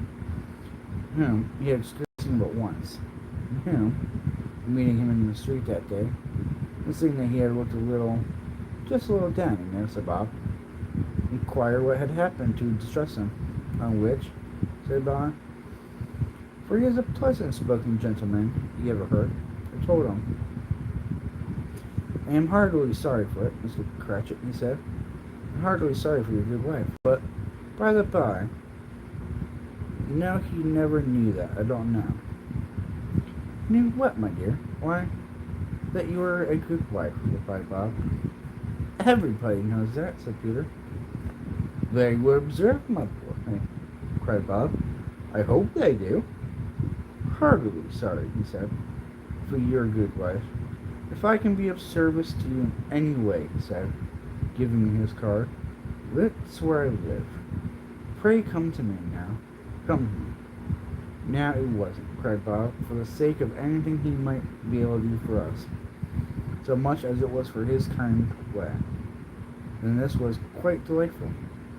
whom he had seen but once, and whom, meeting him in the street that day, and seeing that he had looked just a little down, he noticed Bob, inquired what had happened to distress him, on which, said Bob, for he is a pleasant-spoken gentleman you ever heard, I told him. I am heartily sorry for it, Mr. Cratchit, he said. I'm heartily sorry for your good wife, but, by the by, you know he never knew that, I don't know. Knew what, my dear? Why, that you were a good wife, replied Bob. Everybody knows that, said Peter. Very well observed, my boy, cried Bob. I hope they do. Heartily sorry, he said, for your good wife. If I can be of service to you in any way, he said, giving me his card, that's where I live. Pray come to me now. Come to me. Now it wasn't, cried Bob, for the sake of anything he might be able to do for us, so much as it was for his kind way. And this was quite delightful.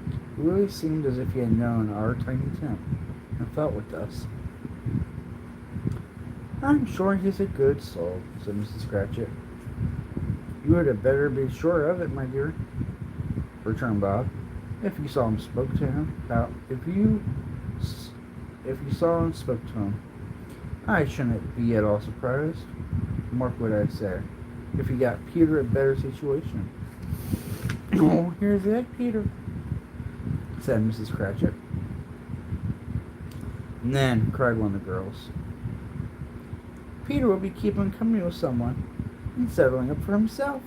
It really seemed as if he had known our Tiny Tim, and felt with us. I'm sure he's a good soul, said Mrs. Cratchit. You had better be sure of it, my dear, returned Bob. If you saw him spoke to him, if you saw and spoke to him, I shouldn't be at all surprised. Mark what I say. If he got Peter a better situation. Oh, here's that, Peter, said Mrs. Cratchit. And then, cried one of the girls, Peter will be keeping company with someone and settling up for himself.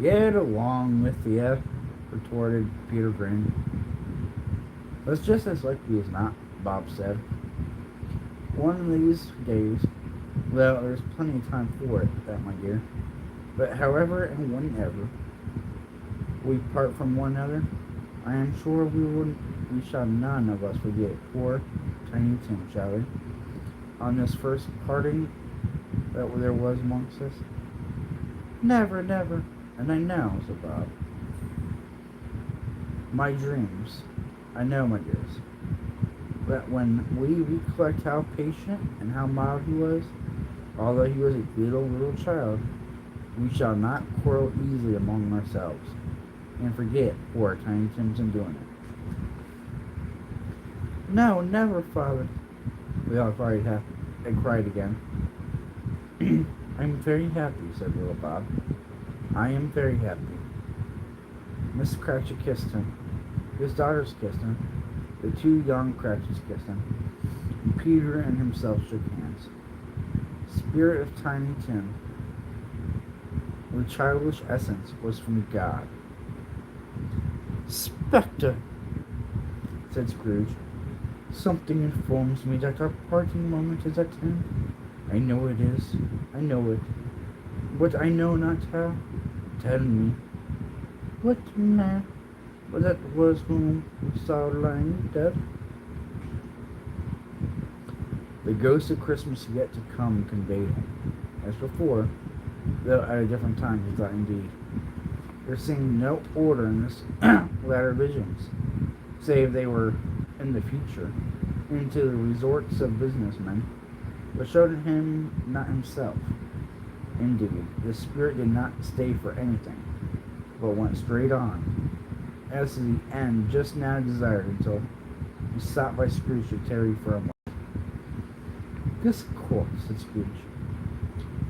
Get along with you, retorted Peter, grinning. That's just as likely as not, Bob said. One of these days, well, there's plenty of time for it, that, my dear. But however and whenever we part from one another, I am sure we shall none of us forget poor Tiny Tim, shall we? On this first parting that there was amongst us? Never, never. And I know, said Bob. My dreams, I know, my dears, that when we recollect how patient and how mild he was, although he was a little child, we shall not quarrel easily among ourselves, and forget poor Tiny Tim's in doing it. No, never, Father, we all cried again. I'm very happy, said little Bob. I am very happy. Miss Cratchit kissed him. His daughters kissed him. The two young Cratchits kissed him. Peter and himself shook hands. Spirit of Tiny Tim, the childish essence was from God. Spectre, said Scrooge. Something informs me that our parting moment is at hand. I know it is. I know it. But I know not how. Tell me. What man that was whom we saw lying dead? The ghost of Christmas yet to come conveyed him. As before, though at a different time, he thought indeed. There seemed no order in this latter visions, save they were in the future, into the resorts of businessmen, but showed him not himself. Indeed, the spirit did not stay for anything, but went straight on, as to the end just now desired, until he sought by Scrooge to tarry for a moment. This court, said Scrooge,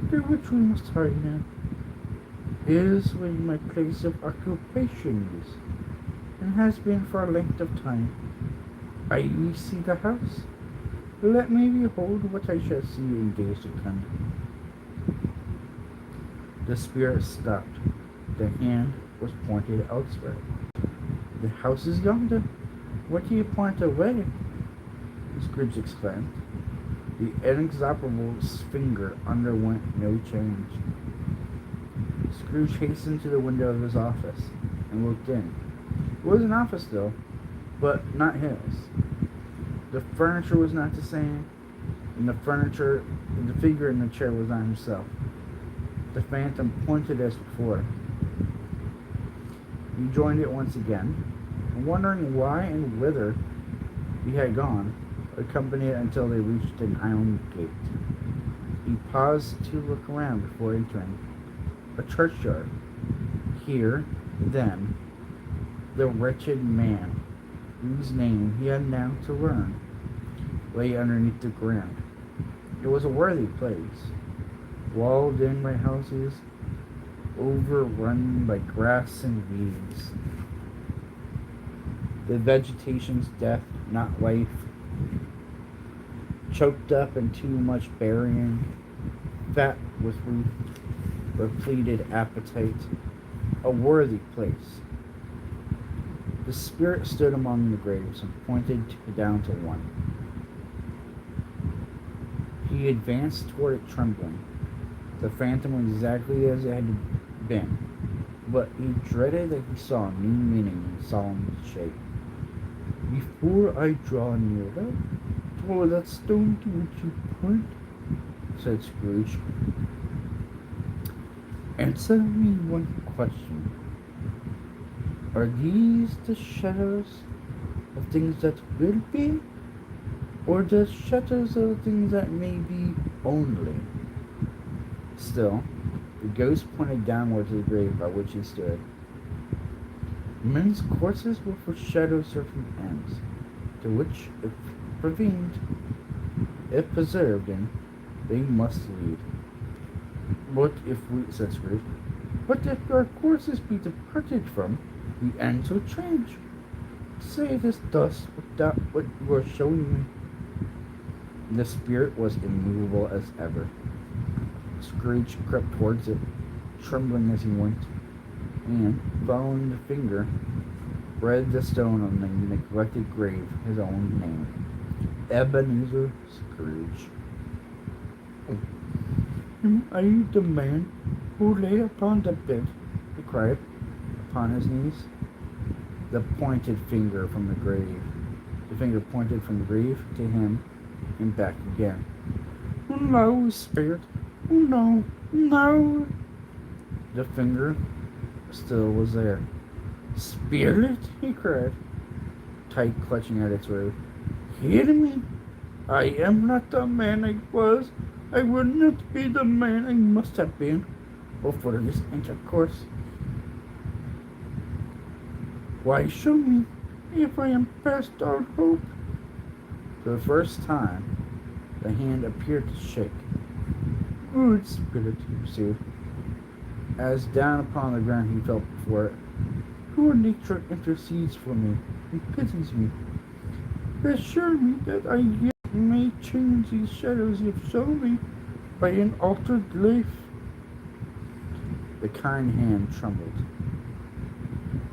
through which we must hurry now, is where my place of occupation is, and has been for a length of time. I see the house. Let me behold what I shall see in days to come. The spirit stopped. The hand was pointed elsewhere. The house is yonder. What do you point away? Scrooge exclaimed. The inexorable finger underwent no change. Scrooge hastened to the window of his office and looked in. It was an office still, but not his. The furniture was not the same, and the figure in the chair was not himself. The phantom pointed as before. He joined it once again, and wondering why and whither he had gone, accompanied it until they reached an iron gate. He paused to look around before entering. A churchyard. Here, then, the wretched man, whose name he had now to learn, lay underneath the ground. It was a worthy place, walled in by houses, overrun by grass and weeds. The vegetation's death, not life, choked up and too much burying, fat with ruth, repleted appetite, a worthy place. The spirit stood among the graves and pointed down to one. He advanced toward it trembling. The phantom was exactly as it had been, but he dreaded that he saw new meaning in solemn shape. Before I draw nearer toward that stone to which you point, said Scrooge, answer me one question. Are these the shadows of things that will be, or the shadows of things that may be only? Still, the ghost pointed downward to the grave by which he stood. Men's courses will foreshadow certain ends, to which, if prevened, if persevered in, they must lead. But if we, said Scrooge, but if our courses be departed from, the ends will change. Say this thus without what you are showing me. The spirit was immovable as ever. Scrooge crept towards it, trembling as he went, and, following the finger, read the stone on the neglected grave his own name, Ebenezer Scrooge. Are you the man who lay upon the bed? He cried, upon his knees. The pointed finger from the grave. The finger pointed from the grave to him and back again. Oh no, spirit. Oh no, no. The finger still was there. Spirit, he cried, tight clutching at its robe. Hear me. I am not the man I was. I will not be the man I must have been before this intercourse. Why show me if I am past all hope? For the first time, the hand appeared to shake. Good spirit, he pursued, as down upon the ground he felt before it. Your nature intercedes for me and pities me. Assure me that I yet may change these shadows you've shown me by an altered life. The kind hand trembled.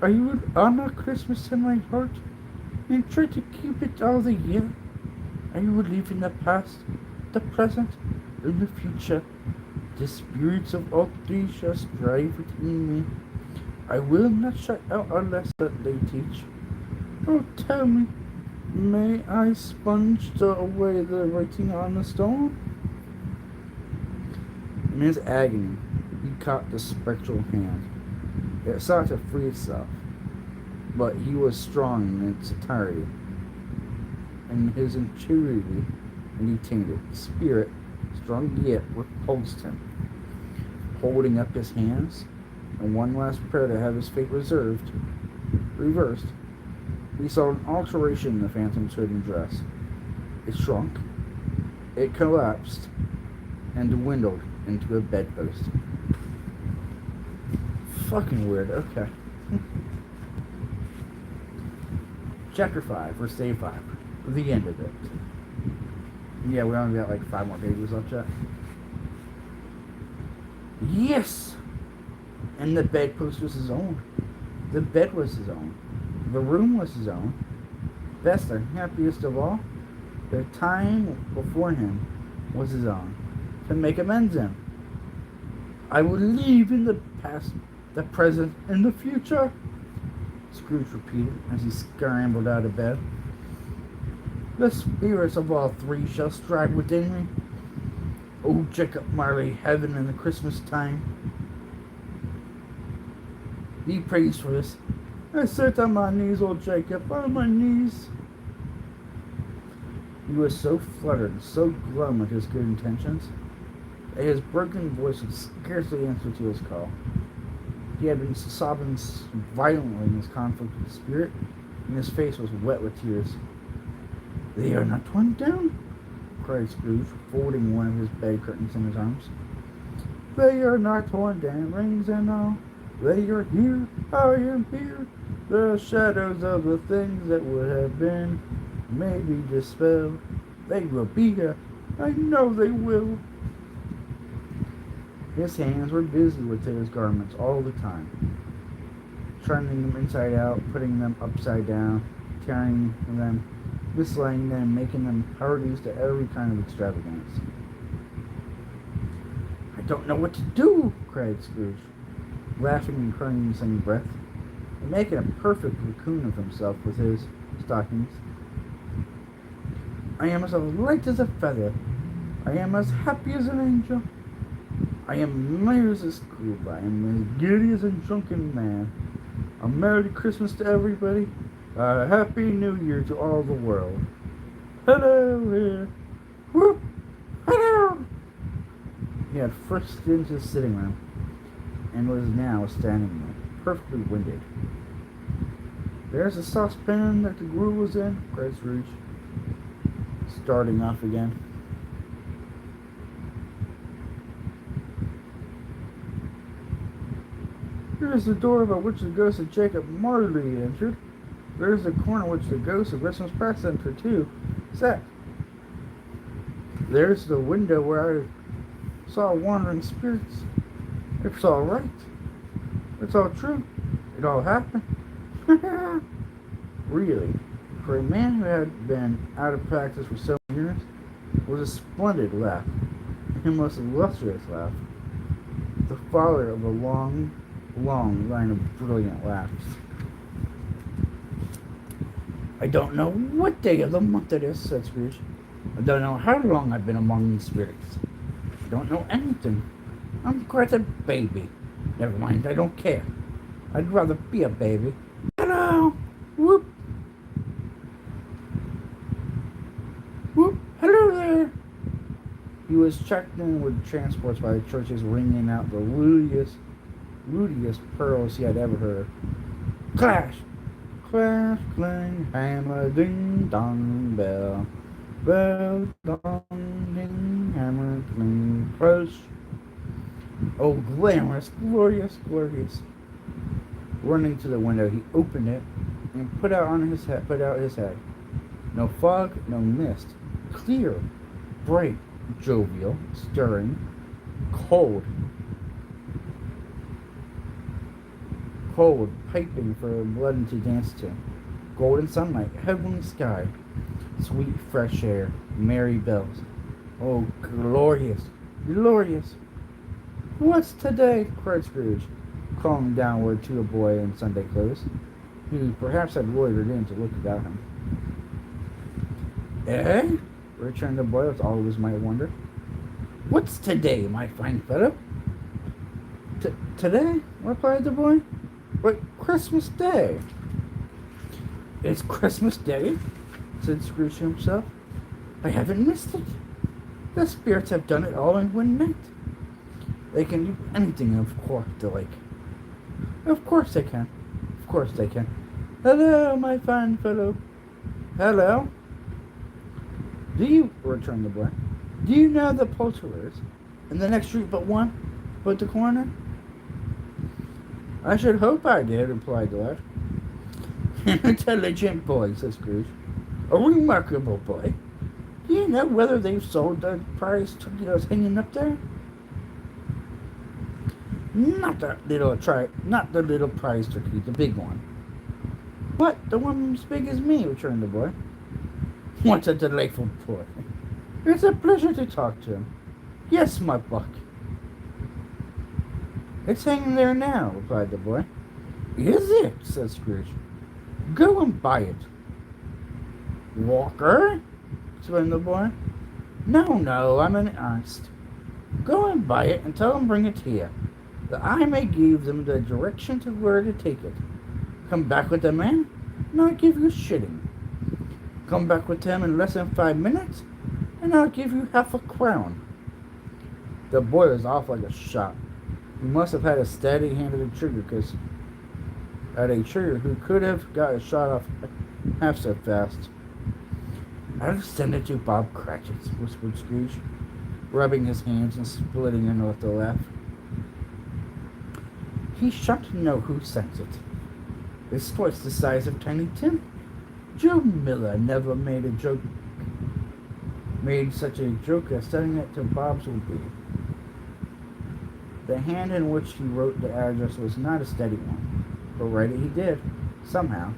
I would honor Christmas in my heart and try to keep it all the year. I would live in the past, the present, and the future. The spirits of all three shall strive within me. I will not shut out a lesson that they teach. Oh, tell me, may I sponge away the writing on the stone? In his agony, he caught the spectral hand. It sought to free itself, but he was strong in its entirety, and his integrity and detained it. The spirit, strong yet, repulsed him. Holding up his hands, and one last prayer to have his fate reversed, he saw an alteration in the phantom's hood and dress. It shrunk, it collapsed, and dwindled into a bedpost. Fucking weird, okay. Chapter 5, or Save 5. The end of it. Yeah, we only got like 5 more pages left yet. Yes! And the bedpost was his own. The bed was his own. The room was his own. Best and happiest of all, the time before him was his own. To make amends in. I will leave in the past, the present, and the future, Scrooge repeated as he scrambled out of bed. The spirits of all three shall strive within me. Oh, Jacob Marley, heaven in the Christmas time. Be praised for this. I sit on my knees, old Jacob, on my knees. He was so fluttered, so glum with his good intentions, that his broken voice would scarcely answer to his call. He had been sobbing violently in his conflict with the spirit, and his face was wet with tears. They are not torn down, cried Scrooge, folding one of his bed curtains in his arms. They are not torn down, rings and all. They are here, I am here. The shadows of the things that would have been may be dispelled. They will be here, I know they will. His hands were busy with his garments all the time, turning them inside out, putting them upside down, tearing them, mislaying them, making them parodies to every kind of extravagance. I don't know what to do, cried Scrooge, laughing and crying in the same breath, and making a perfect raccoon of himself with his stockings. I am as light as a feather. I am as happy as an angel. I am merry as a schoolboy. I am as giddy as a drunken man. A Merry Christmas to everybody. A Happy New Year to all the world. Hello here. Whoop. Hello. He had frisked into his sitting room and was now standing there, perfectly winded. There's the saucepan that the gruel was in, cried Scrooge, starting off again. Here's the door by which the ghost of Jacob Marley entered. There's the corner which the ghost of Christmas past entered too. Sat. There's the window where I saw wandering spirits. It's all right. It's all true. It all happened. Really, for a man who had been out of practice for so many years, it was a splendid laugh, a most illustrious laugh, the father of a long line of brilliant laughs. I don't know what day of the month it is, said Scrooge. I don't know how long I've been among these spirits. I don't know anything. I'm quite a baby. Never mind, I don't care. I'd rather be a baby. Hello! Whoop! Whoop! Hello there! He was checked in with transports by the churches ringing out the rudest pearls he had ever heard. Clash! Clash, clang, hammer, ding, dong, bell. Bell, dong, ding, hammer, cling, crush. Oh, glamorous, glorious, glorious. Running to the window, he opened it and put out his head. No fog, no mist. Clear, bright, jovial, stirring, cold, cold, piping for blood to dance to. Golden sunlight, heavenly sky, sweet fresh air, merry bells. Oh, glorious, glorious! What's today? Cried Scrooge, calling downward to a boy in Sunday clothes, who perhaps had loitered in to look about him. Eh? Returned the boy with all of his might wonder. What's today, my fine fellow? Today? Replied the boy. But Christmas Day. It's Christmas Day, said Scrooge to himself. I haven't missed it. The spirits have done it all in one night. They can do anything, of course, they like. Of course they can. Of course they can. Hello, my fine fellow. Hello. Do you, returned the boy, do you know the poulterers in the next street but one, but the corner? I should hope I did, replied the lad. An intelligent boy, said Scrooge. A remarkable boy. Do you know whether they've sold the prize turkey that was hanging up there? Not the little prize turkey, the big one. What? The one as big as me, returned the boy. What a delightful boy. It's a pleasure to talk to him. Yes, my buck. It's hanging there now, replied the boy. Is it? Said Scrooge. Go and buy it. Walker? Exclaimed the boy. No, I'm in earnest. Go and buy it and tell them bring it here, that I may give them the direction to where to take it. Come back with the man, and I'll give you a shilling. Come back with him in less than 5 minutes, and I'll give you half a crown. The boy was off like a shot. He must have had a steady hand at the trigger, because at a trigger who could have got a shot off half so fast. I'll send it to Bob Cratchit's, whispered Scrooge, rubbing his hands and splitting into with a laugh. He shan't know who sent it. It's twice the size of Tiny Tim. Joe Miller never made such a joke as sending it to Bob's would be. The hand in which he wrote the address was not a steady one, but write it he did, somehow,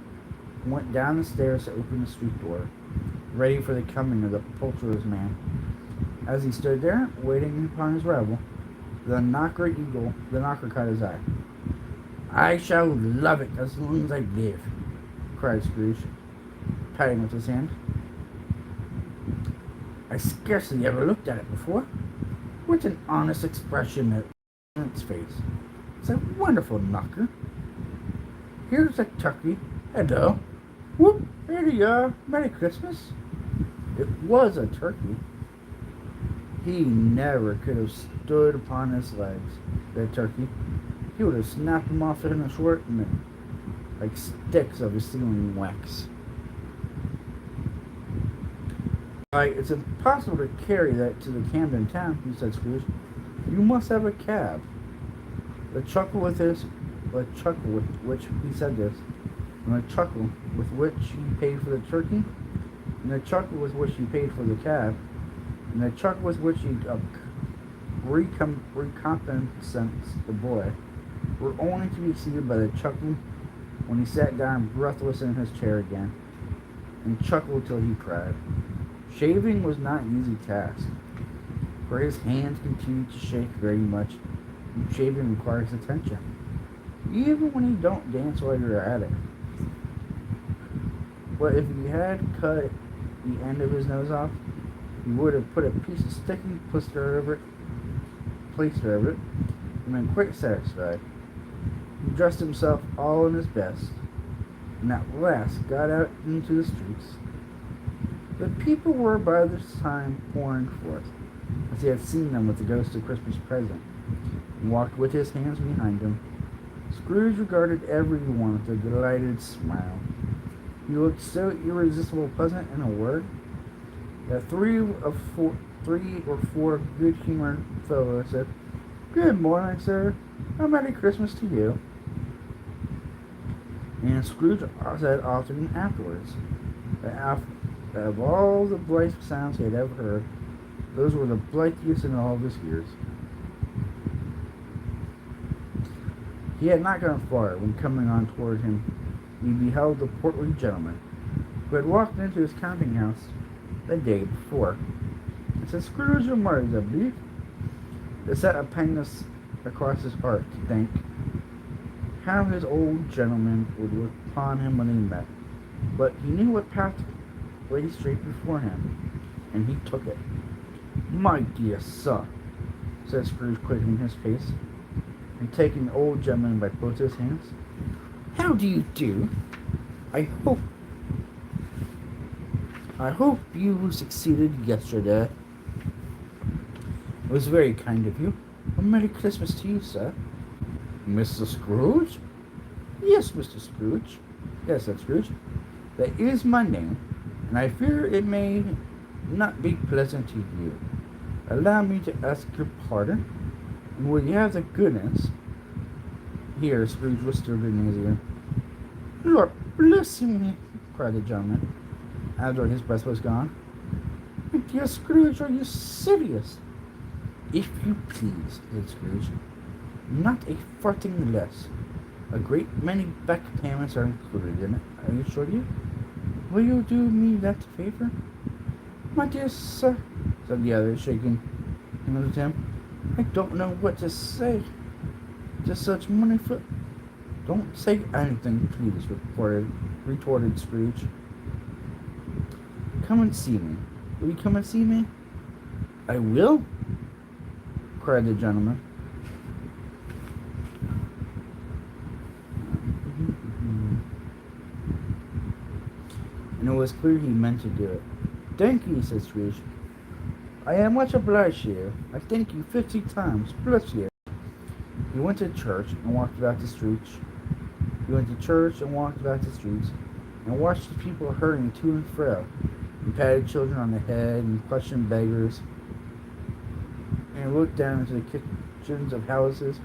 and went down the stairs to open the street door, ready for the coming of the poulterer's man. As he stood there, waiting upon his rival, the knocker caught his eye. I shall love it as long as I live, cried Scrooge, patting with his hand. I scarcely ever looked at it before. What an honest expression in its face. It's a wonderful knocker. Here's a turkey. Hello. Whoop, here you are. Merry Christmas. It was a turkey. He never could have stood upon his legs, that turkey. He would have snapped them off in a short minute, like sticks of his sealing wax. Why, it's impossible to carry that to the Camden town, he said Scrooge. You must have a cab. The chuckle with which he said this, and the chuckle with which he paid for the turkey, and the chuckle with which he paid for the cab, and the chuckle with which he recompensates the boy, were only to be exceeded by the chuckle when he sat down breathless in his chair again, and chuckled till he cried. Shaving was not an easy task, for his hands continued to shake very much, and shaving requires attention, even when you don't dance while you're at it. But if he had cut the end of his nose off, he would have put a piece of sticky plaster over it, and been quite satisfied. He dressed himself all in his best, and at last got out into the streets. The people were by this time pouring forth, as he had seen them with the ghost of Christmas present, and walked with his hands behind him. Scrooge regarded every one with a delighted smile. He looked so irresistibly pleasant in a word, that three or four good-humored fellows said, "Good morning, sir. A Merry Christmas to you." And Scrooge said often afterwards, Of all the blithe sounds he had ever heard, those were the blithiest in all of his ears. He had not gone far when, coming on toward him, he beheld the portly gentleman who had walked into his counting house the day before. It said, "Scrooge and Marty, I believe." It set a pangness across his heart to think how his old gentleman would look upon him when he met. But he knew what path lay straight before him, and he took it. "My dear sir," said Scrooge, quickening his pace, and taking the old gentleman by both his hands. "How do you do? I hope you succeeded yesterday." "It was very kind of you. A Merry Christmas to you, sir." "Mr. Scrooge?" "Yes, Mr. Scrooge." "Yes," said Scrooge. "That is my name, and I fear it may not be pleasant to you. Allow me to ask your pardon, and will you have the goodness—" Here Scrooge whispered in his ear. "Lord bless me!" cried the gentleman, after his breath was gone. "My dear Scrooge, are you serious?" "If you please," said Scrooge. "Not a farthing less. A great many back payments are included in it, I assure you. Will you do me that favor?" "My dear sir," said the other, shaking hands with him, "I don't know what to say. Just such money for—" "Don't say anything, please," retorted Scrooge. "Come and see me. Will you come and see me?" "I will," cried the gentleman. And it was clear he meant to do it. "Thank you," said Scrooge. "I am much obliged to you. I thank you 50 times. Bless you." He went to church and walked about the streets. and watched the people hurrying to and fro, and patted children on the head, and questioned beggars, and looked down into the kitchens of houses,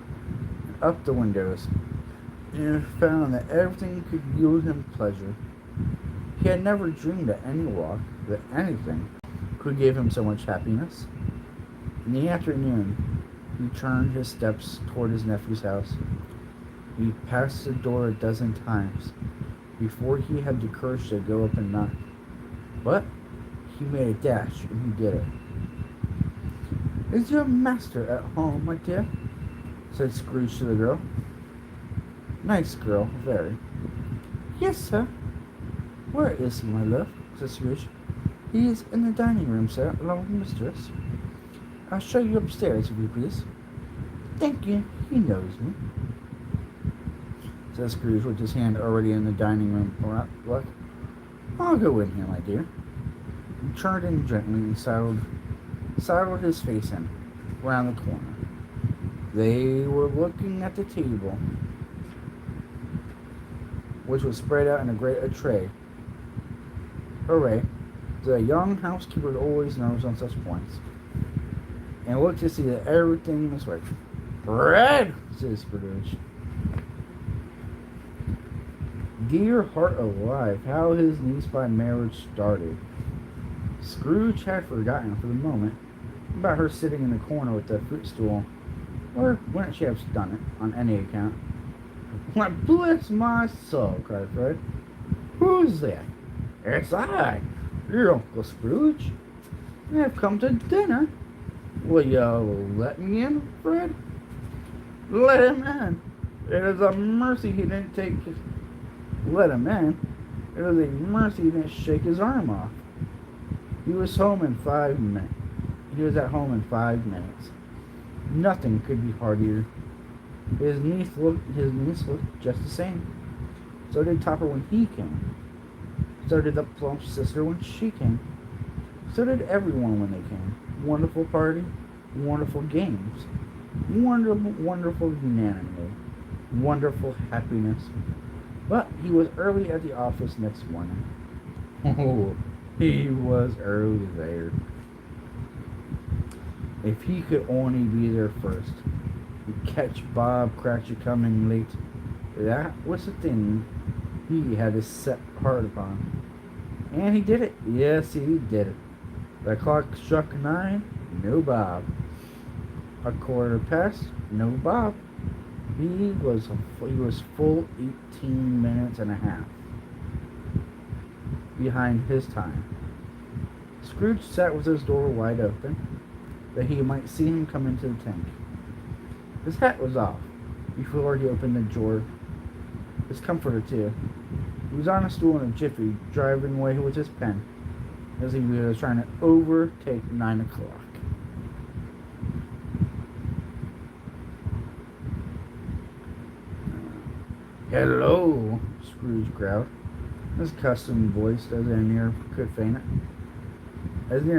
and up the windows, and found that everything could yield him pleasure. He had never dreamed that any walk, that anything, could give him so much happiness. In the afternoon, he turned his steps toward his nephew's house. He passed the door a dozen times before he had the courage to go up and knock. But he made a dash, and he did it. "Is your master at home, my dear?" said Scrooge to the girl. "Nice girl, very." "Yes, sir." "Where is he, my love?" said Scrooge. "He is in the dining room, sir, along with mistress." "I'll show you upstairs, if you please." "Thank you, he knows me," said Scrooge, with his hand already in the dining room look. "I'll go in here, my dear." He turned in gently and sidled his face in, round the corner. They were looking at the table, which was spread out in a great tray. Hooray! The young housekeeper always knows on such points, and looked to see that everything was right. "Bread!" said Scrooge. Dear heart alive, how his niece by marriage started. Scrooge had forgotten for the moment about her sitting in the corner with the footstool, or wouldn't she have done it on any account. "Why, bless my soul!" cried Fred. "Who's that?" "It's I, your Uncle Scrooge. I've come to dinner. Will you let me in, Fred?" "Let him in. It is a mercy he didn't let him in. It is a mercy he didn't shake his arm off. He was at home in 5 minutes. Nothing could be heartier. His niece looked just the same. So did Topper when he came. So did the plump sister when she came. So did everyone when they came. Wonderful party, wonderful games, wonderful unanimity, wonderful happiness. But he was early at the office next morning. Oh, he was early there. If he could only be there first, and catch Bob Cratchit coming late, that was the thing he had his set heart upon. And he did it. Yes, he did it. The clock struck 9. No Bob. A quarter past. No Bob. He was full 18 minutes and a half behind his time. Scrooge sat with his door wide open, that he might see him come into the tank. His hat was off before he opened the door. His comforter, too. He was on a stool in a jiffy, driving away with his pen, as he was trying to overtake 9 o'clock. Hello, Scrooge growled, his custom voice as near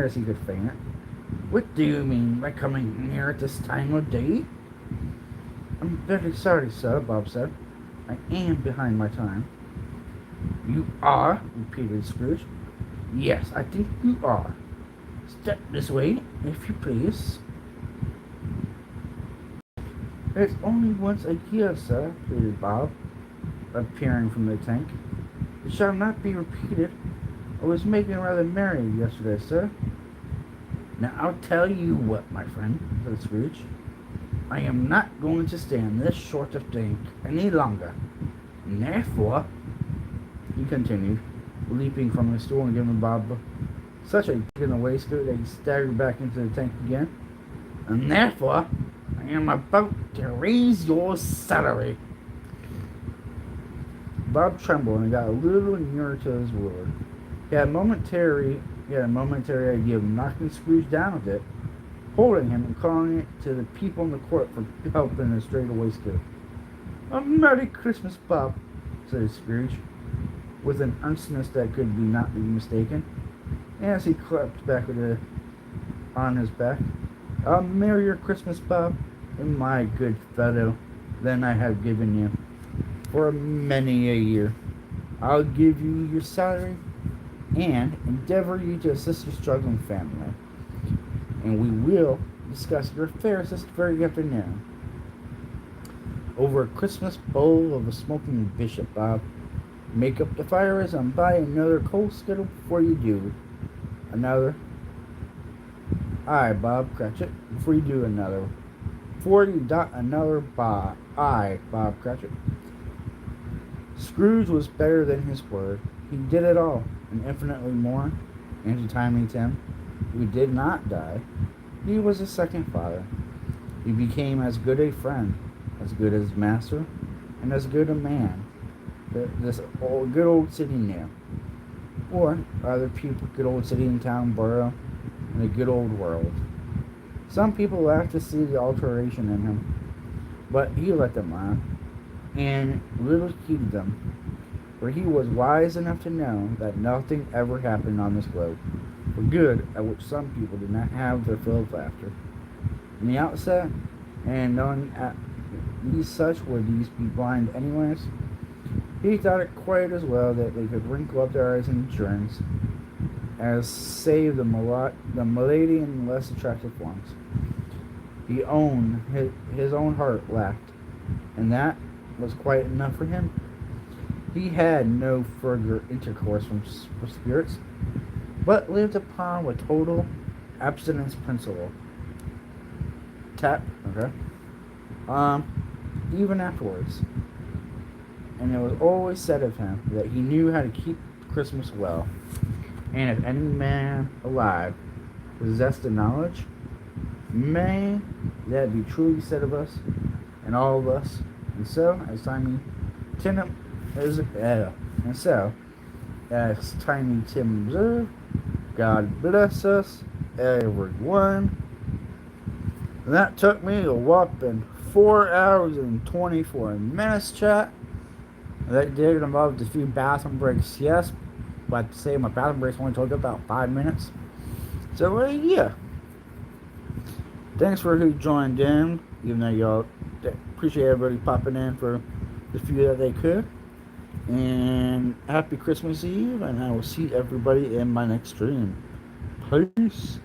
as he could feign it. What do you mean by coming here at this time of day? I'm very sorry, sir, Bob said. I am behind my time. You are? Repeated Scrooge. Yes, I think you are. Step this way, if you please. It's only once a year, sir, pleaded Bob, appearing from the tank. It shall not be repeated. I was making rather merry yesterday, sir. Now I'll tell you what, my friend, said Scrooge. I am not going to stand this sort of thing any longer. And therefore, he continued, leaping from his stool and giving Bob such a kick in the waistcoat that he staggered back into the tank again. And therefore, I am about to raise your salary. Bob trembled and got a little nearer to his ward. He had a momentary idea of knocking Scrooge down a bit, holding him and calling it to the people in the court for help in his straight waistcoat. A Merry Christmas, Bob, said Scrooge, with an earnestness that could not be mistaken, as he clapped back on his back. A merrier Christmas, Bob, my good fellow, than I have given you for many a year. I'll give you your salary and endeavor you to assist your struggling family. And we will discuss your affairs this very afternoon over a Christmas bowl of a smoking bishop, Bob. Make up the fires and buy another coal scuttle before you do. Another. Aye, Bob Cratchit, before you do another. Before you dot another Bob. Aye, Bob Cratchit. Scrooge was better than his word. He did it all, and infinitely more. And to Tiny Tim, who did not die, he was a second father. He became as good a friend, as good as master, and as good a man this good old city knew. Or other people, good old city and town, borough, and the good old world. Some people laughed to see the alteration in him, but he let them laugh, and little heeded them, for he was wise enough to know that nothing ever happened on this globe for good at which some people did not have their fill of laughter. In the outset, and knowing at least such would these be blind anyways, he thought it quite as well that they could wrinkle up their eyes in endurance as save the malady in less attractive forms. His own heart laughed, and that was quite enough for him. He had no further intercourse with spirits, but lived upon a total abstinence principle. Okay. Even afterwards. And it was always said of him that he knew how to keep Christmas well. And if any man alive possessed the knowledge, may that be truly said of us and all of us. And so, as Tiny Tim observed, God bless us, everyone. And that took me a whopping 4 hours and 24 minutes, chat. That did involve a few bathroom breaks, yes, but to say my bathroom breaks only took about 5 minutes. So, yeah. Thanks for who joined in, even though y'all appreciate everybody popping in for the few that they could. And happy Christmas Eve, and I will see everybody in my next stream. Peace.